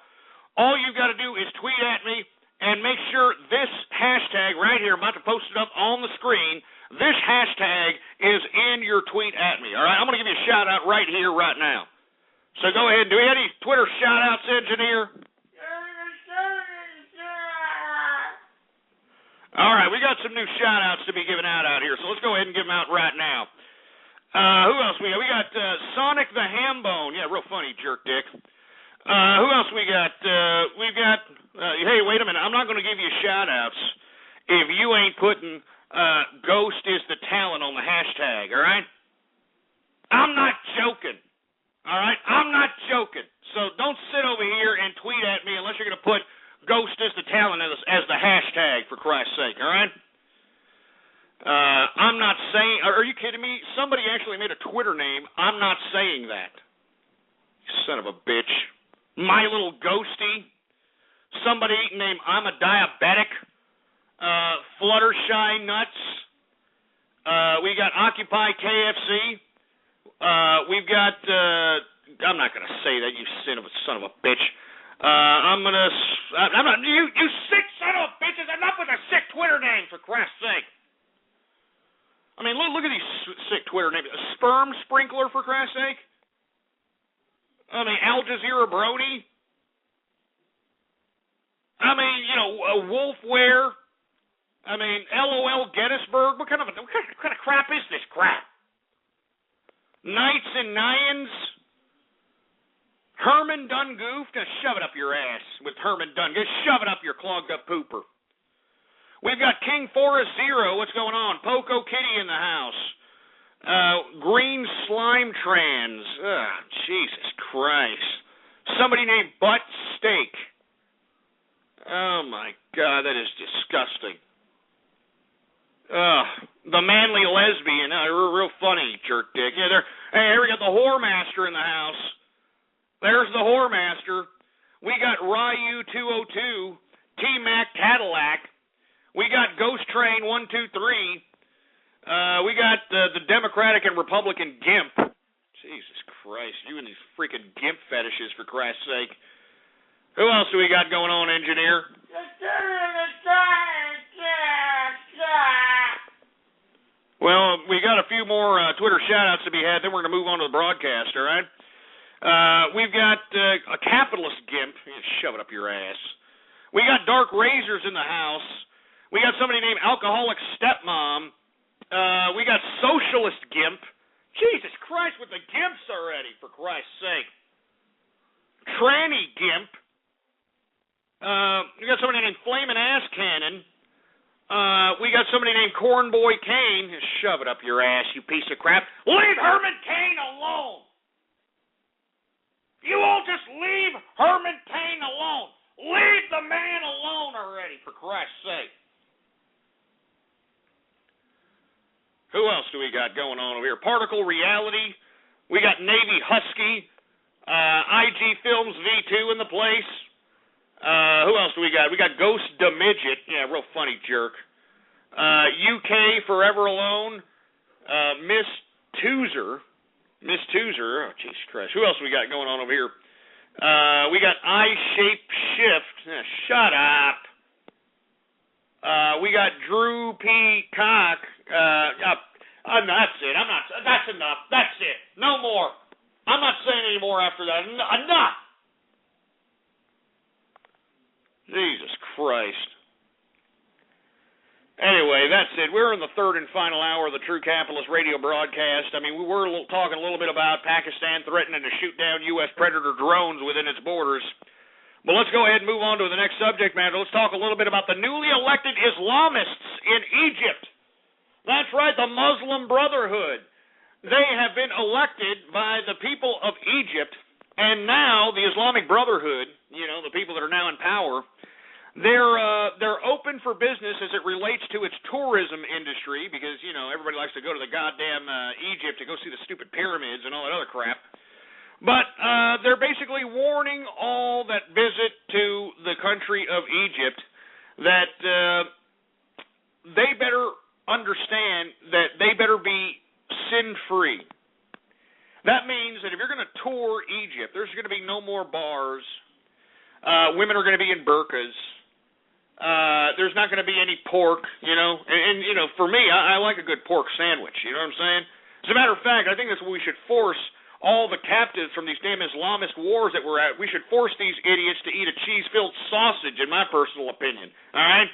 all you've got to do is tweet at me and make sure this hashtag right here, I'm about to post it up on the screen, this hashtag is in your tweet at me, all right? I'm going to give you a shout-out right here, right now. So go ahead. Do we have any Twitter shout-outs, engineer? All right, we got some new shout-outs to be given out here, so let's go ahead and give them out right now. Who else we got? We got Sonic the Hambone. Yeah, real funny, jerk dick. Who else we got? We've got, hey, wait a minute. I'm not going to give you shout-outs if you ain't putting Ghost is the Talent on the hashtag, all right? I'm not joking, all right? I'm not joking. So don't sit over here and tweet at me unless you're going to put Ghost is the Talent as the hashtag, for Christ's sake, all right? I'm not saying, are you kidding me? Somebody actually made a Twitter name. I'm not saying that. You son of a bitch. My Little Ghosty. Somebody named I'm a Diabetic. Fluttershy Nuts. We got Occupy KFC. We've got, I'm not going to say that, you son of a bitch. I'm not, you sick son of a bitches, enough with the sick Twitter names, for Christ's sake. I mean, look at these sick Twitter names. A sperm sprinkler, for Christ's sake. I mean, Al Jazeera Brony. I mean, a Wolfware. I mean, LOL Gettysburg. What kind of crap is this crap? Knights and Nyans. Herman Dungoof. Now shove it up your ass with Herman Dungoof. Shove it up your clogged up pooper. We've got King Forest Zero. What's going on? Poco Kitty in the house. Green Slime Trans. Jesus Christ. Somebody named Butt Steak. Oh, my God, that is disgusting. The Manly Lesbian. Real funny, jerk dick. Yeah, hey, here we got the Whore Master in the house. There's the Whore Master. We got Ryu 202, T-Mac Cadillac. We got Ghost Train 123. We got the Democratic and Republican Gimp. Jesus Christ, you and these freaking Gimp fetishes, for Christ's sake. Who else do we got going on, engineer? Well, we got a few more Twitter shout-outs to be had, then we're going to move on to the broadcast, all right? We've got a capitalist Gimp. Shove it up your ass. We got Dark Razors in the house. We got somebody named Alcoholic Stepmom. We got Socialist Gimp. Jesus Christ, with the gimps already, for Christ's sake. Tranny Gimp. We got somebody named Flamin' Ass Cannon. We got somebody named Cornboy Kane. Shove it up your ass, you piece of crap. Leave Herman Cain alone. You all just leave Herman Cain alone. Leave the man alone already, for Christ's sake. Who else do we got going on over here? Particle Reality. We got Navy Husky. IG Films V2 in the place. Who else do we got? We got Ghost the Midget. Yeah, real funny jerk. UK Forever Alone. Miss Toozer. Oh, Jesus Christ. Who else we got going on over here? We got I-Shape Shift. Shut up. We got Drew P. Cock. That's it. That's enough. That's it. No more. I'm not saying any more after that. Enough. Jesus Christ. Anyway, that's it. We're in the third and final hour of the True Capitalist radio broadcast. I mean, we were talking a little bit about Pakistan threatening to shoot down U.S. Predator drones within its borders. But let's go ahead and move on to the next subject matter. Let's talk a little bit about the newly elected Islamists in Egypt. That's right, the Muslim Brotherhood. They have been elected by the people of Egypt, and now the Islamic Brotherhood, the people that are now in power, they're open for business as it relates to its tourism industry because, everybody likes to go to the goddamn Egypt to go see the stupid pyramids and all that other crap. But they're basically warning all that visit to the country of Egypt that they better understand that they better be sin-free. That means that if you're going to tour Egypt, there's going to be no more bars. Women are going to be in burqas. There's not going to be any pork, And for me, I like a good pork sandwich, you know what I'm saying? As a matter of fact, I think that's what we should force all the captives from these damn Islamist wars that we're at. We should force these idiots to eat a cheese-filled sausage, in my personal opinion, all right?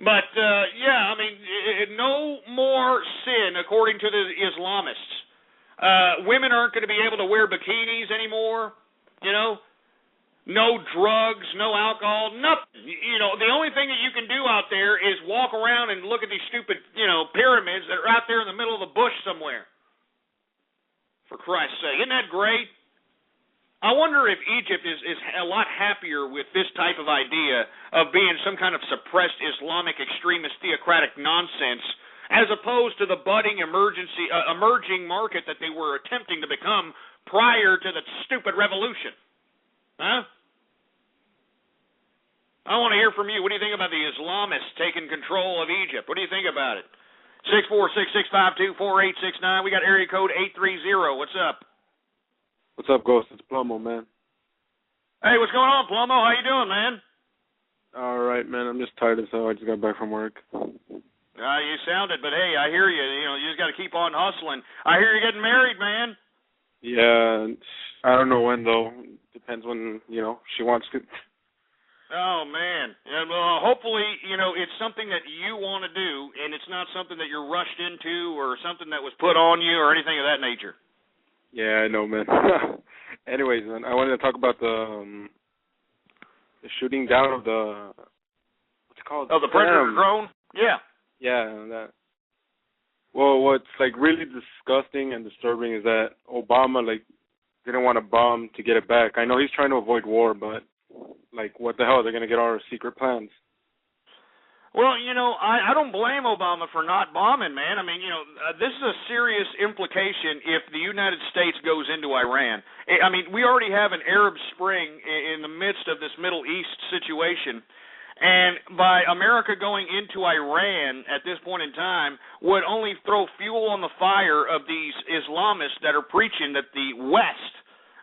But, no more sin, according to the Islamists. Women aren't going to be able to wear bikinis anymore, No drugs, no alcohol, nothing. The only thing that you can do out there is walk around and look at these stupid, pyramids that are out there in the middle of the bush somewhere. For Christ's sake. Isn't that great? I wonder if Egypt is a lot happier with this type of idea of being some kind of suppressed Islamic extremist theocratic nonsense as opposed to the budding emerging market that they were attempting to become prior to the stupid revolution. Huh? I want to hear from you. What do you think about the Islamists taking control of Egypt? What do you think about it? 646-652-4869. We got area code 830. What's up? What's up, Ghost? It's Plomo, man. Hey, what's going on, Plomo? How you doing, man? All right, man. I'm just tired as hell. I just got back from work. You sounded, but hey, I hear you. You just got to keep on hustling. I hear you're getting married, man. Yeah, I don't know when, though. Depends when, she wants to. Oh, man. Yeah, well, hopefully, it's something that you want to do, and it's not something that you're rushed into or something that was put on you or anything of that nature. Yeah, I know, man. Anyways, man, I wanted to talk about the shooting down of the, what's it called? Oh, the Predator drone? Yeah. Yeah, that. Well, what's, really disgusting and disturbing is that Obama, didn't want to bomb to get it back. I know he's trying to avoid war, but, what the hell? They're going to get all our secret plans. Well, I don't blame Obama for not bombing, man. I mean, this is a serious implication if the United States goes into Iran. I mean, we already have an Arab Spring in the midst of this Middle East situation, and by America going into Iran at this point in time would only throw fuel on the fire of these Islamists that are preaching that the West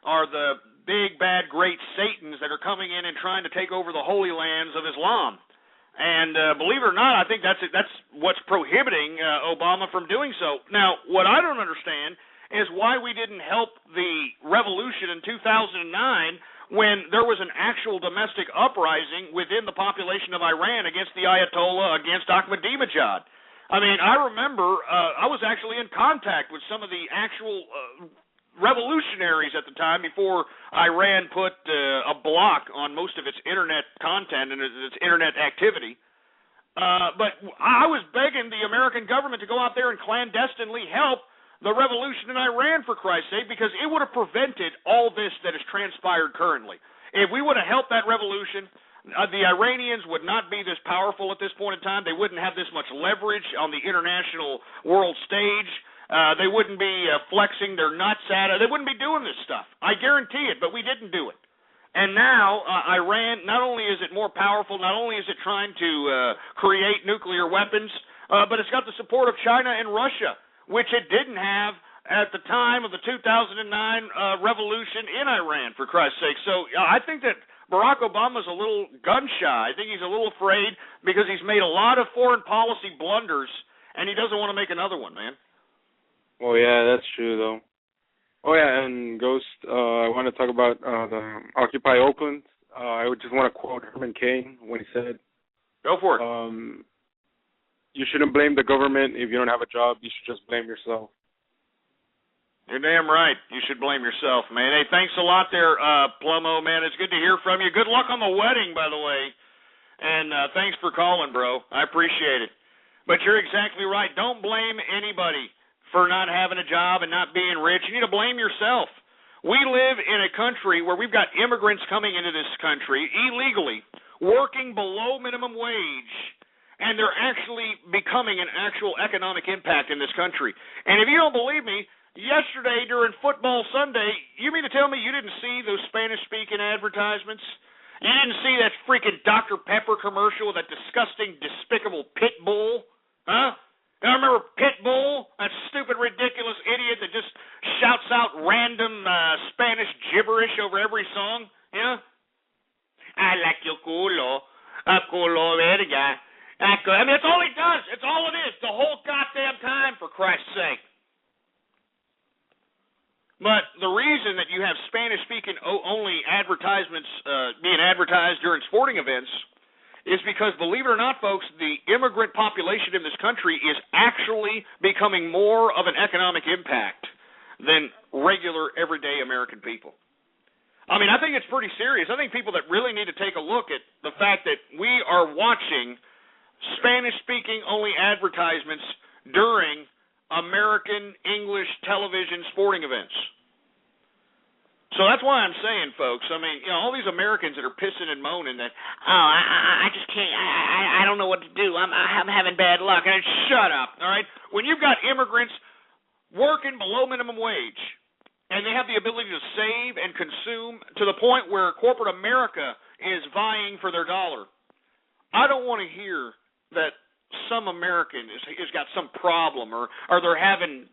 are the big, bad, great Satans that are coming in and trying to take over the holy lands of Islam. And believe it or not, I think that's what's prohibiting Obama from doing so. Now, what I don't understand is why we didn't help the revolution in 2009 when there was an actual domestic uprising within the population of Iran against the Ayatollah, against Ahmadinejad. I mean, I remember I was actually in contact with some of the actual revolutionaries at the time before Iran put a block on most of its internet content and its internet activity. But I was begging the American government to go out there and clandestinely help the revolution in Iran, for Christ's sake, because it would have prevented all this that has transpired currently. If we would have helped that revolution, the Iranians would not be this powerful at this point in time. They wouldn't have this much leverage on the international world stage. They wouldn't be flexing their nuts at it. They wouldn't be doing this stuff. I guarantee it, but we didn't do it. And now Iran, not only is it more powerful, not only is it trying to create nuclear weapons, but it's got the support of China and Russia, which it didn't have at the time of the 2009 revolution in Iran, for Christ's sake. So I think that Barack Obama's a little gun-shy. I think he's a little afraid because he's made a lot of foreign policy blunders, and he doesn't want to make another one, man. Well, yeah, that's true, though. Oh, yeah, and Ghost, I want to talk about the Occupy Oakland. I would just want to quote Herman Cain when he said, "Go for it. You shouldn't blame the government if you don't have a job. You should just blame yourself." You're damn right. You should blame yourself, man. Hey, thanks a lot there, Plummo, man. It's good to hear from you. Good luck on the wedding, by the way. And thanks for calling, bro. I appreciate it. But you're exactly right. Don't blame anybody for not having a job and not being rich. You need to blame yourself. We live in a country where we've got immigrants coming into this country illegally, working below minimum wage, and they're actually becoming an actual economic impact in this country. And if you don't believe me, yesterday during Football Sunday, you mean to tell me you didn't see those Spanish-speaking advertisements? You didn't see that freaking Dr. Pepper commercial with that disgusting, despicable pit bull? Huh? You remember Pitbull, that stupid, ridiculous idiot that just shouts out random Spanish gibberish over every song? Yeah? I like your culo, a culo verga. I mean, that's all he does. It's all it is, the whole goddamn time, for Christ's sake. But the reason that you have Spanish-speaking only advertisements being advertised during sporting events is because, believe it or not, folks, the immigrant population in this country is actually becoming more of an economic impact than regular, everyday American people. I mean, I think it's pretty serious. I think people that really need to take a look at the fact that we are watching Spanish-speaking only advertisements during American English television sporting events. So that's why I'm saying, folks, I mean, you know, all these Americans that are pissing and moaning that, oh, I just can't, I don't know what to do, I'm having bad luck. And shut up, all right? When you've got immigrants working below minimum wage and they have the ability to save and consume to the point where corporate America is vying for their dollar, I don't want to hear that some American has got some problem or they're having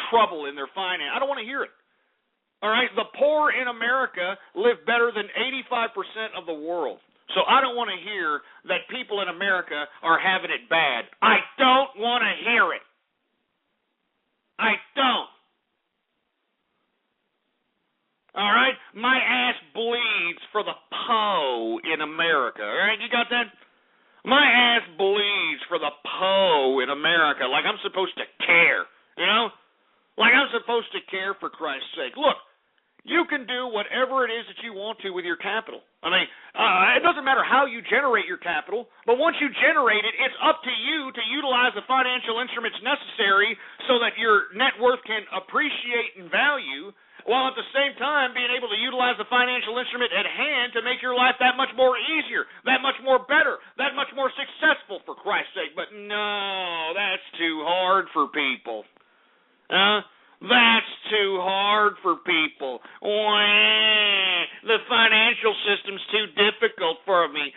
trouble in their finance. I don't want to hear it. All right, the poor in America live better than 85% of the world. So I don't want to hear that people in America are having it bad. I don't want to hear it. I don't. All right, my ass bleeds for the po in America. All right, you got that? My ass bleeds for the po in America, like I'm supposed to care, you know? Like I'm supposed to care, for Christ's sake. Look, you can do whatever it is that you want to with your capital. I mean, it doesn't matter how you generate your capital, but once you generate it, it's up to you to utilize the financial instruments necessary so that your net worth can appreciate in value, while at the same time being able to utilize the financial instrument at hand to make your life that much more easier, that much more better, that much more successful, for Christ's sake. But no, that's too hard for people. That's too hard for people. The financial system's too difficult for me.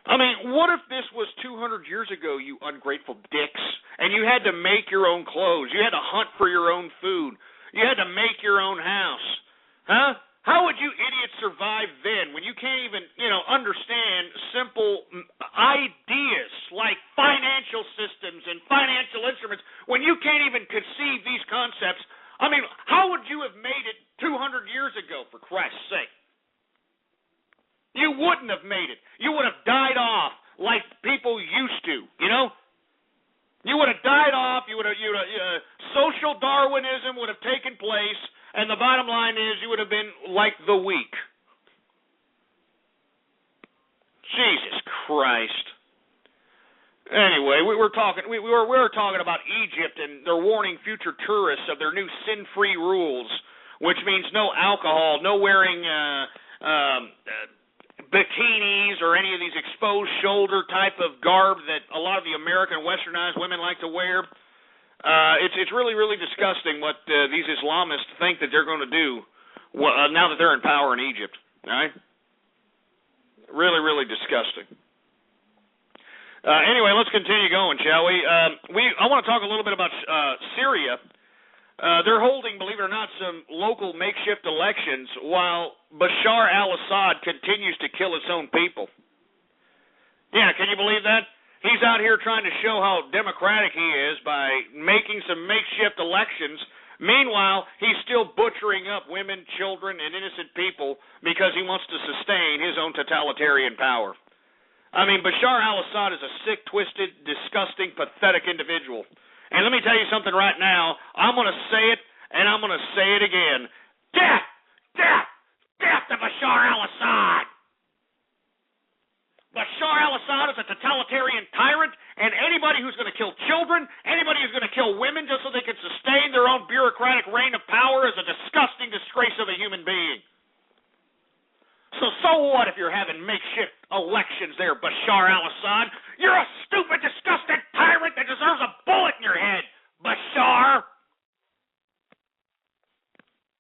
I mean, what if this was 200 years ago, you ungrateful dicks, and you had to make your own clothes, you had to hunt for your own food, you had to make your own house, huh? How would you idiots survive then when you can't even, understand simple ideas like financial systems and financial instruments, when you can't even conceive these concepts? I mean, how would you have made it 200 show, for Christ's sake. You wouldn't have made it. You would have died off like people used to, you know? You would have died off. Social Darwinism would have taken place, and the bottom line is you would have been like the weak. Jesus Christ. Anyway, we were talking about Egypt, and they're warning future tourists of their new sin-free rules, which means no alcohol, no wearing bikinis or any of these exposed shoulder type of garb that a lot of the American westernized women like to wear. It's really, really disgusting what these Islamists think that they're going to do now that they're in power in Egypt. All right? Really, really disgusting. Anyway, let's continue going, shall we? I want to talk a little bit about Syria. They're holding, believe it or not, some local makeshift elections while Bashar al-Assad continues to kill his own people. Yeah, can you believe that? He's out here trying to show how democratic he is by making some makeshift elections. Meanwhile, he's still butchering up women, children, and innocent people because he wants to sustain his own totalitarian power. I mean, Bashar al-Assad is a sick, twisted, disgusting, pathetic individual. And let me tell you something right now. I'm going to say it, and I'm going to say it again. Death! Death! Death to Bashar al-Assad! Bashar al-Assad is a totalitarian tyrant, and anybody who's going to kill children, anybody who's going to kill women just so they can sustain their own bureaucratic reign of power is a disgusting disgrace of a human being. So what if you're having makeshift elections there, Bashar al-Assad? You're a stupid, disgusting tyrant that deserves a bullet in your head, Bashar!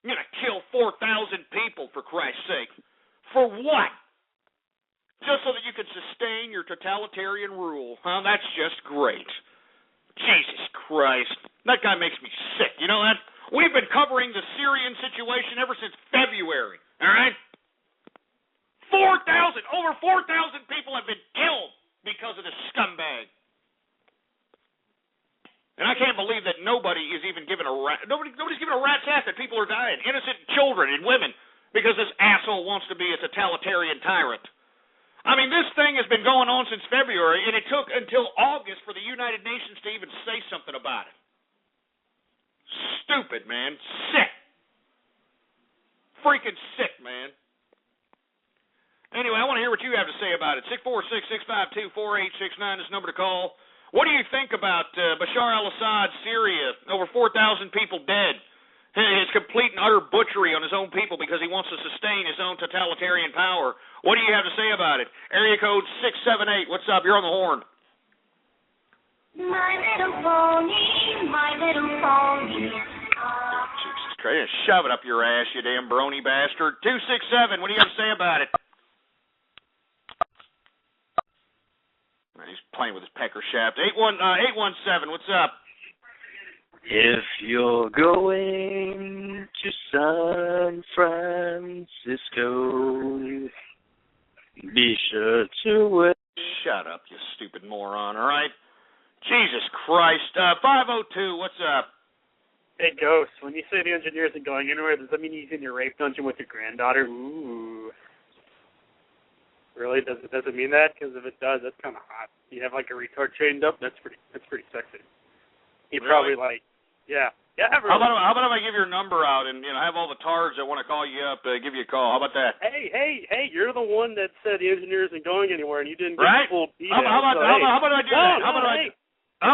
You're going to kill 4,000 people, for Christ's sake. For what? Just so that you can sustain your totalitarian rule. Huh? That's just great. Jesus Christ. That guy makes me sick. You know that? We've been covering the Syrian situation ever since February. All right? Over 4,000 people have been killed because of this scumbag. And I can't believe that nobody's given a rat's ass that people are dying, innocent children and women, because this asshole wants to be a totalitarian tyrant. I mean, this thing has been going on since February, and it took until August for the United Nations to even say something about it. Stupid, man. Sick. Freaking sick, man. Anyway, I want to hear what you have to say about it. 646-652-4869 is the number to call. What do you think about Bashar al-Assad, Syria? Over 4,000 people dead. His complete and utter butchery on his own people because he wants to sustain his own totalitarian power. What do you have to say about it? Area code 678. What's up? You're on the horn. My little pony, my little pony. Jesus Christ. Shove it up your ass, you damn brony bastard. 267. What do you have to say about it? He's playing with his pecker shaft. 817, what's up? If you're going to San Francisco, be sure to wait. Shut up, you stupid moron, all right? Jesus Christ. 502, what's up? Hey, Ghost, when you say the engineer isn't going anywhere, does that mean he's in your rape dungeon with your granddaughter? Ooh. Really? Does it mean that? Because if it does, that's kind of hot. You have like a retard chained up. That's pretty sexy. He Really? probably yeah. Really. How about if I give your number out and have all the tards that want to call you up, give you a call? How about that? Hey! You're the one that said the engineer isn't going anywhere, and you didn't get right? full beat. How about I do that? How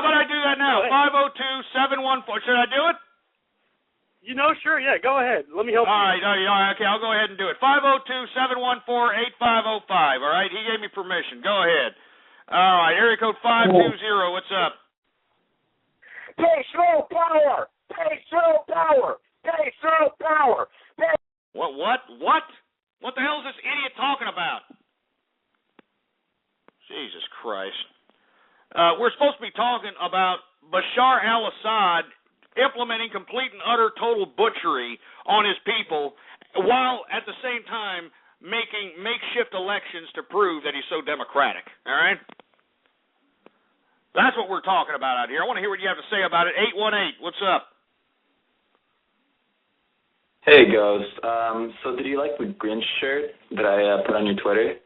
about I do that now? 502-714. Should I do it? Sure, yeah, go ahead. Let me help you. All right, okay, I'll go ahead and do it. 502-714-8505, all right? He gave me permission. Go ahead. All right, area code 520, what's up? Peaceful power! Peaceful power! Peaceful power! What? What the hell is this idiot talking about? Jesus Christ. We're supposed to be talking about Bashar al-Assad implementing complete and utter total butchery on his people while at the same time making makeshift elections to prove that he's so democratic. All right? That's what we're talking about out here. I want to hear what you have to say about it. 818, what's up? Hey, Ghost. So did you like the Grinch shirt that I put on your Twitter?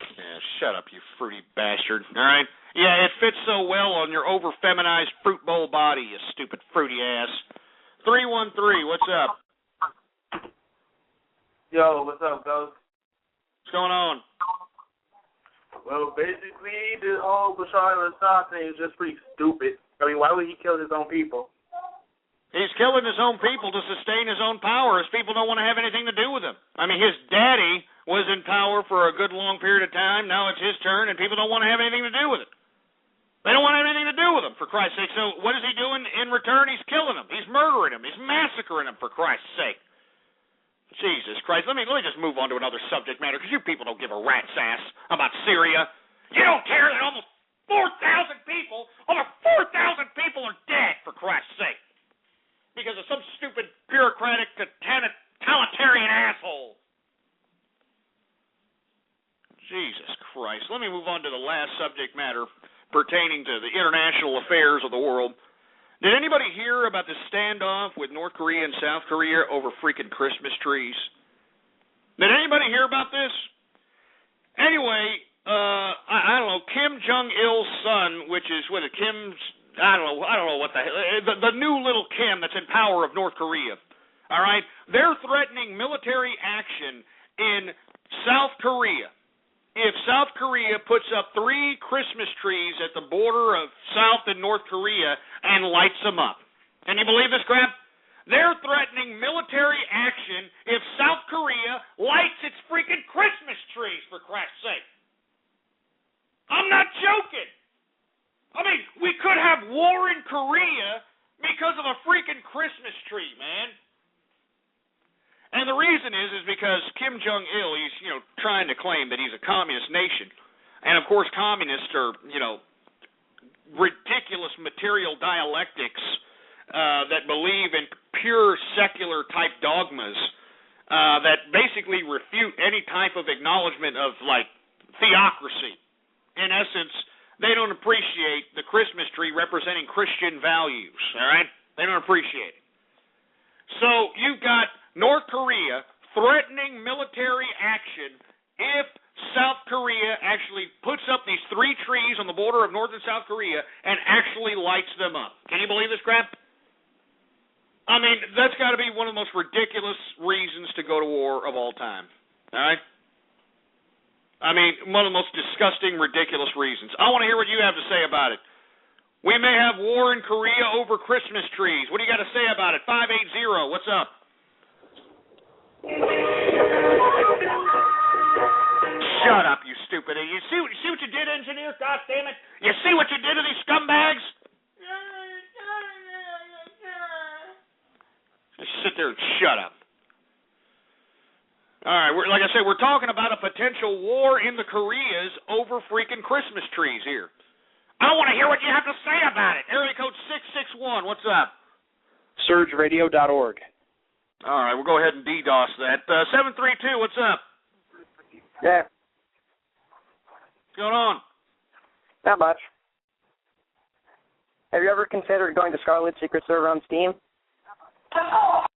Yeah, shut up, you fruity bastard. All right? Yeah, it fits so well on your over-feminized fruit bowl body, you stupid fruity ass. 313, what's up? Yo, what's up, Ghost? What's going on? Well, basically, this whole Bashar al-Assad thing is just pretty stupid. I mean, why would he kill his own people? He's killing his own people to sustain his own power. His people don't want to have anything to do with him. I mean, his daddy was in power for a good long period of time. Now it's his turn, and people don't want to have anything to do with it. They don't want to have anything to do with him, for Christ's sake. So what is he doing in return? He's killing them. He's murdering them. He's massacring them, for Christ's sake. Jesus Christ. Let me just move on to another subject matter, because you people don't give a rat's ass about Syria. You don't care that almost 4,000 people, over 4,000 people are dead, for Christ's sake, because of some stupid bureaucratic totalitarian asshole. Jesus Christ. Let me move on to the last subject matter pertaining to the international affairs of the world. Did anybody hear about the standoff with North Korea and South Korea over freaking Christmas trees? Did anybody hear about this? Anyway, I don't know, Kim Jong-il's son, which is with Kim's, I don't know what the hell, the new little Kim that's in power of North Korea. All right? They're threatening military action in South Korea if South Korea puts up 3 Christmas trees at the border of South and North Korea and lights them up. Can you believe this crap? They're threatening military action if South Korea lights its freaking Christmas trees, for Christ's sake. I'm not joking. I mean, we could have war in Korea because of a freaking Christmas tree, man. And the reason is because Kim Jong-il, he's, trying to claim that he's a communist nation. And, of course, communists are, ridiculous material dialectics that believe in pure secular-type dogmas that basically refute any type of acknowledgement of, theocracy. In essence, they don't appreciate the Christmas tree representing Christian values, all right? They don't appreciate it. So you've got North Korea threatening military action if South Korea actually puts up these 3 trees on the border of North and South Korea and actually lights them up. Can you believe this crap? I mean, that's got to be one of the most ridiculous reasons to go to war of all time. All right? I mean, one of the most disgusting, ridiculous reasons. I want to hear what you have to say about it. We may have war in Korea over Christmas trees. What do you got to say about it? 580, what's up? Shut up, you stupid idiot. You see what you did, engineer? God damn it. You see what you did to these scumbags? Just sit there and shut up. All right, like I said, we're talking about a potential war in the Koreas over freaking Christmas trees here. I want to hear what you have to say about it. Area code 661, what's up? SurgeRadio.org. All right, we'll go ahead and DDoS that. 732, what's up? Yeah. What's going on? Not much. Have you ever considered going to Scarlet's secret server on Steam? Now,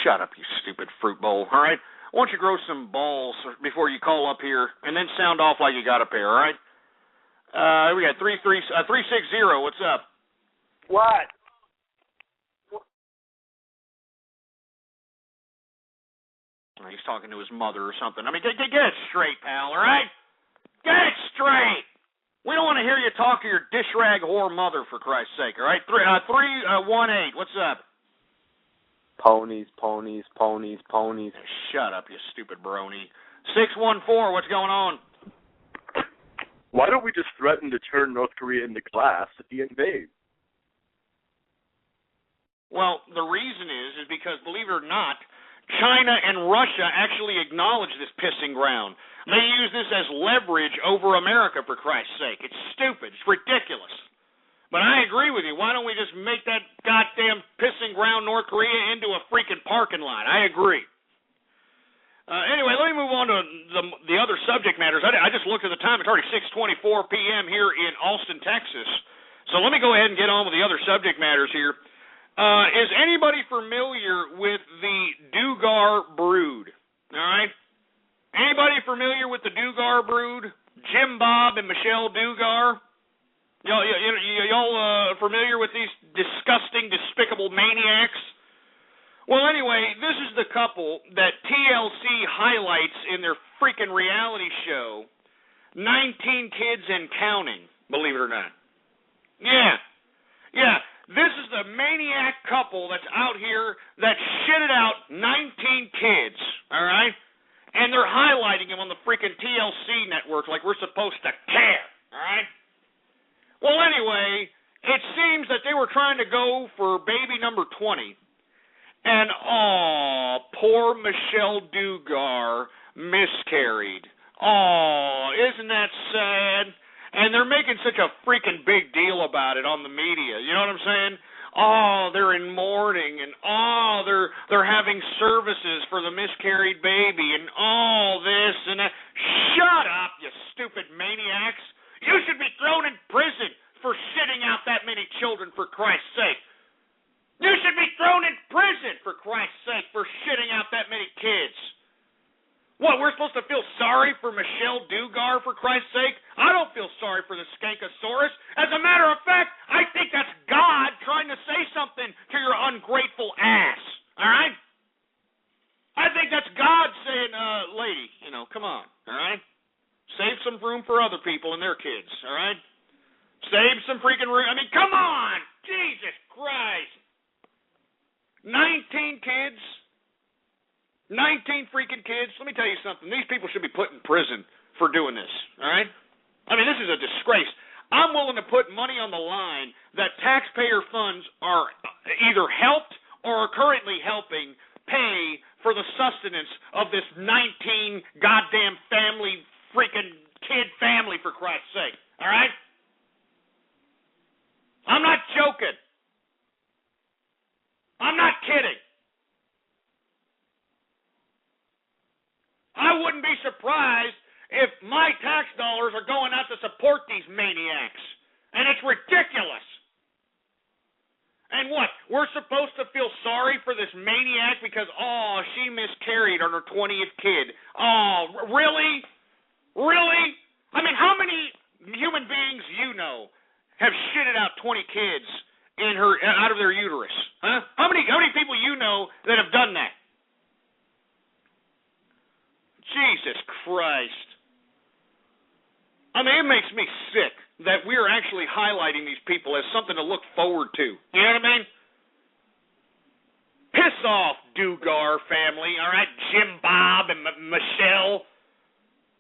shut up, you stupid fruit bowl, all right? Why don't you grow some balls before you call up here and then sound off like you got a pair, all right? We got 360, what's up? What? He's talking to his mother or something. I mean, get it straight, pal, all right? Get it straight! We don't want to hear you talk to your dish rag whore mother, for Christ's sake, all right? 318, what's up? Ponies, ponies, ponies, ponies. Shut up, you stupid brony. 614, what's going on? Why don't we just threaten to turn North Korea into glass if he invades? Well, the reason is because, believe it or not, China and Russia actually acknowledge this pissing ground. They use this as leverage over America, for Christ's sake. It's stupid. It's ridiculous. But I agree with you. Why don't we just make that goddamn pissing ground North Korea into a freaking parking lot? I agree. Anyway, let me move on to the other subject matters. I just looked at the time. It's already 6:24 p.m. here in Austin, Texas. So let me go ahead and get on with the other subject matters here. Is anybody familiar with the Dugar brood? All right? Anybody familiar with the Dugar brood? Jim Bob and Michelle Dugar? Y'all familiar with these disgusting, despicable maniacs? Well, anyway, this is the couple that TLC highlights in their freaking reality show, 19 Kids and Counting, believe it or not. Yeah. This is the maniac couple that's out here that shitted out 19 kids, all right? And they're highlighting them on the freaking TLC network like we're supposed to care, all right? Well, anyway, it seems that they were trying to go for baby number 20. And, poor Michelle Dugar miscarried. Isn't that sad? And they're making such a freaking big deal about it on the media. You know what I'm saying? They're in mourning, and they're having services for the miscarried baby, and all this and that. Shut up, you stupid maniacs. You should be thrown in prison for shitting out that many children, for Christ's sake. You should be thrown in prison, for Christ's sake, for shitting out that many kids. What, we're supposed to feel sorry for Michelle Dugar, for Christ's sake? I don't feel sorry for the Skankosaurus. As a matter of fact, I think that's God trying to say something to your ungrateful ass. All right? I think that's God saying, lady, come on, all right? Save some room for other people and their kids, all right? Save some freaking room. I mean, come on! Jesus Christ! 19 kids? 19 freaking kids? Let me tell you something. These people should be put in prison for doing this, all right? I mean, this is a disgrace. I'm willing to put money on the line that taxpayer funds are either helped or are currently helping pay for the sustenance of this 19 goddamn family, freaking kid family, for Christ's sake, all right? I'm not joking. I'm not kidding. I wouldn't be surprised if my tax dollars are going out to support these maniacs. And it's ridiculous. And what? We're supposed to feel sorry for this maniac because, she miscarried on her 20th kid. Really? Really? I mean, how many human beings have shitted out 20 kids out of their uterus? Huh? How many people that have done that? Jesus Christ. I mean, it makes me sick that we're actually highlighting these people as something to look forward to. You know what I mean? Piss off, Dugar family, all right? Jim Bob and Michelle.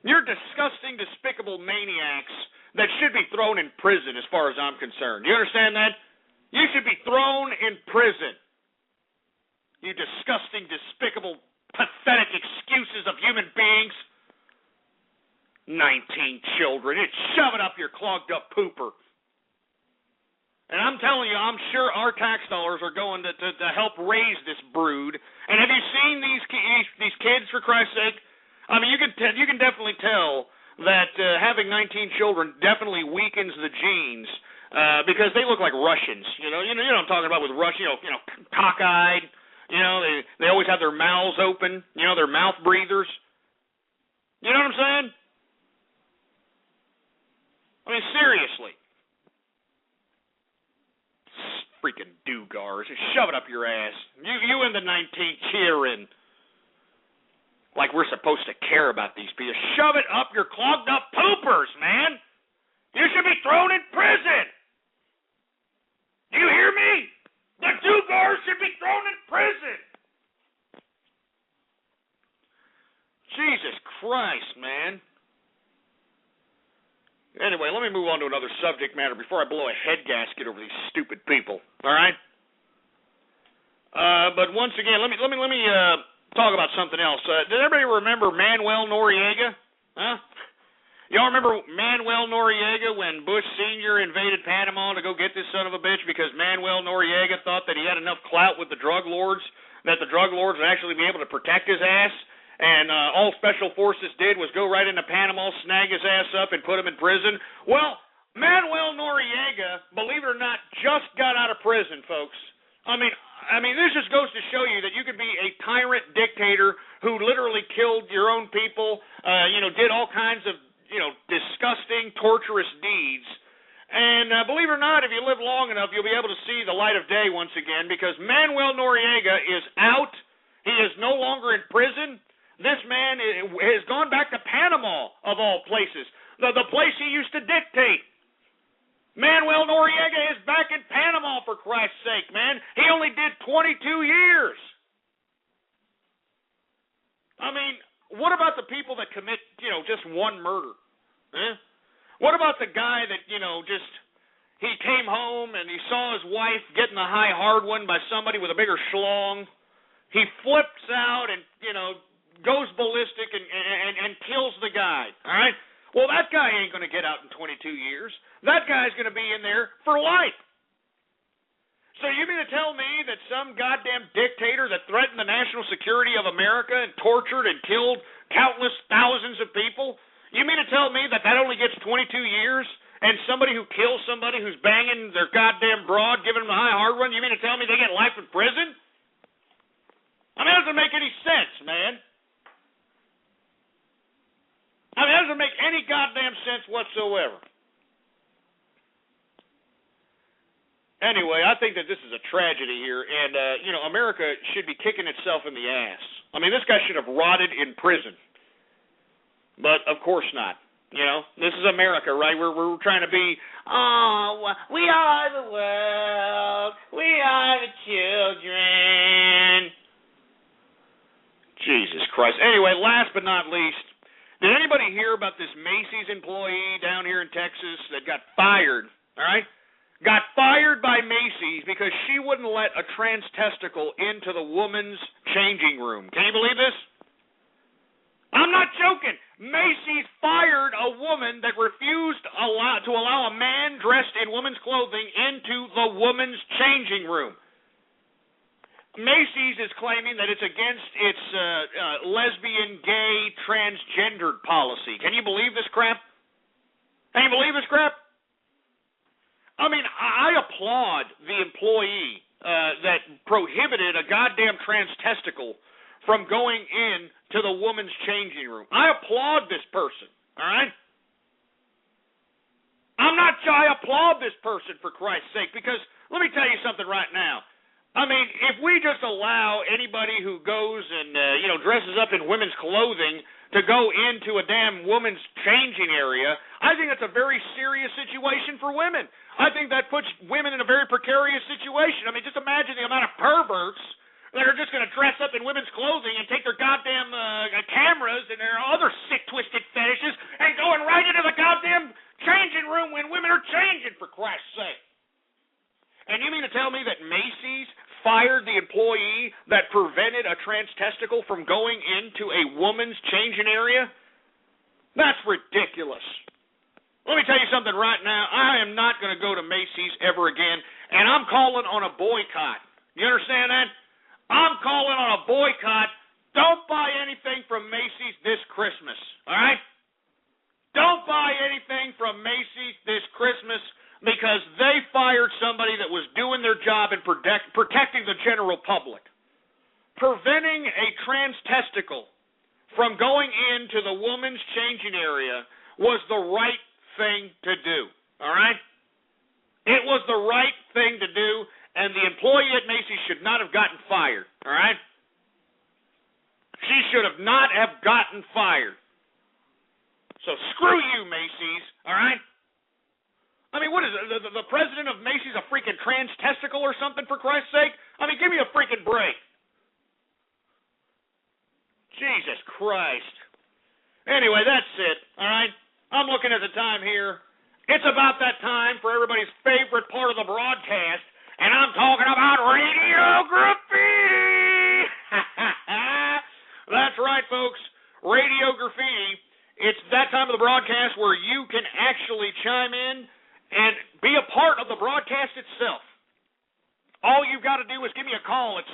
You're disgusting, despicable maniacs that should be thrown in prison as far as I'm concerned. You understand that? You should be thrown in prison. You disgusting, despicable, pathetic excuses of human beings. 19 children. Shove it up your clogged up pooper. And I'm telling you, I'm sure our tax dollars are going to help raise this brood. And have you seen these kids, for Christ's sake? I mean, you can definitely tell that having 19 children definitely weakens the genes because they look like Russians. You know what I'm talking about with Russian, cockeyed. They always have their mouths open. They're mouth breathers. You know what I'm saying? I mean, seriously. Freaking Dugars. Just shove it up your ass. You and the 19 cheering. Like we're supposed to care about these people. Shove it up your clogged up poopers, man. You should be thrown in prison. Do you hear me? The Dugars should be thrown in prison. Jesus Christ, man. Anyway, let me move on to another subject matter before I blow a head gasket over these stupid people. All right? But once again, let me talk about something else. Did everybody remember Manuel Noriega? Huh? Y'all remember Manuel Noriega when Bush Sr. invaded Panama to go get this son of a bitch because Manuel Noriega thought that he had enough clout with the drug lords that the drug lords would actually be able to protect his ass? And all Special Forces did was go right into Panama, snag his ass up, and put him in prison. Well, Manuel Noriega, believe it or not, just got out of prison, folks. I mean, this just goes to show you that you could be a tyrant dictator who literally killed your own people, did all kinds of, disgusting, torturous deeds. And believe it or not, if you live long enough, you'll be able to see the light of day once again, because Manuel Noriega is out. He is no longer in prison. This man has gone back to Panama, of all places, the place he used to dictate. Manuel Noriega is back in Panama, for Christ's sake, man. He only did 22 years. I mean, what about the people that commit, just one murder? What about the guy that, he came home and he saw his wife getting the high hard one by somebody with a bigger schlong. He flips out and, goes ballistic and kills the guy, all right? Well, that guy ain't going to get out in 22 years. That guy's going to be in there for life. So you mean to tell me that some goddamn dictator that threatened the national security of America and tortured and killed countless thousands of people, you mean to tell me that only gets 22 years? And somebody who kills somebody who's banging their goddamn broad, giving them a high hard one, you mean to tell me they get life in prison? I mean, that doesn't make any sense, man. I mean, that doesn't make any goddamn sense whatsoever. Anyway, I think that this is a tragedy here, and, America should be kicking itself in the ass. I mean, this guy should have rotted in prison. But, of course not. This is America, right? We're trying to be, we are the world, we are the children. Jesus Christ. Anyway, last but not least, did anybody hear about this Macy's employee down here in Texas that got fired, all right? Got fired by Macy's because she wouldn't let a trans testicle into the woman's changing room. Can you believe this? I'm not joking. Macy's fired a woman that refused to allow a man dressed in woman's clothing into the woman's changing room. Macy's is claiming that it's against its lesbian, gay, transgendered policy. Can you believe this crap? Can you believe this crap? I mean, I applaud the employee that prohibited a goddamn trans testicle from going in to the woman's changing room. I applaud this person, all right? I applaud this person, for Christ's sake, because let me tell you something right now. I mean, if we just allow anybody who goes and, dresses up in women's clothing to go into a damn woman's changing area, I think that's a very serious situation for women. I think that puts women in a very precarious situation. I mean, just imagine the amount of perverts that are just going to dress up in women's clothing and take their goddamn cameras and their other sick, twisted fetishes and going right into the goddamn changing room when women are changing, for Christ's sake. And you mean to tell me that Macy's fired the employee that prevented a trans testicle from going into a woman's changing area? That's ridiculous. Let me tell you something right now. I am not going to go to Macy's ever again, and I'm calling on a boycott. You understand that? I'm calling on a boycott. Don't buy anything from Macy's this Christmas, all right? Don't buy anything from Macy's this Christmas, because they fired somebody that was doing their job and protecting the general public. Preventing a trans testicle from going into the woman's changing area was the right thing to do, all right? It was the right thing to do, and the employee at Macy's should not have gotten fired, all right? She should have not have gotten fired. So screw you, Macy's, all right? I mean, what is it? The president of Macy's a freaking trans testicle or something, for Christ's sake? I mean, give me a freaking break. Jesus Christ. Anyway, that's it, all right? I'm looking at the time here. It's about that time for everybody's favorite part of the broadcast, and I'm talking about Radio Graffiti. That's right, folks. Radio Graffiti. It's that time of the broadcast where you can actually chime in and be a part of the broadcast itself. All you've got to do is give me a call at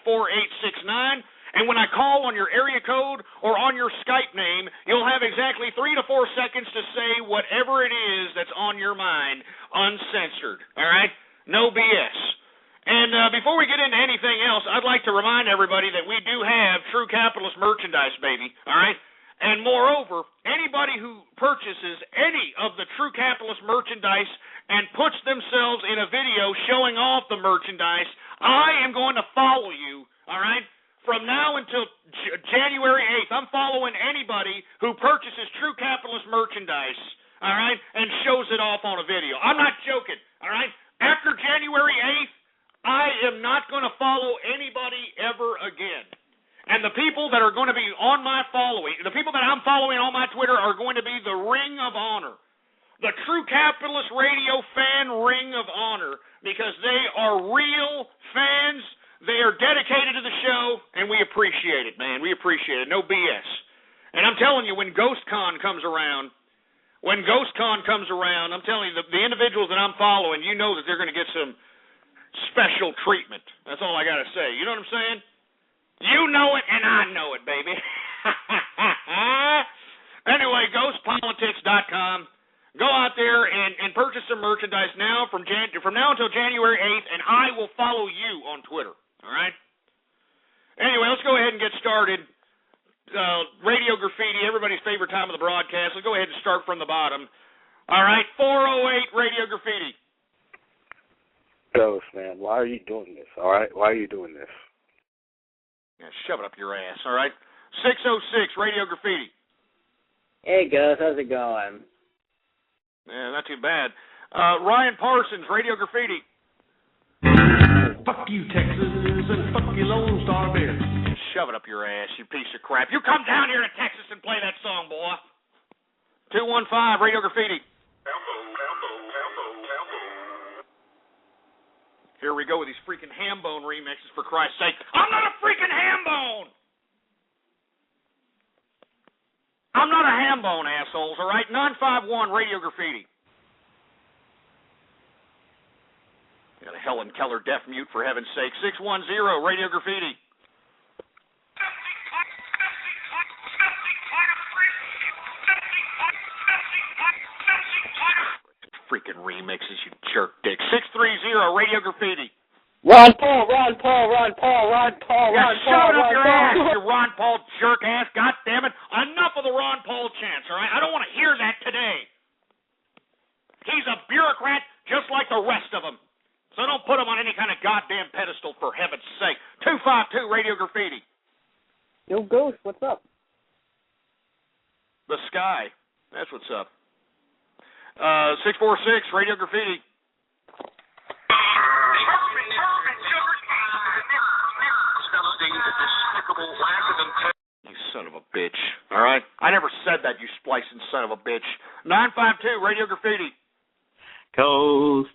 646-652-4869, and when I call on your area code or on your Skype name, you'll have exactly 3 to 4 seconds to say whatever it is that's on your mind, uncensored, all right? No BS. And before we get into anything else, I'd like to remind everybody that we do have True Capitalist merchandise, baby, all right? And moreover, anybody who purchases any of the True Capitalist merchandise and puts themselves in a video showing off the merchandise, I am going to follow you, all right? From now until January 8th, I'm following anybody who purchases True Capitalist merchandise, all right, and shows it off on a video. I'm not joking, all right? After January 8th, I am not going to follow anybody ever again. And the people that are going to be on my following, the people that I'm following on my Twitter are going to be the Ring of Honor, the True Capitalist Radio Fan Ring of Honor, because they are real fans. They are dedicated to the show, and we appreciate it, man. We appreciate it. No BS. And I'm telling you, when GhostCon comes around, I'm telling you, the individuals that I'm following, you know that they're going to get some special treatment. That's all I got to say. You know what I'm saying? You know it, and I know it, baby. Anyway, ghostpolitics.com. Go out there and purchase some merchandise now from now until January 8th, and I will follow you on Twitter. All right? Anyway, let's go ahead and get started. Radio Graffiti, everybody's favorite time of the broadcast. Let's go ahead and start from the bottom. All right, 408 Radio Graffiti. Ghost, man, why are you doing this, all right? Why are you doing this? Yeah, shove it up your ass, all right? 606 Radio Graffiti. Hey, Gus, how's it going? Yeah, not too bad. Ryan Parsons, Radio Graffiti. Fuck you, Texas, and fuck you, Lone Star Bear. Shove it up your ass, you piece of crap. You come down here to Texas and play that song, boy. 215 Radio Graffiti. Here we go with these freaking Hambone remixes, for Christ's sake. I'm not a freaking Hambone! I'm not a Hambone, assholes, all right? 951 Radio Graffiti. Got a Helen Keller deaf mute, for heaven's sake. 610 Radio Graffiti. Freaking remixes, you jerk dick. 630 Radio Graffiti. Ron Paul. Shut up your ass, you Ron Paul jerk ass. God damn it. Enough of the Ron Paul chants, all right? I don't want to hear that today. He's a bureaucrat just like the rest of them. So don't put him on any kind of goddamn pedestal, for heaven's sake. 252 Radio Graffiti. Yo, Ghost, what's up? The Sky. That's what's up. 646 Radio Graffiti. You son of a bitch. All right? I never said that, you splicing son of a bitch. 952 Radio Graffiti. Ghost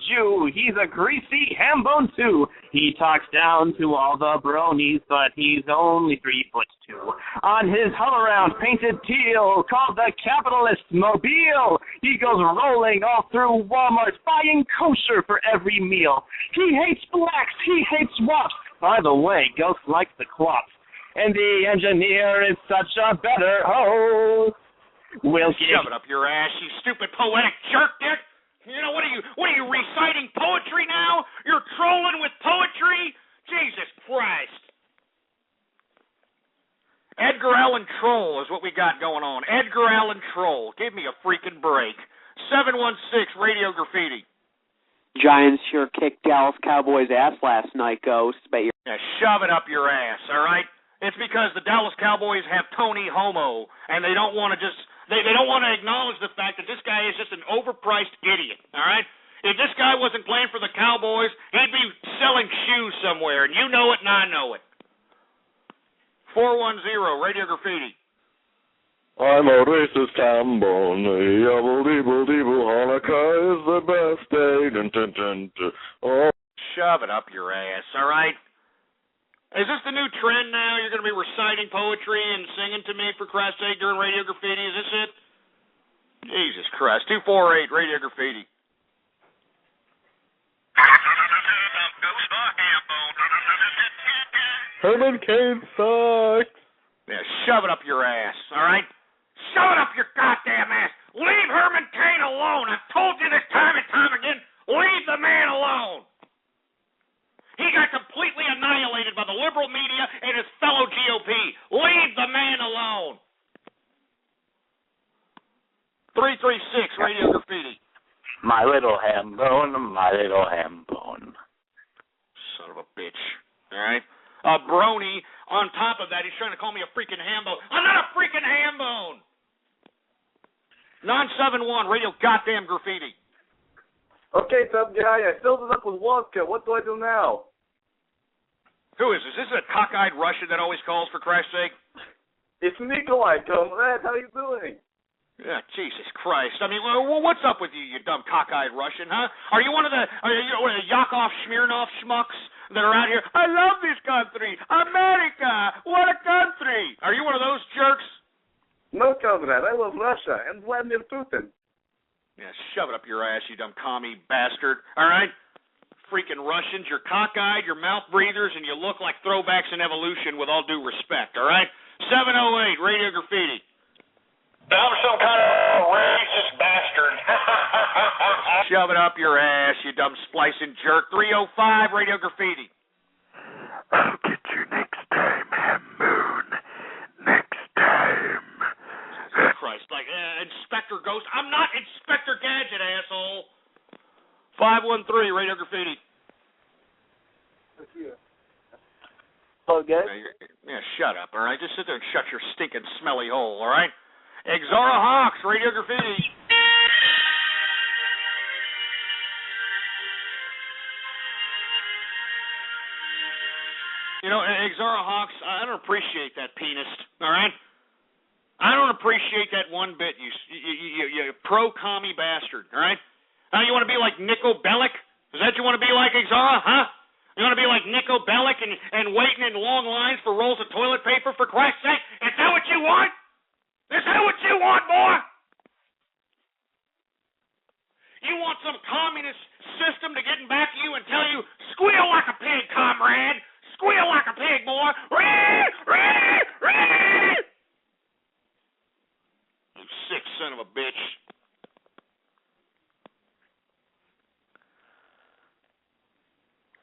Jew. He's a greasy hambone too. He talks down to all the bronies, but he's only 3'2". On his hull-around painted teal, called the Capitalist Mobile, he goes rolling all through Walmart, buying kosher for every meal. He hates blacks, he hates wops. By the way, Ghost likes the quaps. And the engineer is such a better host. Shove it up your ass, you stupid poetic jerk dick. You know, what are you reciting poetry now? You're trolling with poetry? Jesus Christ. Edgar Allan Troll is what we got going on. Edgar Allan Troll. Give me a freaking break. 716 Radio Graffiti. Giants sure kicked Dallas Cowboys' ass last night, Ghost. But yeah, shove it up your ass, all right? It's because the Dallas Cowboys have Tony Homo, and they don't want to just... They don't want to acknowledge the fact that this guy is just an overpriced idiot, all right? If this guy wasn't playing for the Cowboys, he'd be selling shoes somewhere, and you know it and I know it. 410 Radio Graffiti. I'm a racist Hambone. Yabble-dibble-dibble, Hanukkah is the best day. Dun, dun, dun, dun. Oh. Shove it up your ass, all right? Is this the new trend now? You're going to be reciting poetry and singing to me, for Christ's sake, during Radio Graffiti? Is this it? Jesus Christ. 248 Radio Graffiti. Herman Cain sucks. Yeah, shove it up your ass, all right? Shove it up your goddamn ass. Leave Herman Cain alone. I've told you this time and time again. little ham bone, my little ham bone. Son of a bitch. All right? Brony, on top of that, he's trying to call me a freaking ham bone. I'm not a freaking ham bone! 971, Radio Goddamn Graffiti. Okay, tough guy, I filled it up with vodka. What do I do now? Who is this? Is this a cockeyed Russian that always calls, for Christ's sake? It's Nikolai, comrade. How you doing? Yeah, Jesus Christ. I mean, what's up with you, you dumb cockeyed Russian, huh? Are you one of the Yakov Smirnov schmucks that are out here? I love this country. America. What a country. Are you one of those jerks? No, comrade. I love Russia and Vladimir Putin. Yeah, shove it up your ass, you dumb commie bastard. All right? Freaking Russians, you're cockeyed, you're mouth breathers, and you look like throwbacks in evolution with all due respect, all right? 708, Radio Graffiti. I'm some kind of racist bastard. Shove it up your ass, you dumb splicing jerk. 305, Radio Graffiti. I'll get you next time, Ham Moon. Next time. Jesus Christ, like Inspector Ghost. I'm not Inspector Gadget, asshole. 513, Radio Graffiti. Hello, guys. Yeah, shut up, all right? Just sit there and shut your stinking smelly hole, all right? Exara Hawks, Radio Graffiti. You know, Exara Hawks, I don't appreciate that penis, all right? I don't appreciate that one bit, you pro-commie bastard, all right? Now you want to be like Nico Bellic? Is that what you want to be like, Exara, huh? You want to be like Nico Bellic and waiting in long lines for rolls of toilet paper, for Christ's sake? Is that what you want? Is that what you want, boy? You want some communist system to get back to you and tell you, squeal like a pig, comrade. Squeal like a pig, boy. You sick son of a bitch.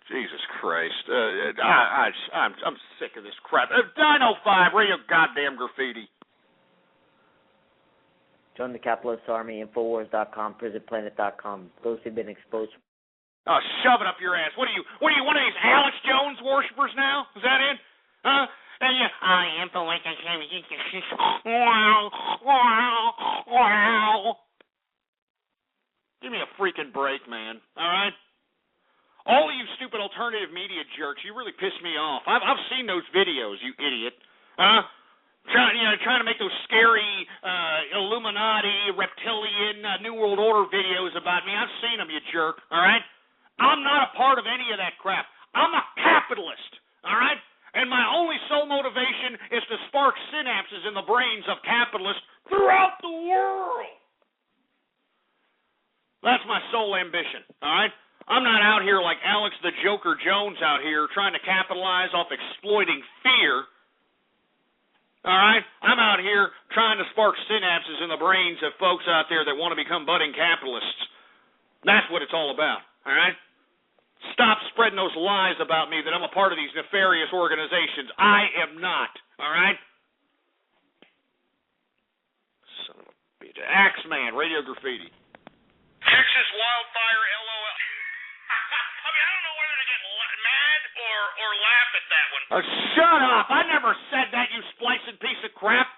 Jesus Christ. I'm sick of this crap. 905, Radio Goddamn Graffiti. Join the capitalist army, Infowars.com, PrisonPlanet.com. Those who've been exposed. Oh, shove it up your ass. What are you, one of these Alex Jones worshippers now? Is that it? Huh? And you, I am the way I can. Wow. Give me a freaking break, man. All right? All of you stupid alternative media jerks, you really piss me off. I've seen those videos, you idiot. Huh? Trying to make those scary Illuminati, reptilian, New World Order videos about me. I've seen them, you jerk, all right? I'm not a part of any of that crap. I'm a capitalist, all right? And my only sole motivation is to spark synapses in the brains of capitalists throughout the world. That's my sole ambition, all right? I'm not out here like Alex the Joker Jones out here trying to capitalize off exploiting fear. All right? I'm out here trying to spark synapses in the brains of folks out there that want to become budding capitalists. That's what it's all about, all right? Stop spreading those lies about me that I'm a part of these nefarious organizations. I am not, all right? Son of a bitch. Axeman, Radio Graffiti. Texas wildfire, LOL. I mean, I don't know whether to get mad or laugh at that one. Oh, shut up! I never said that, you splicing piece of crap.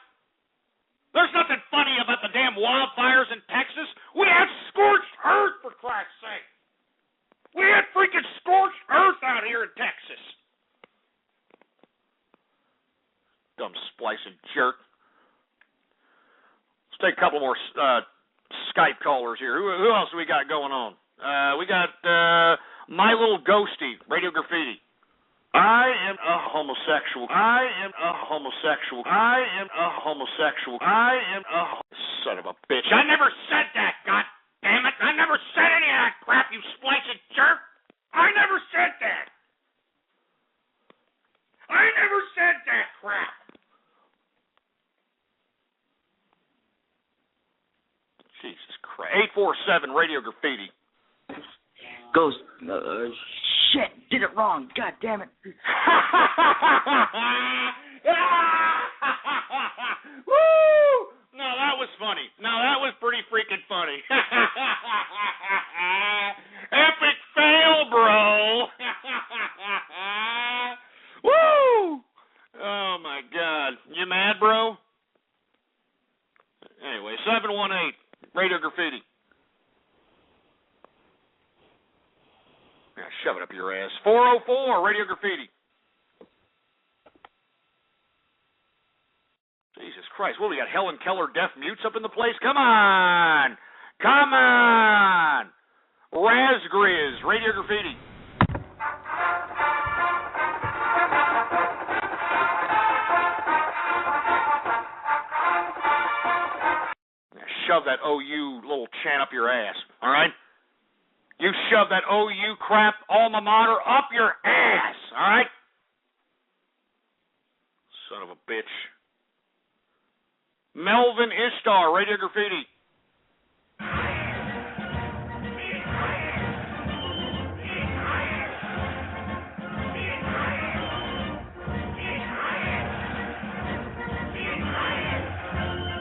There's nothing funny about the damn wildfires in Texas. We had scorched earth, for Christ's sake. We had freaking scorched earth out here in Texas. Dumb splicing jerk. Let's take a couple more Skype callers here. Who else do we got going on? We got My Little Ghosty, Radio Graffiti. I am a homosexual. I am a homosexual. I am a homosexual. I am a son of a bitch. I never said that, God damn it. I never said any of that crap, you splicing jerk. I never said that. I never said that crap. Jesus Christ. 847 Radio Graffiti. Ghost. Shit, did it wrong. God damn it. Woo! No, that was funny. No, that was pretty freaking funny. Yeah, shove it up your ass. 404, Radio Graffiti. Jesus Christ, what, we got Helen Keller deaf mutes up in the place? Come on! Come on! Razgriz, Radio Graffiti. Shove that OU little chant up your ass, all right? You shove that OU crap alma mater up your ass, all right? Son of a bitch. Melvin Ishtar, Radio Graffiti.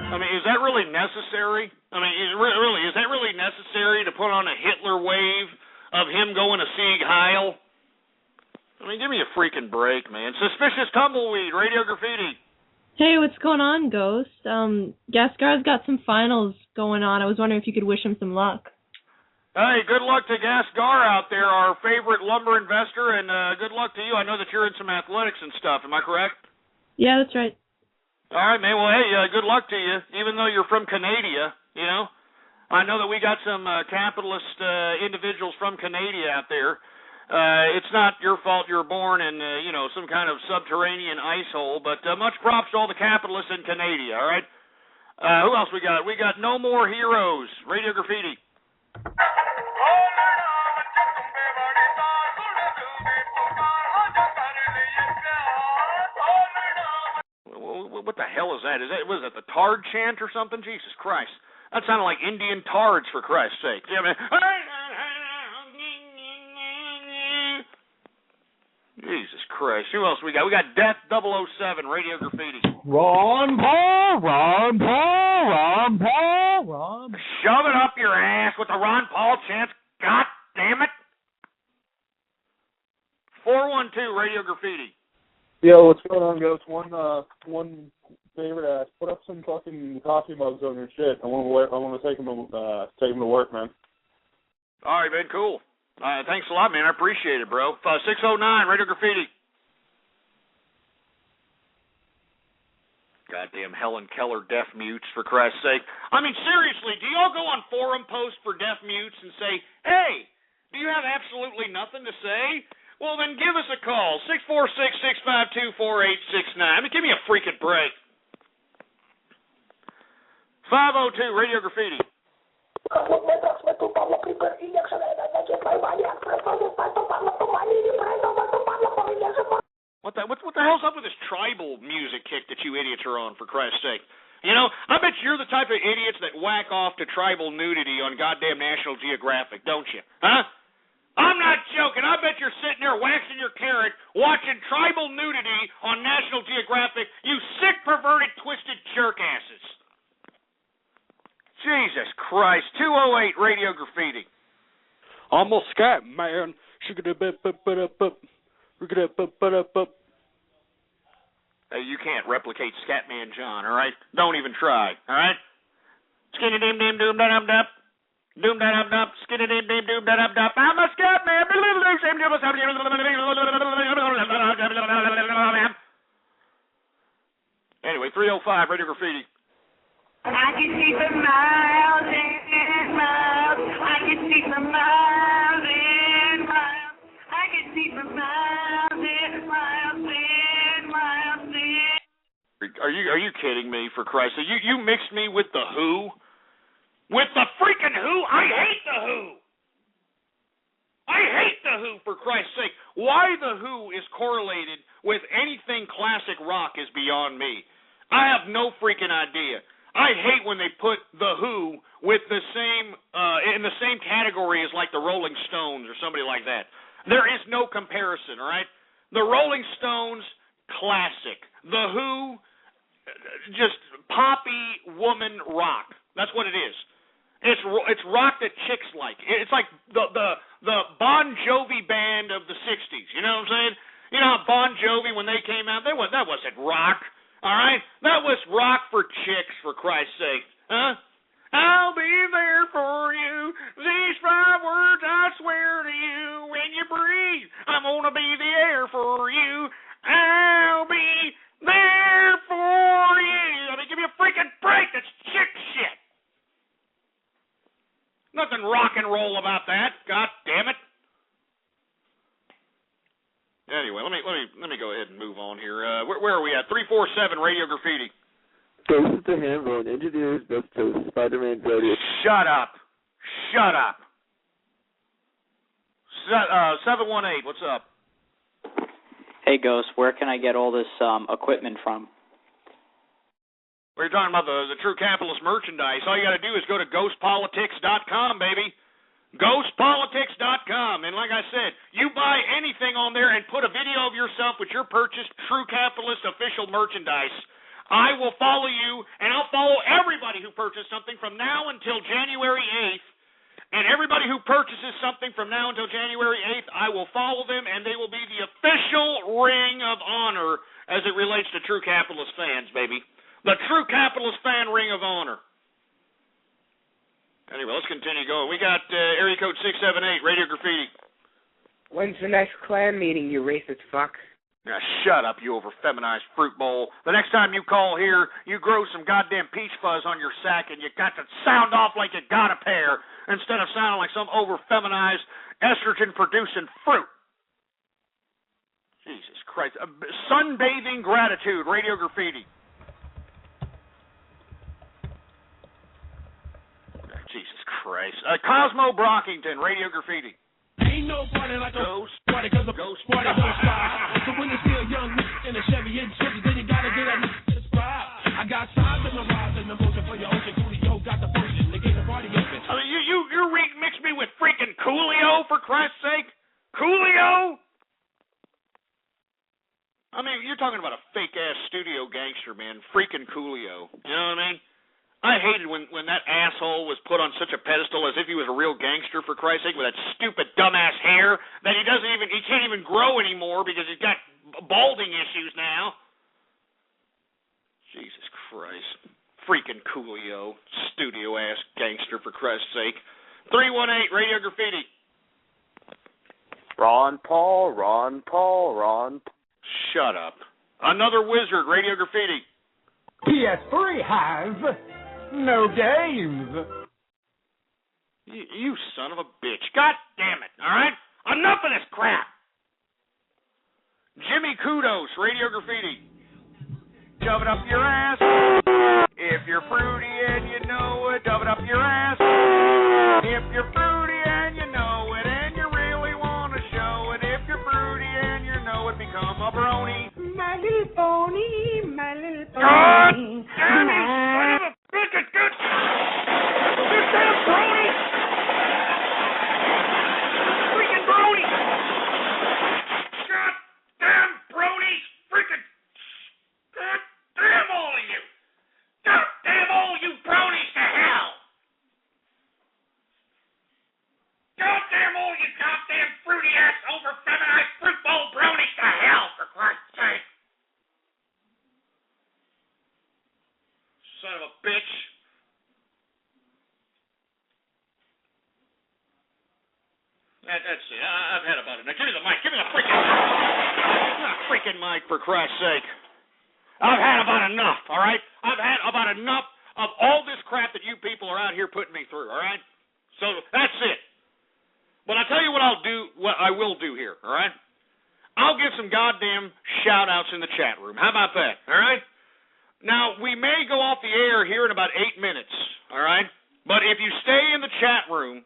I mean, is that really necessary? I mean, is that really necessary to put on a Hitler wave of him going to Sieg Heil? I mean, give me a freaking break, man. Suspicious Tumbleweed, Radio Graffiti. Hey, what's going on, Ghost? Gaskar's got some finals going on. I was wondering if you could wish him some luck. Hey, good luck to Gaskar out there, our favorite lumber investor, and good luck to you. I know that you're in some athletics and stuff. Am I correct? Yeah, that's right. All right, man. Well, hey, good luck to you, even though you're from Canada, you know. I know that we got some capitalist individuals from Canada out there. It's not your fault you were born in, some kind of subterranean ice hole, but much props to all the capitalists in Canada, all right? Who else we got? We got No More Heroes, Radio Graffiti. What the hell is that? Was that the Tard chant or something? Jesus Christ. That sounded like Indian Tards, for Christ's sake. Yeah, man. Jesus Christ. Who else we got? We got Death 007, Radio Graffiti. Ron Paul, Ron Paul, Ron Paul, Ron. Shove it up your ass with the Ron Paul chant. God damn it. 412, Radio Graffiti. Yo, what's going on, Ghost? One favor, put up some fucking coffee mugs on your shit. I want to take them to work, man. All right, man, cool. Thanks a lot, man. I appreciate it, bro. 609, Radio Graffiti. Goddamn Helen Keller deaf mutes, for Christ's sake. I mean, seriously, do y'all go on forum posts for deaf mutes and say, hey, do you have absolutely nothing to say? Well, then give us a call, 646-652-4869. I mean, give me a freaking break. 502, Radio Graffiti. What the hell's up with this tribal music kick that you idiots are on, for Christ's sake? You know, I bet you're the type of idiots that whack off to tribal nudity on goddamn National Geographic, don't you? Huh? I'm not joking. I bet you're sitting there waxing your carrot watching tribal nudity on National Geographic, you sick, perverted, twisted jerk asses. Jesus Christ. 208 Radio Graffiti. I'm a scat man. Hey, you can't replicate Scatman John, all right? Don't even try, all right? Skinny dim dim doom da dum dup. Doom da dum dup. Skinny dim dim doom da dum dup. I'm a Scatman. Anyway, 305 Radio Graffiti. I can see for miles and miles. I can see for miles and miles. I can see for miles and miles and miles and. Are you kidding me, for Christ's sake? You mixed me with the Who? With the freaking Who? I hate the Who. I hate the Who, for Christ's sake. Why the Who is correlated with anything classic rock is beyond me. I have no freaking idea. I hate when they put the Who with the same in the same category as like the Rolling Stones or somebody like that. There is no comparison, all right? The Rolling Stones, classic. The Who, just poppy woman rock. That's what it is. It's rock that chicks like. It's like the Bon Jovi band of the 60s. You know what I'm saying? You know how Bon Jovi, when they came out, that wasn't rock. All right? That was rock for chicks, for Christ's sake. Huh? I'll be there for you. These 5 words I swear to you. When you breathe. I'm gonna be the air for you. I'll be there for you. I mean, give me a freaking break. That's chick shit. Nothing rock and roll about that. God damn it. Anyway, let me go ahead and move on here. Where are we at? 347 Radio Graffiti. Ghost of Hambone, engineers best to Spider-Man Radio. Shut up. 718, what's up? Hey, Ghost, where can I get all this equipment from? We're talking about the True Capitalist merchandise. All you got to do is go to ghostpolitics.com, baby. Ghostpolitics.com. And like I said, you buy anything on there and put a video of yourself with your purchased True Capitalist official merchandise, I will follow you, and I'll follow everybody who purchased something from now until January 8th. And everybody who purchases something from now until January 8th, I will follow them, and they will be the official Ring of Honor as it relates to True Capitalist fans, baby. The True Capitalist Fan Ring of Honor. Anyway, let's continue going. We got area code 678, Radio Graffiti. When's the next clan meeting, you racist fuck? Now, shut up, you over-feminized fruit bowl. The next time you call here, you grow some goddamn peach fuzz on your sack, and you got to sound off like you got a pair instead of sounding like some over-feminized, estrogen-producing fruit. Jesus Christ. Sunbathing Gratitude, Radio Graffiti. Jesus Christ. Cosmo Brockington, Radio Graffiti. Ain't no party like a ghost party, cause a ghost party don't stop. So when you see a young nigga in a Chevy hitting switches, then you gotta get that nigga to the spot. I got signs in the rise and the motion for your ocean. Coolio got the potion to get the party open. I mean, you remix me with freaking Coolio, for Christ's sake? Coolio? I mean, you're talking about a fake-ass studio gangster, man. Freaking Coolio. You know what I mean? I hated when that asshole was put on such a pedestal as if he was a real gangster, for Christ's sake, with that stupid dumbass hair that he can't even grow anymore because he's got balding issues now. Jesus Christ. Freaking Coolio. Studio ass gangster, for Christ's sake. 318 Radio Graffiti. Ron Paul. Shut up. Another wizard, Radio Graffiti. PS3 has no games. You son of a bitch. God damn it, all right? Enough of this crap. Jimmy Kudos, Radio Graffiti. Shove it up your ass. If you're fruity and you know it, shove it up your ass. If you're fruity and you know it, and you really want to show it, if you're fruity and you know it, become a brony. My little pony, my little pony. God damn it, son of a bitch, it's good. This damn brony. Freaking brony. God damn bronies. Freaking. God damn all of you. God damn all you bronies to hell. God damn all you goddamn fruity ass over feminized fruit bowl bronies to hell, for Christ's sake. Son of a bitch. That's it. I've had about it. Now give me the mic. Give me the freaking mic, for Christ's sake. I've had about enough, all right? I've had about enough of all this crap that you people are out here putting me through, all right? So that's it. But I'll tell you what I will do here, all right? I'll give some goddamn shout-outs in the chat room. How about that, all right? Now, we may go off the air here in about 8 minutes, all right? But if you stay in the chat room,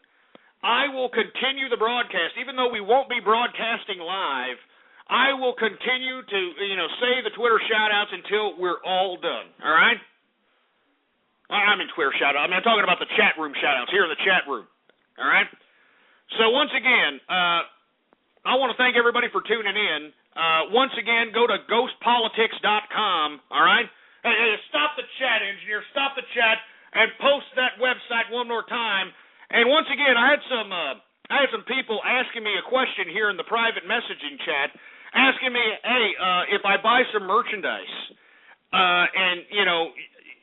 I will continue the broadcast. Even though we won't be broadcasting live, I will continue to, say the Twitter shout-outs until we're all done, all right? I mean Twitter shout-out. I'm talking about the chat room shout-outs here in the chat room, all right? So once again, I want to thank everybody for tuning in. Once again, go to ghostpolitics.com, all right? Hey, stop the chat, engineer. Stop the chat and post that website one more time. And once again, I had some people asking me a question here in the private messaging chat, asking me, hey, if I buy some merchandise, and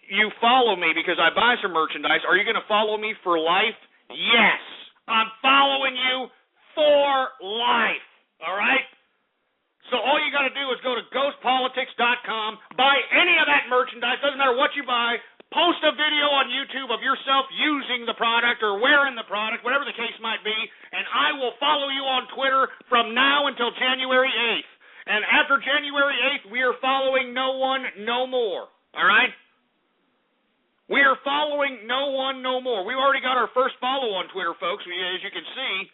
you follow me because I buy some merchandise, are you going to follow me for life? Yes, I'm following you for life. All right? So all you got to do is go to ghostpolitics.com, buy any of that merchandise, doesn't matter what you buy, post a video on YouTube of yourself using the product or wearing the product, whatever the case might be, and I will follow you on Twitter from now until January 8th. And after January 8th, we are following no one no more. All right? We are following no one no more. We've already got our first follow on Twitter, folks. As you can see,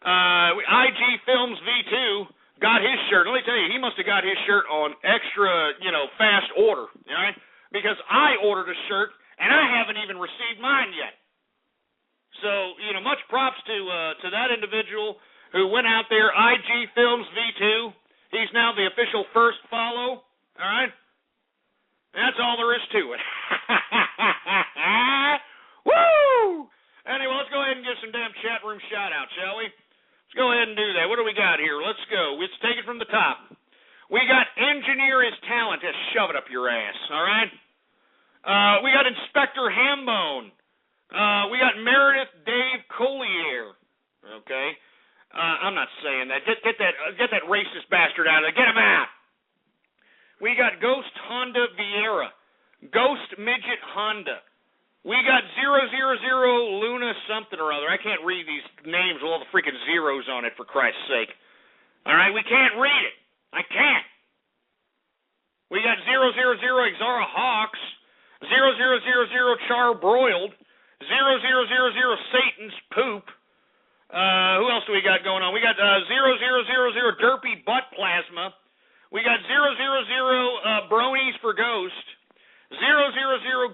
IG Films V2 got his shirt. Let me tell you, he must have got his shirt on extra, fast order. All right? Because I ordered a shirt, and I haven't even received mine yet. So, much props to that individual who went out there, IG Films V2. He's now the official first follow, all right? That's all there is to it. Woo! Anyway, let's go ahead and get some damn chat room shout-outs, shall we? Let's go ahead and do that. What do we got here? Let's go. Let's take it from the top. We got Engineer is Talent. Just shove it up your ass, all right? We got Inspector Hambone. We got Meredith Dave Collier, okay? I'm not saying that. Get that racist bastard out of there. Get him out. We got Ghost Honda Vieira. Ghost Midget Honda. We got 000 Luna something or other. I can't read these names with all the freaking zeros on it, for Christ's sake. All right, we can't read it. I can't. We got 000 Exara Hawks. 0000 Char Broiled. 0000 Satan's Poop. Who else do we got going on? We got 0000 Derpy Butt Plasma. We got 000 Bronies for Ghost. 000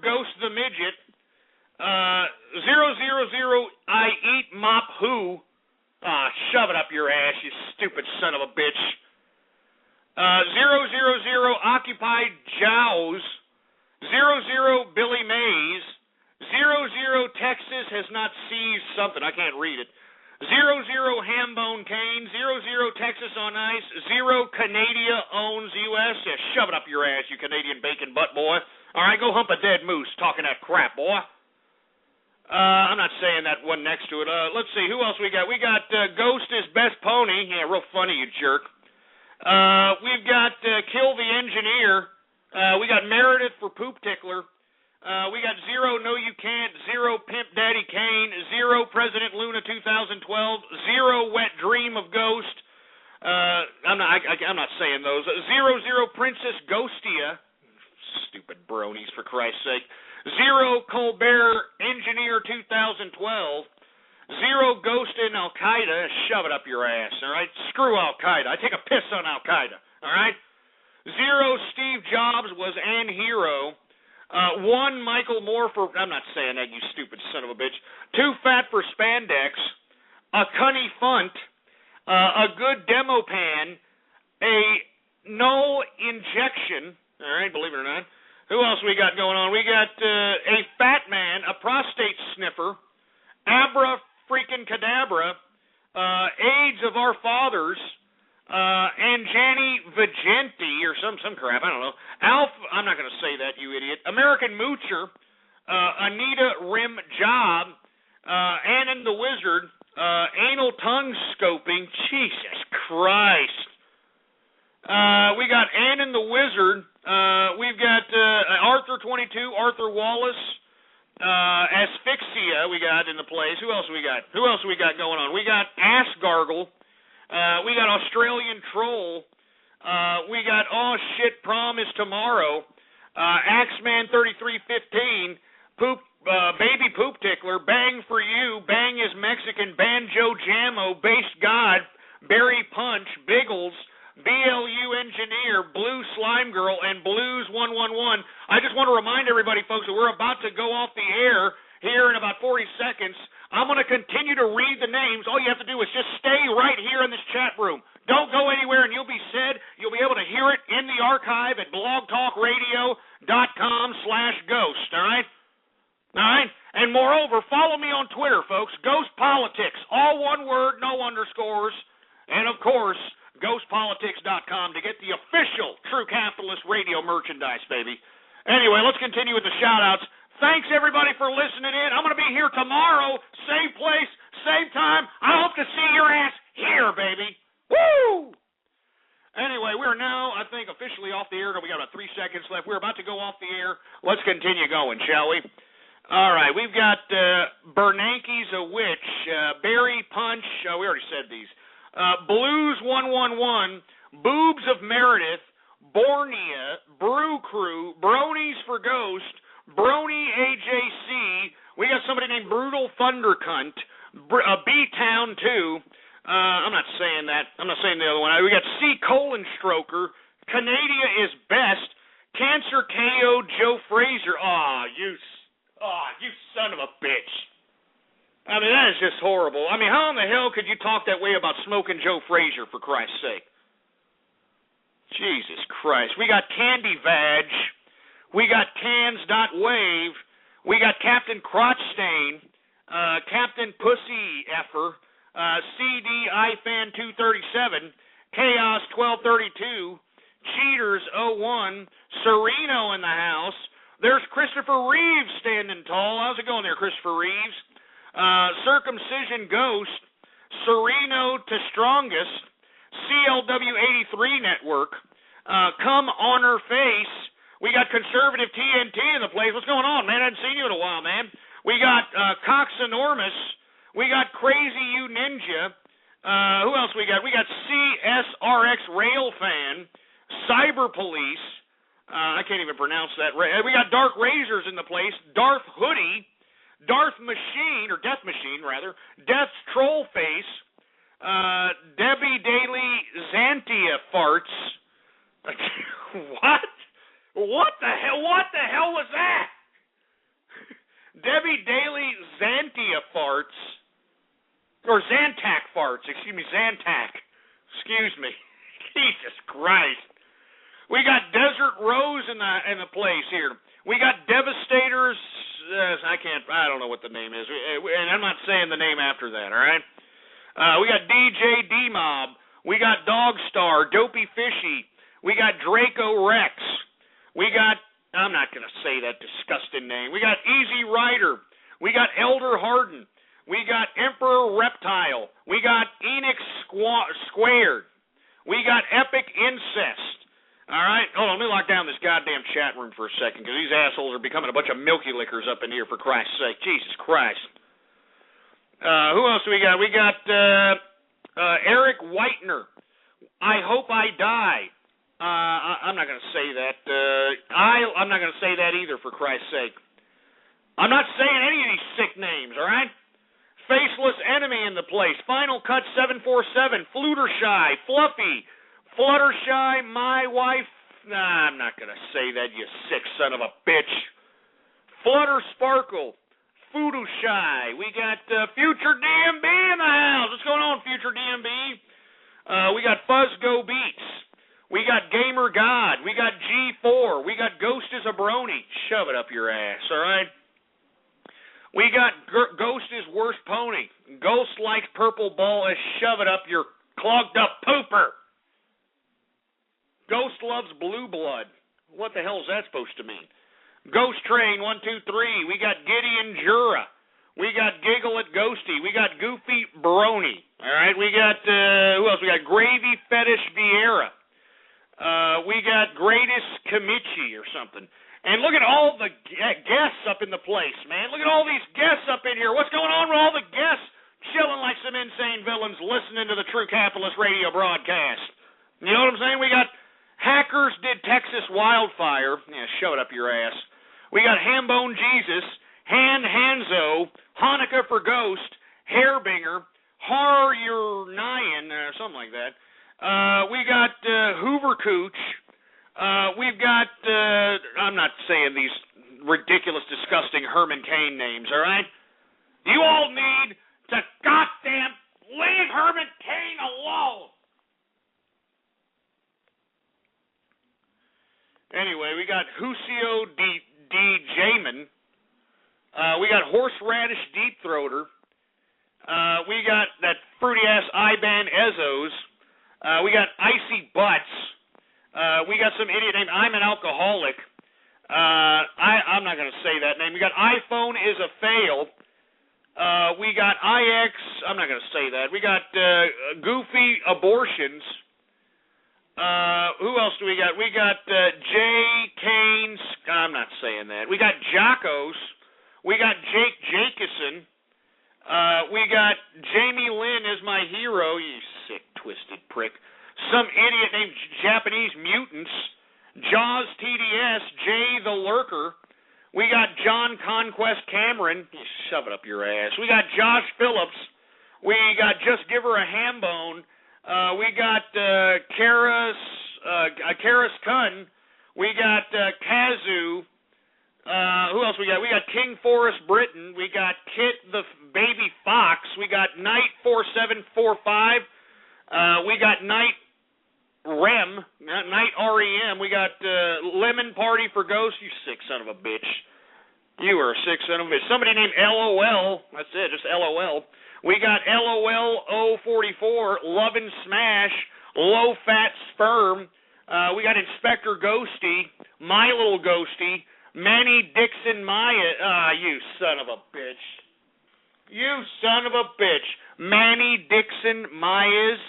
Ghost the Midget. 000 I Eat Mop Who. Shove it up your ass, you stupid son of a bitch. 000 Occupied Jows. 00 Billy Mays. 00 Texas has not seized something. I can't read it. 00 Hambone Kane, 00 Texas on Ice, 0 Canada owns U.S. Yeah, shove it up your ass, you Canadian bacon butt boy. All right, go hump a dead moose talking that crap, boy. I'm not saying that one next to it. Let's see, who else we got? We got Ghost is Best Pony. Yeah, real funny, you jerk. We've got Kill the Engineer. We got Meredith for Poop Tickler. We got 0 No You Can't, 0 Pimp Daddy Kane, 0 President Luna 2012, 0 Wet Dream of Ghost. I'm not saying those. 00 Princess Ghostia. Stupid bronies, for Christ's sake. 0 Colbert Engineer 2012. 0 Ghost in Al Qaeda. Shove it up your ass. All right, screw Al Qaeda. I take a piss on Al Qaeda. All right. 0 Steve Jobs was an hero. 1 Michael Moore for, I'm not saying that, you stupid son of a bitch. 2 Fat for Spandex. A Cunny Funt. A Good Demo Pan. A No Injection. All right, believe it or not. Who else we got going on? We got a Fat Man, a Prostate Sniffer. Abra freaking Cadabra. AIDS of Our Fathers. Anjani Vigenti, or some crap, I don't know. I'm not going to say that, you idiot. American Moocher, Anita Rim Job, Annan the Wizard, Anal Tongue Scoping, Jesus Christ. We got Annan the Wizard, we've got Arthur 22, Arthur Wallace, Asphyxia we got in the place. Who else we got? Who else we got going on? We got Ass Gargle. We got Australian Troll. We got Oh Shit Prom is Tomorrow. Axeman 3315. Poop Baby Poop Tickler. Bang for You. Bang is Mexican. Banjo Jammo. Based God. Berry Punch. Biggles. BLU Engineer. Blue Slime Girl. And Blues 111. I just want to remind everybody, folks, that we're about to go off the air here in about 40 seconds. I'm going to continue to read the names. All you have to do is just stay right here in this chat room. Don't go anywhere, and you'll be able to hear it in the archive at blogtalkradio.com/ghost, all right? All right? And moreover, follow me on Twitter, folks. Ghost Politics, all one word, no underscores. And, of course, ghostpolitics.com to get the official True Capitalist Radio merchandise, baby. Anyway, let's continue with the shout-outs. Thanks, everybody, for listening in. I'm going to be here tomorrow, same place, same time. I hope to see your ass here, baby. Woo! Anyway, we're now, I think, officially off the air. We got about 3 seconds left. We're about to go off the air. Let's continue going, shall we? All right, we've got Bernanke's a Witch, Berry Punch, we already said these, Blues 111, Boobs of Meredith, Bornea, Brew Crew, Bronies for Ghost, Brony AJC, we got somebody named Brutal Thundercunt, B-Town 2, I'm not saying that. I'm not saying the other one. We got C. Colon Stroker. Canada is best. Cancer KO Joe Fraser. You son of a bitch. I mean, that is just horrible. I mean, how in the hell could you talk that way about smoking Joe Fraser, for Christ's sake? Jesus Christ. We got Candy Vag. We got Cans.wave. We got Captain Crotchstain. Captain Pussy Effer. CD iFan 237, Chaos 1232, Cheaters 01, Sereno in the house. There's Christopher Reeves standing tall. How's it going there, Christopher Reeves? Circumcision Ghost, Sereno to Strongest, CLW 83 Network, Come Honor Face. We got Conservative TNT in the place. What's going on, man? I haven't seen you in a while, man. We got Cox Enormous. We got Crazy You Ninja. Who else we got? We got CSRX Rail Fan, Cyber Police. I can't even pronounce that. We got Dark Razors in the place. Darth Hoodie, Darth Machine, or Death Machine rather. Death's Troll Face. Debbie Daily Xantia Farts. What? What the hell? What the hell was that? Debbie Daily Xantia Farts. Or Zantac farts, excuse me, Zantac. Excuse me. Jesus Christ. We got Desert Rose in the place here. We got Devastators. I don't know what the name is, and I'm not saying the name after that. All right. We got DJ D Mob. We got Dogstar, Dopey Fishy. We got Draco Rex. We got, I'm not gonna say that disgusting name. We got Easy Rider. We got Elder Harden. We got Emperor Reptile. We got Enix Squared. We got Epic Incest. All right? Hold on, let me lock down this goddamn chat room for a second, because these assholes are becoming a bunch of milky lickers up in here, for Christ's sake. Jesus Christ. Who else do we got? We got Eric Whitener. I Hope I Die. I'm not going to say that. I'm not going to say that either, for Christ's sake. I'm not saying any of these sick names, all right? Faceless Enemy in the place. Final Cut 747. Fluttershy. Fluffy. Fluttershy. My Wife. Nah, I'm not going to say that, you sick son of a bitch. Flutter Sparkle. Foodoo-shy. We got Future DMB in the house. What's going on, Future DMB? We got Fuzzgo Beats. We got Gamer God. We got G4. We got Ghost is a Brony. Shove it up your ass, all right? We got Ghost is Worst Pony. Ghost likes purple ball as shove it up your clogged up pooper. Ghost loves blue blood. What the hell is that supposed to mean? Ghost Train 123. We got Gideon Jura. We got Giggle at Ghosty. We got Goofy Brony. All right. We got who else? We got Gravy Fetish Vieira. We got Greatest Kamichi or something. And look at all the guests up in the place, man. Look at all these guests up in here. What's going on with all the guests chilling like some insane villains listening to the True Capitalist radio broadcast? You know what I'm saying? We got Hackers Did Texas Wildfire. Yeah, shove it up your ass. We got Hambone Jesus, Hanzo, Hanukkah for Ghost, Hairbinger, Har-Ur-Nyan, something like that. We got Hoover Cooch. We've got, I'm not saying these ridiculous, disgusting Herman Cain names, all right? You all need to goddamn leave Herman Cain alone. Anyway, we got Husio D. Jamin. We got Horseradish Deep Throater. We got that fruity-ass Iban Ezos. We got Icy Butts. We got some idiot named I'm an Alcoholic. I'm not going to say that name. We got iPhone is a Fail. We got IX. I'm not going to say that. We got Goofy Abortions. Who else do we got? We got J. Keynes. I'm not saying that. We got Jocos. We got Jake Jacobson. We got Jamie Lynn as my hero. You sick, twisted prick. Some idiot named Japanese Mutants. Jaws TDS. Jay the Lurker. We got John Conquest Cameron. You shove it up your ass. We got Josh Phillips. We got Just Give Her a Ham Bone. We got Karis Kun. We got Kazoo. Who else we got? We got King Forrest Britain. We got Kit the Baby Fox. We got Knight 4745. We got Knight Rem. Knight REM. We got Lemon Party for Ghosts. You sick son of a bitch. You are a sick son of a bitch. Somebody named LOL. That's it, just LOL. We got LOL 044, Love and Smash, Low Fat Sperm. We got Inspector Ghosty, My Little Ghosty, Manny Dixon Maya. You son of a bitch. You son of a bitch. Manny Dixon Myers.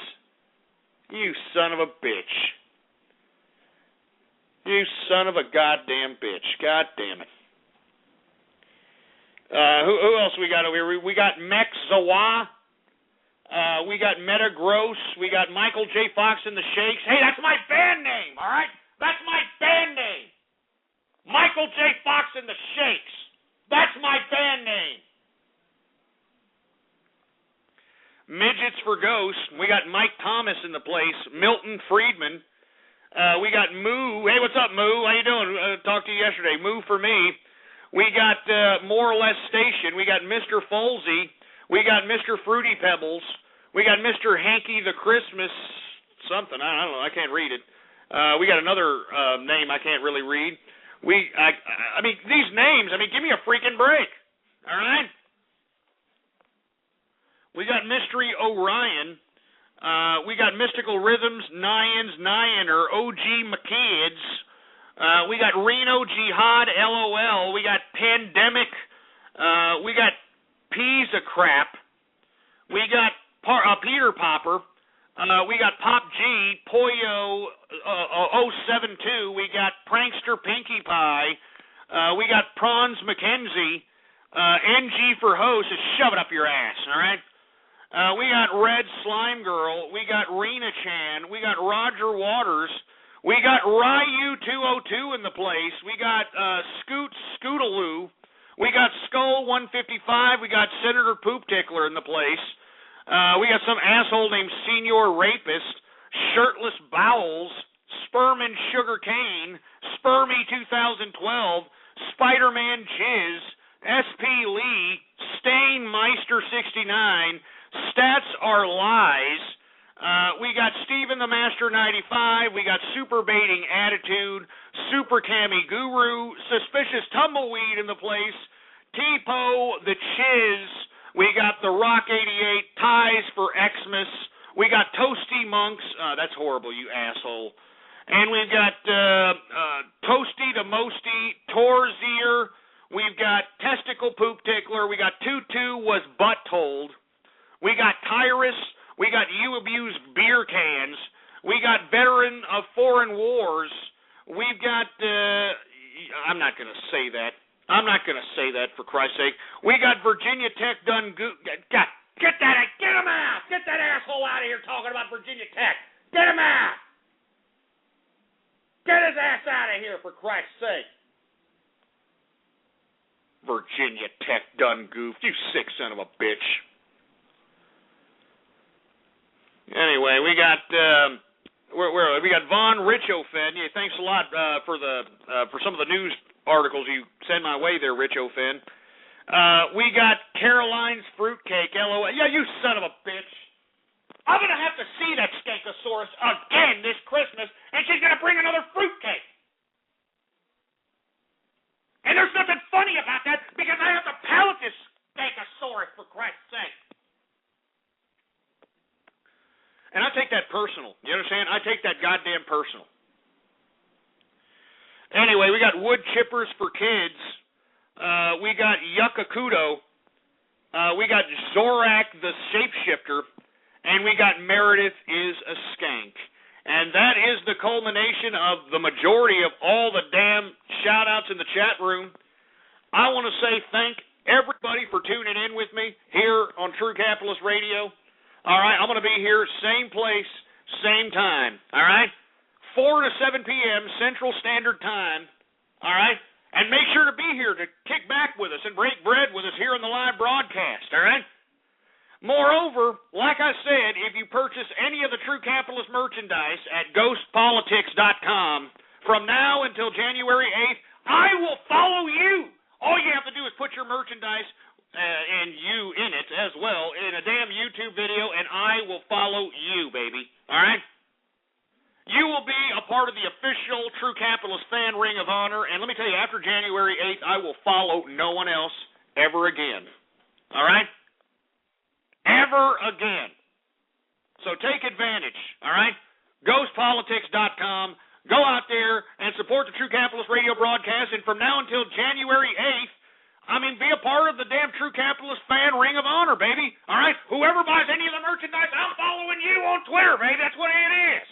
You son of a bitch. You son of a goddamn bitch. God damn it. Who else we got over here? We got Mex Zawa. We got Meta Gross. We got Michael J. Fox and the Shakes. Hey, that's my band name, all right? That's my band name. Michael J. Fox and the Shakes. That's my band name. Midgets for Ghosts. We got Mike Thomas in the place. Milton Friedman. We got Moo. Hey, what's up, Moo? How you doing? Talked to you yesterday. Moo for me. We got More or Less Station. We got Mr. Folsey. We got Mr. Fruity Pebbles. We got Mr. Hanky the Christmas something. I don't know. I can't read it. We got another name I can't really read. I mean, these names, give me a freaking break. All right? We got Mystery Orion. We got Mystical Rhythms, Nyaner, OG McKids. We got Reno Jihad, LOL. We got Pandemic. We got Piece of Crap. We got Peter Popper. We got Pop G, Poyo 072. We got Prankster Pinkie Pie. We got Prawns McKenzie. NG for host. Just shove it up your ass, all right? We got Red Slime Girl. We got Rena Chan. We got Roger Waters. We got Ryu 202 in the place. We got Scootaloo. We got Skull 155. We got Senator Poop Tickler in the place. We got some asshole named Senior Rapist, Shirtless Bowels, Sperm and Sugar Cane, Spermy 2012, Spider-Man Jizz, SP Lee, Stainmeister 69, Stats Are Lies. We got Steven the Master 95. We got Super Baiting Attitude, Super Cami Guru, Suspicious Tumbleweed in the place, T-Po the Chiz. We got The Rock 88, Ties for Xmas. We got Toasty Monks. That's horrible, you asshole. And we've got Toasty the Mosty, Torzier. We've got Testicle Poop Tickler. We got Tutu Was Butt Told. We got Tyrus. We got You Abuse Beer Cans. We got Veteran of Foreign Wars. We've got, I'm not going to say that. I'm not going to say that, for Christ's sake. We got Virginia Tech done. Get him out. Get that asshole out of here talking about Virginia Tech. Get him out. Get his ass out of here, for Christ's sake. Virginia Tech done goofed. You sick son of a bitch. Anyway, we got we got Von Richofen. Yeah, thanks a lot for some of the news articles you send my way there, Richofen. We got Caroline's Fruitcake, LOL. Yeah, you son of a bitch. I'm gonna have to see that Skankosaurus again this Christmas, and she's gonna bring another fruitcake. And there's nothing funny about that because I have to palate this Skankosaurus, for Christ's sake. And I take that personal. You understand? I take that goddamn personal. Anyway, we got Wood Chippers for Kids. We got Yuckakudo. we got Zorak the Shapeshifter, and we got Meredith is a Skank. And that is the culmination of the majority of all the damn shout-outs in the chat room. I want to say thank everybody for tuning in with me here on True Capitalist Radio. All right, I'm going to be here same place, same time. All right, 4 to 7 p.m. Central Standard Time. All right, and make sure to be here to kick back with us and break bread with us here on the live broadcast. All right. Moreover, like I said, if you purchase any of the True Capitalist merchandise at ghostpolitics.com from now until January 8th, I will follow you. All you have to do is put your merchandise and you in it as well in a damn YouTube video, and I will follow you, baby. All right? You will be a part of the official True Capitalist fan ring of honor, and let me tell you, after January 8th, I will follow no one else ever again. All right? Ever again. So take advantage, all right? GhostPolitics.com. Go out there and support the True Capitalist Radio broadcast, and from now until January 8th, be a part of the damn True Capitalist fan ring of honor, baby. All right? Whoever buys any of the merchandise, I'm following you on Twitter, baby. That's what it is.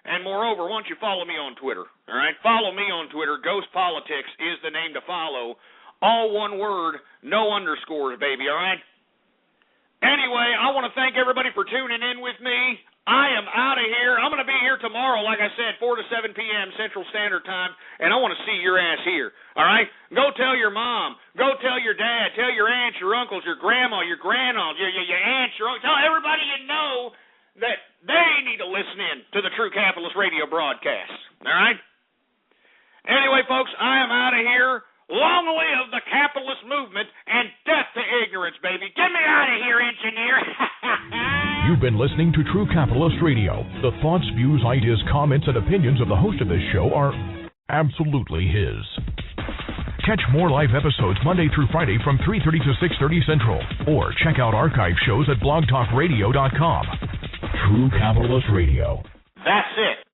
And moreover, why don't you follow me on Twitter, all right? Follow me on Twitter. Ghost Politics is the name to follow. All one word, no underscores, baby, all right? Anyway, I want to thank everybody for tuning in with me. I am out of here. I'm going to be here tomorrow, like I said, 4 to 7 p.m. Central Standard Time, and I want to see your ass here, all right? Go tell your mom. Go tell your dad. Tell your aunts, your uncles, your grandma, your grandma, your aunts, your uncles. Tell everybody you know that they need to listen in to the True Capitalist Radio broadcast, all right? Anyway, folks, I am out of here. Long live the capitalist movement and death to ignorance, baby. Get me out of here, engineer. You've been listening to True Capitalist Radio. The thoughts, views, ideas, comments, and opinions of the host of this show are absolutely his. Catch more live episodes Monday through Friday from 3:30 to 6:30 Central. Or check out archive shows at blogtalkradio.com. True Capitalist Radio. That's it.